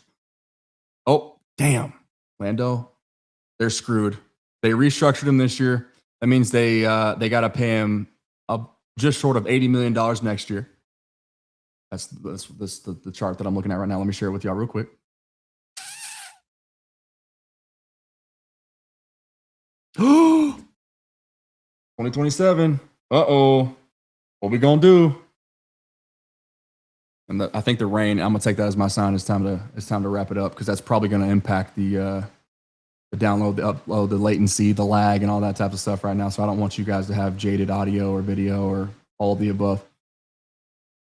Oh, damn. Lando, they're screwed. They restructured him this year. That means they got to pay him just short of $80 million next year. That's the chart that I'm looking at right now. Let me share it with y'all real quick. Oh, 2027. uh-oh, what we gonna do? And I think the rain, I'm gonna take that as my sign. It's time to wrap it up, because that's probably gonna impact the download, the upload, the latency, the lag, and all that type of stuff right now. So I don't want you guys to have jaded audio or video or all of the above.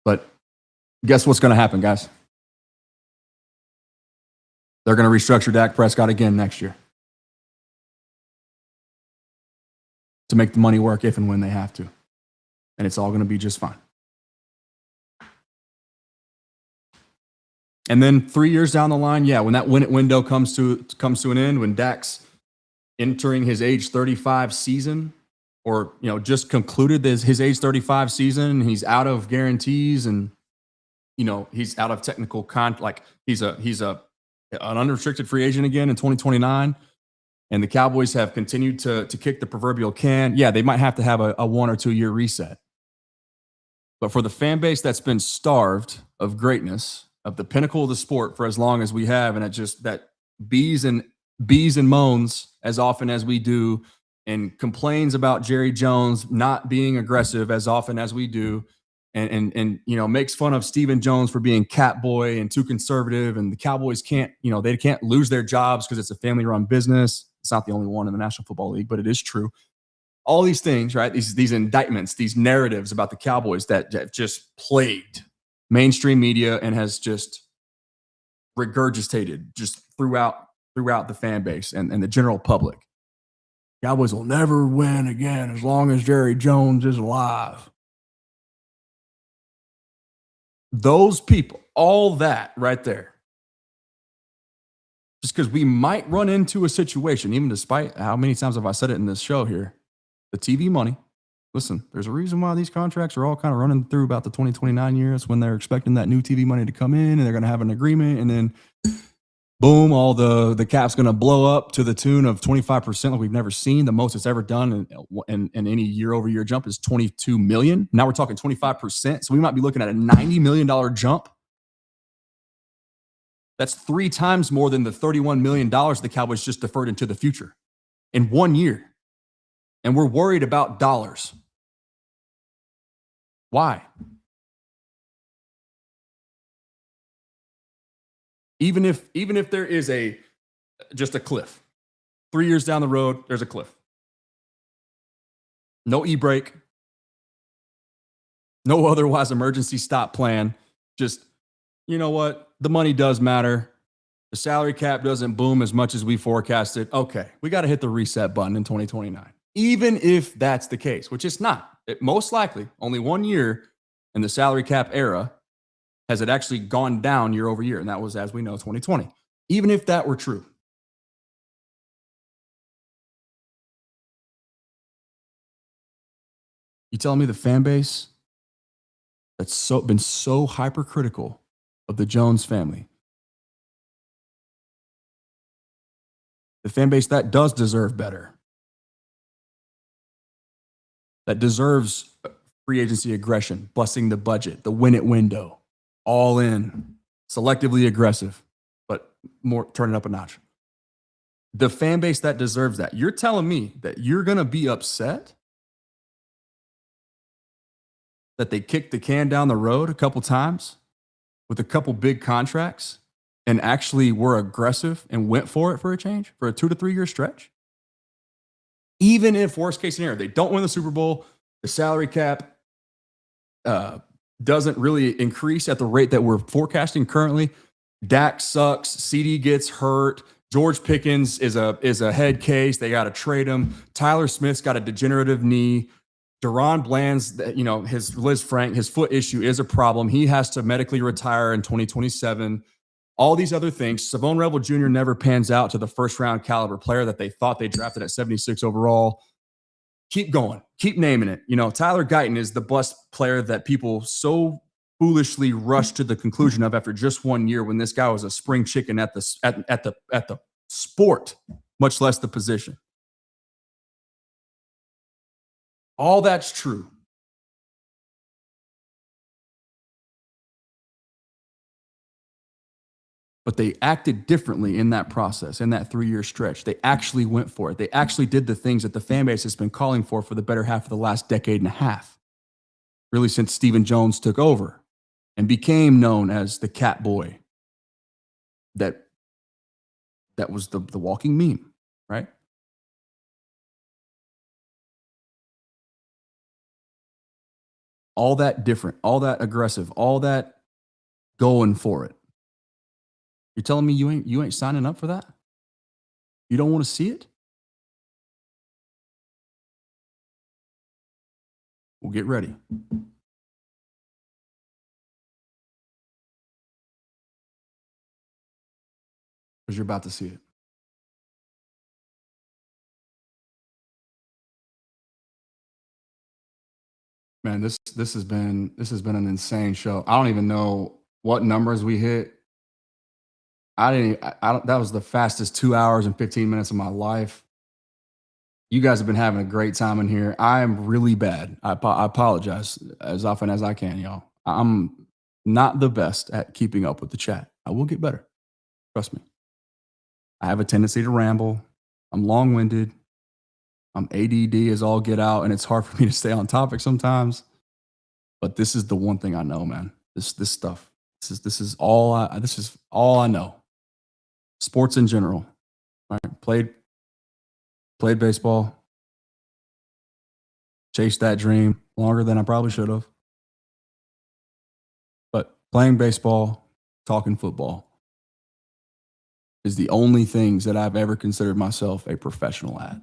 But guess what's gonna happen, guys? They're gonna restructure Dak Prescott again next year to make the money work if and when they have to. And it's all gonna be just fine. And then 3 years down the line, yeah, when that window comes to an end, when Dak's entering his age 35 season, or just concluded his age 35 season, he's out of guarantees, and he's out of technical he's an unrestricted free agent again in 2029, and the Cowboys have continued to kick the proverbial can. Yeah, they might have to have a 1 or 2 year reset. But for the fan base that's been starved of greatness, of the pinnacle of the sport for as long as we have, and that bees and moans as often as we do, and complains about Jerry Jones not being aggressive as often as we do, and makes fun of Stephen Jones for being cat boy and too conservative, and the Cowboys can't lose their jobs because it's a family run business. It's not the only one in the National Football League, but it is true. All these things, right? These indictments, these narratives about the Cowboys that just plagued mainstream media and has just regurgitated just throughout the fan base and the general public. Cowboys will never win again as long as Jerry Jones is alive. Those people, all that right there, just because we might run into a situation, even despite how many times have I said it in this show here, the TV money. Listen, there's a reason why these contracts are all kind of running through about the 2029 years, when they're expecting that new TV money to come in, and they're going to have an agreement, and then boom, all the cap's going to blow up to the tune of 25%, like we've never seen. The most it's ever done in any year-over-year jump is $22 million. Now we're talking 25%, so we might be looking at a $90 million jump. That's 3 times more than the $31 million the Cowboys just deferred into the future in 1 year. And we're worried about dollars. Why? Even if there is just a cliff, 3 years down the road, there's a cliff. No e-brake, no otherwise emergency stop plan. Just, you know what? The money does matter. The salary cap doesn't boom as much as we forecasted. Okay, we got to hit the reset button in 2029. Even if that's the case, which it's not. It most likely only 1 year in the salary cap era has it actually gone down year over year, and that was, as we know, 2020. Even if that were true, you telling me the fan base that's been so hypercritical of the Jones family, the fan base that does deserve better, that deserves free agency aggression, busting the budget, the win it window, all in, selectively aggressive, but more turn it up a notch. The fan base that deserves that. You're telling me that you're going to be upset that they kicked the can down the road a couple times with a couple big contracts and actually were aggressive and went for it for a change, for a 2 to 3 year stretch? Even if, worst case scenario, they don't win the Super Bowl, the salary cap doesn't really increase at the rate that we're forecasting currently. Dak sucks. CD gets hurt. George Pickens is a head case. They got to trade him. Tyler Smith's got a degenerative knee. Deron Bland's, his Liz Frank, his foot issue is a problem. He has to medically retire in 2027. All these other things. Savone Rebel Jr. never pans out to the first round caliber player that they thought they drafted at 76 overall. Keep going. Keep naming it. Tyler Guyton is the bust player that people so foolishly rushed to the conclusion of after just 1 year, when this guy was a spring chicken at the sport, much less the position. All that's true. But they acted differently in that process, in that 3-year stretch. They actually went for it. They actually did the things that the fan base has been calling for the better half of the last decade and a half, really since Stephen Jones took over and became known as the cat boy. That was the walking meme, right? All that different, all that aggressive, all that going for it. You're telling me you ain't signing up for that? You don't want to see it? Well, get ready. Because you're about to see it. Man, this has been an insane show. I don't even know what numbers we hit. I don't, that was the fastest 2 hours and 15 minutes of my life. You guys have been having a great time in here. I am really bad. I apologize as often as I can, y'all. I'm not the best at keeping up with the chat. I will get better. Trust me. I have a tendency to ramble. I'm long-winded. I'm ADD as all get out, and it's hard for me to stay on topic sometimes. But this is the one thing I know, man. This stuff. This is all I know. Sports in general. Right? Played baseball. Chased that dream longer than I probably should have. But playing baseball, talking football is the only things that I've ever considered myself a professional at.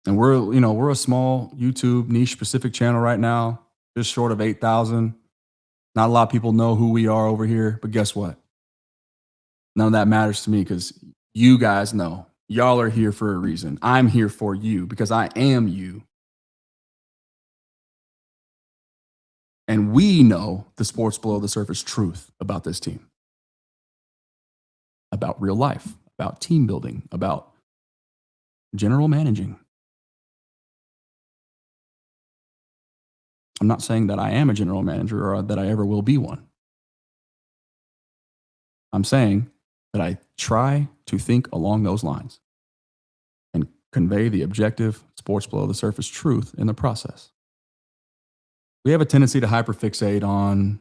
And we're a small YouTube niche specific channel right now, just short of 8,000. Not a lot of people know who we are over here, but guess what? None of that matters to me because you guys know. Y'all are here for a reason. I'm here for you because I am you. And we know the sports below the surface truth about this team, about real life, about team building, about general managing. I'm not saying that I am a general manager or that I ever will be one. I'm saying that I try to think along those lines and convey the objective sports below the surface truth in the process. We have a tendency to hyperfixate on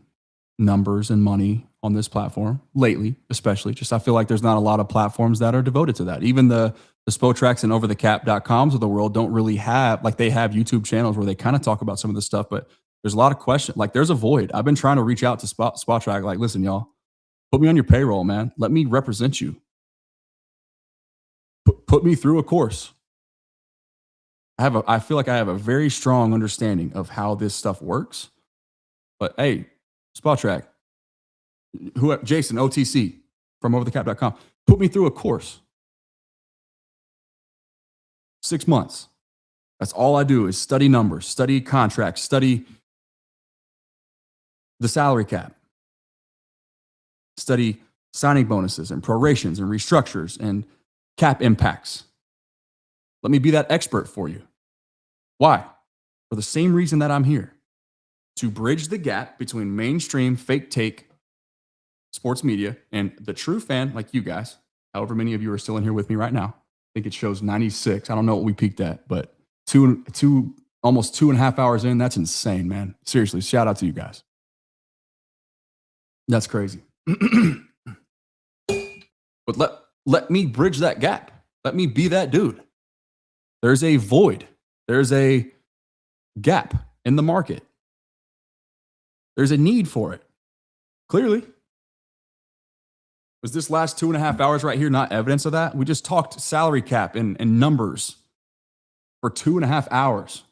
numbers and money on this platform lately, especially. Just I feel like there's not a lot of platforms that are devoted to that. Even the Spotracks and overthecap.coms of the world don't really have, like they have YouTube channels where they kind of talk about some of this stuff, but there's a lot of questions. Like there's a void. I've been trying to reach out to Spotrack, like, listen, y'all, put me on your payroll, man. Let me represent you. Put me through a course. I feel like I have a very strong understanding of how this stuff works. But hey, Spotrack, Jason, OTC from overthecap.com, put me through a course. 6 months. That's all I do is study numbers, study contracts, study the salary cap, study signing bonuses and prorations and restructures and cap impacts. Let me be that expert for you. Why? For the same reason that I'm here, to bridge the gap between mainstream fake take sports media and the true fan like you guys, however many of you are still in here with me right now. I think it shows 96. I don't know what we peaked at, but almost 2.5 hours in, that's insane, man. Seriously, shout out to you guys. That's crazy. But let me bridge that gap. Let me be that dude. There's a void. There's a gap in the market. There's a need for it. Clearly. Was this last 2.5 hours right here not evidence of that? We just talked salary cap and numbers for 2.5 hours.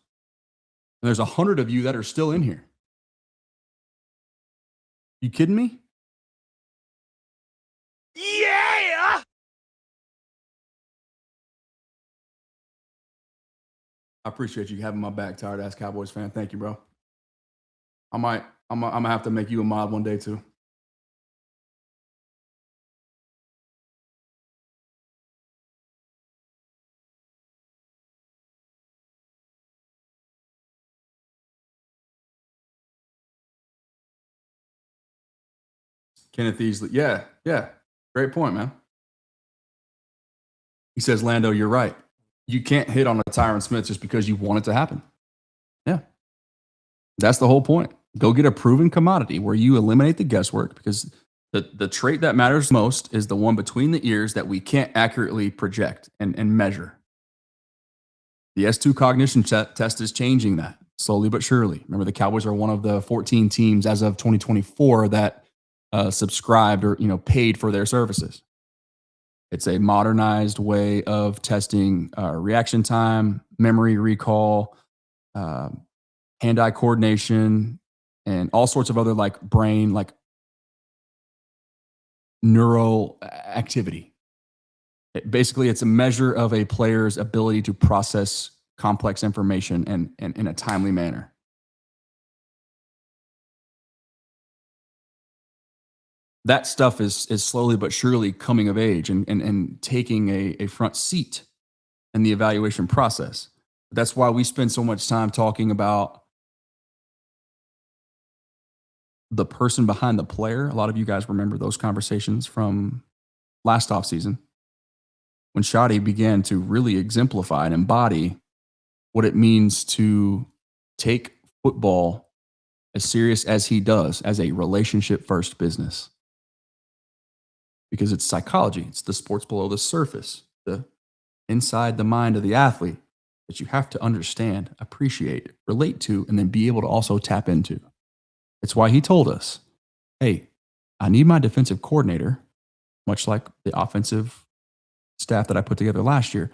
And there's 100 of you that are still in here. You kidding me? Yeah! I appreciate you having my back, tired ass Cowboys fan. Thank you, bro. I'm gonna have to make you a mod one day too. Kenneth Easley. Yeah, yeah. Great point, man. He says, Lando, you're right. You can't hit on a Tyron Smith just because you want it to happen. Yeah. That's the whole point. Go get a proven commodity where you eliminate the guesswork, because the trait that matters most is the one between the ears that we can't accurately project and measure. The S2 cognition test is changing that slowly but surely. Remember, the Cowboys are one of the 14 teams as of 2024 that subscribed or paid for their services. It's a modernized way of testing reaction time, memory recall, hand-eye coordination, and all sorts of other brain, neural activity. Basically, it's a measure of a player's ability to process complex information and in a timely manner. That stuff is slowly but surely coming of age and taking a front seat in the evaluation process. That's why we spend so much time talking about the person behind the player. A lot of you guys remember those conversations from last offseason when Shadi began to really exemplify and embody what it means to take football as serious as he does as a relationship-first business. Because it's psychology. It's the sports below the surface, the inside the mind of the athlete that you have to understand, appreciate, relate to, and then be able to also tap into. It's why he told us, hey, I need my defensive coordinator, much like the offensive staff that I put together last year,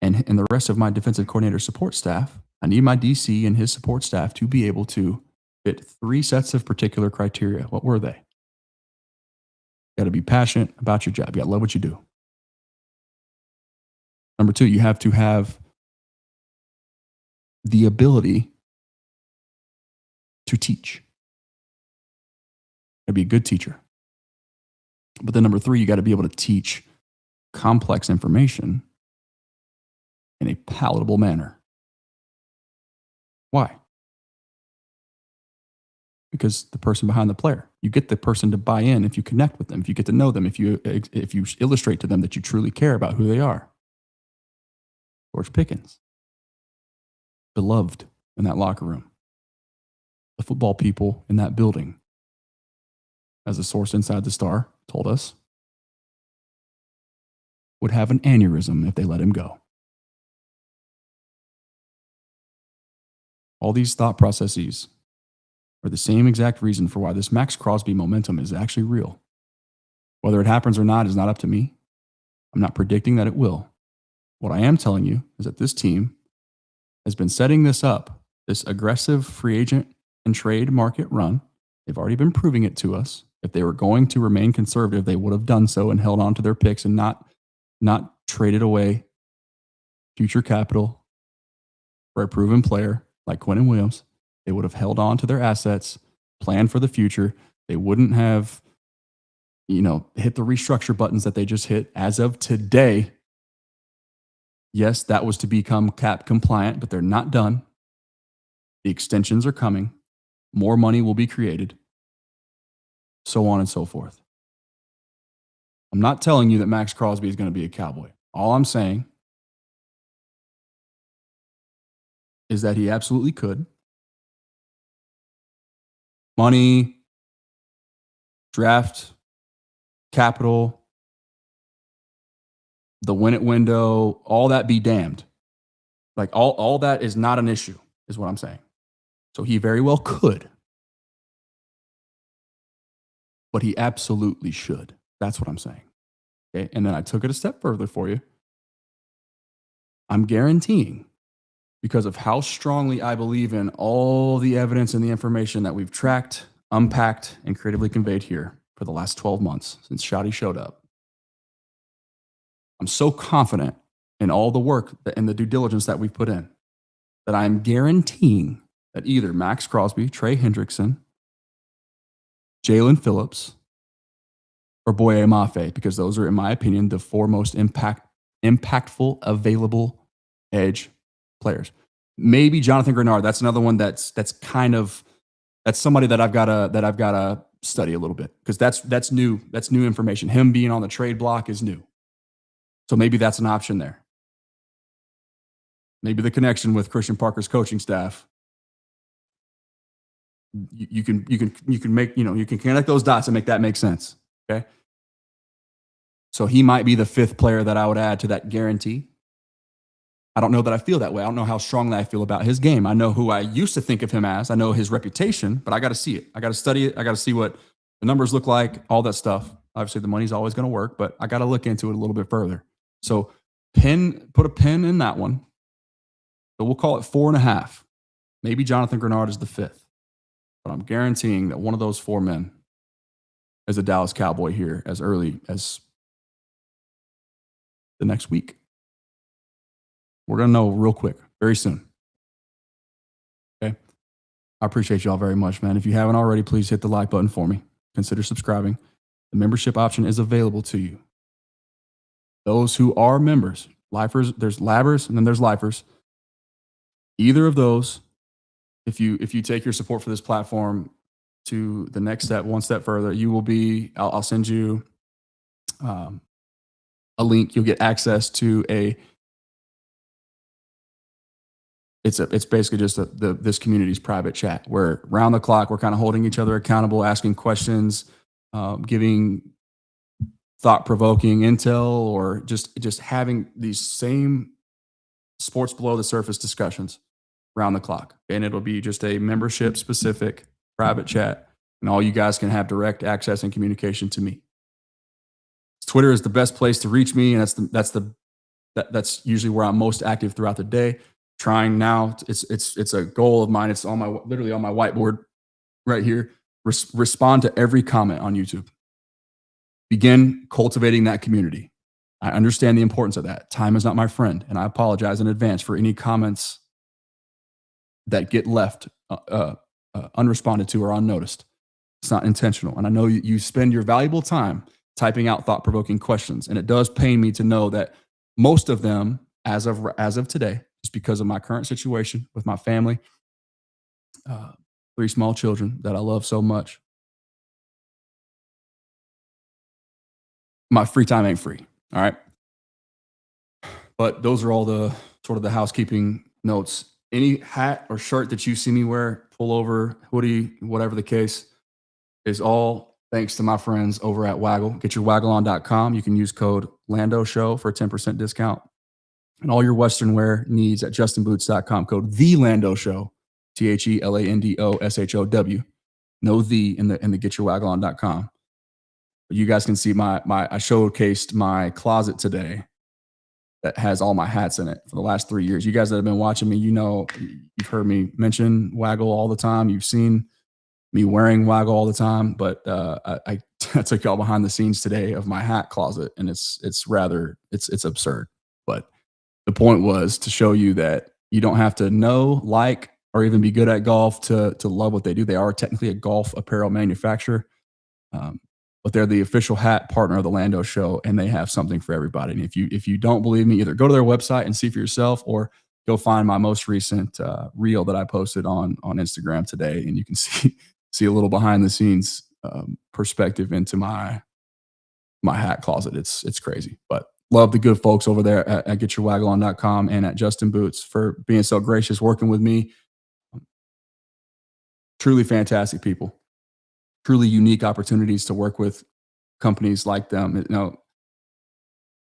and the rest of my defensive coordinator support staff, I need my DC and his support staff to be able to fit 3 sets of particular criteria. What were they? You got to be passionate about your job. You got to love what you do. Number 2, you have to have the ability to teach. You got to be a good teacher. But then number 3, you got to be able to teach complex information in a palatable manner. Why? Because the person behind the player, you get the person to buy in if you connect with them, if you get to know them, if you illustrate to them that you truly care about who they are. George Pickens, beloved in that locker room. The football people in that building, as a source inside the Star told us, would have an aneurysm if they let him go. All these thought processes are the same exact reason for why this Maxx Crosby momentum is actually real. Whether it happens or not is not up to me. I'm not predicting that it will. What I am telling you is that this team has been setting this up, this aggressive free agent and trade market run. They've already been proving it to us. If they were going to remain conservative, they would have done so and held on to their picks and not traded away future capital for a proven player like Quinnen Williams. They would have held on to their assets, planned for the future. They wouldn't have, hit the restructure buttons that they just hit as of today. Yes, that was to become cap compliant, but they're not done. The extensions are coming. More money will be created. So on and so forth. I'm not telling you that Maxx Crosby is going to be a Cowboy. All I'm saying is that he absolutely could. Money, draft, capital, the win it window, all that be damned. All that is not an issue, is what I'm saying. So he very well could. But he absolutely should. That's what I'm saying. Okay. And then I took it a step further for you. I'm guaranteeing, because of how strongly I believe in all the evidence and the information that we've tracked, unpacked, and creatively conveyed here for the last 12 months since Shadi showed up. I'm so confident in all the work and the due diligence that we've put in that I'm guaranteeing that either Maxx Crosby, Trey Hendrickson, Jalen Phillips, or Boye Mafe, because those are, in my opinion, the 4 most impactful available edge players. Maybe Jonathan Grenard. That's another one that's kind of That's somebody that I've gotta study a little bit because that's new. That's new information. Him being on the trade block is new. So maybe that's an option there. Maybe the connection with Christian Parker's coaching staff. You can make, you can connect those dots and make that make sense. Okay. So he might be the fifth player that I would add to that guarantee. I don't know that I feel that way. I don't know how strongly I feel about his game. I know who I used to think of him as. I know his reputation, but I got to see it. I got to study it. I got to see what the numbers look like, all that stuff. Obviously, the money's always going to work, but I got to look into it a little bit further. So put a pin in that one. So we'll call it 4.5. Maybe Jonathan Grenard is the fifth. But I'm guaranteeing that one of those four men is a Dallas Cowboy here as early as the next week. We're going to know real quick, very soon. Okay. I appreciate y'all very much, man. If you haven't already, please hit the like button for me. Consider subscribing. The membership option is available to you. Those who are members, lifers, there's labbers and then there's lifers. Either of those, if you take your support for this platform to the next step, one step further, you will be, I'll send you a link. You'll get access to it's basically just this community's private chat where round the clock, we're kind of holding each other accountable, asking questions, giving thought-provoking intel, or just having these same sports below the surface discussions round the clock. And it'll be just a membership specific private chat, and all you guys can have direct access and communication to me. Twitter is the best place to reach me, and that's usually where I'm most active throughout the day. Trying now, it's a goal of mine. It's literally on my whiteboard right here. Respond to every comment on YouTube. Begin cultivating that community. I understand the importance of that. Time is not my friend, and I apologize in advance for any comments that get left unresponded to or unnoticed. It's not intentional, and I know you spend your valuable time typing out thought-provoking questions, and it does pain me to know that most of them, as of today, just because of my current situation with my family, 3 small children that I love so much, my free time ain't free. All right. But those are all the sort of the housekeeping notes. Any hat or shirt that you see me wear, pullover, hoodie, whatever the case, is all thanks to my friends over at Waggle. GetYourWaggleOn.com. You can use code Lando Show for a 10% discount. And all your Western wear needs at JustinBoots.com. Code The Lando Show, TheLandoshow. No the in the GetYourWaggleOn.com. But you guys can see I showcased my closet today that has all my hats in it for the last 3 years. You guys that have been watching me, you've heard me mention Waggle all the time. You've seen me wearing Waggle all the time, but I took y'all behind the scenes today of my hat closet, and it's absurd. But the point was to show you that you don't have to know, like, or even be good at golf to love what they do. They are technically a golf apparel manufacturer. But they're the official hat partner of the Lando Show, and they have something for everybody. And if you don't believe me, either go to their website and see for yourself, or go find my most recent reel that I posted on Instagram today, and you can see a little behind the scenes perspective into my hat closet. It's crazy, but love the good folks over there at GetYourWaggleOn.com and at Justin Boots for being so gracious, working with me. Truly fantastic people. Truly unique opportunities to work with companies like them.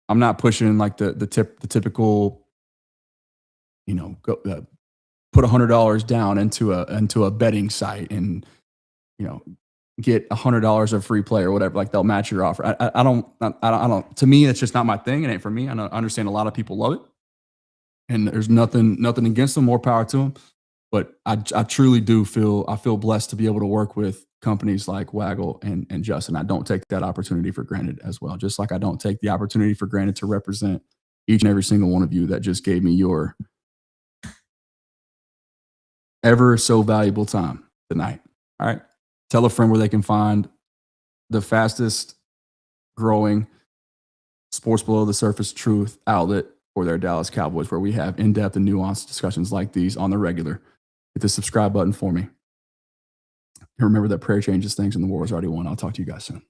I'm not pushing like the typical, put $100 down into a betting site and, get $100 of free play or whatever. Like they'll match your offer. I don't. To me, it's just not my thing. It ain't for me. I understand a lot of people love it, and there's nothing against them. More power to them. But I truly do feel blessed to be able to work with companies like Waggle and Justin. I don't take that opportunity for granted as well. Just like I don't take the opportunity for granted to represent each and every single one of you that just gave me your ever so valuable time tonight. All right. Tell a friend where they can find the fastest growing sports below the surface truth outlet for their Dallas Cowboys, where we have in-depth and nuanced discussions like these on the regular. Hit the subscribe button for me. Remember that prayer changes things and the war is already won. I'll talk to you guys soon.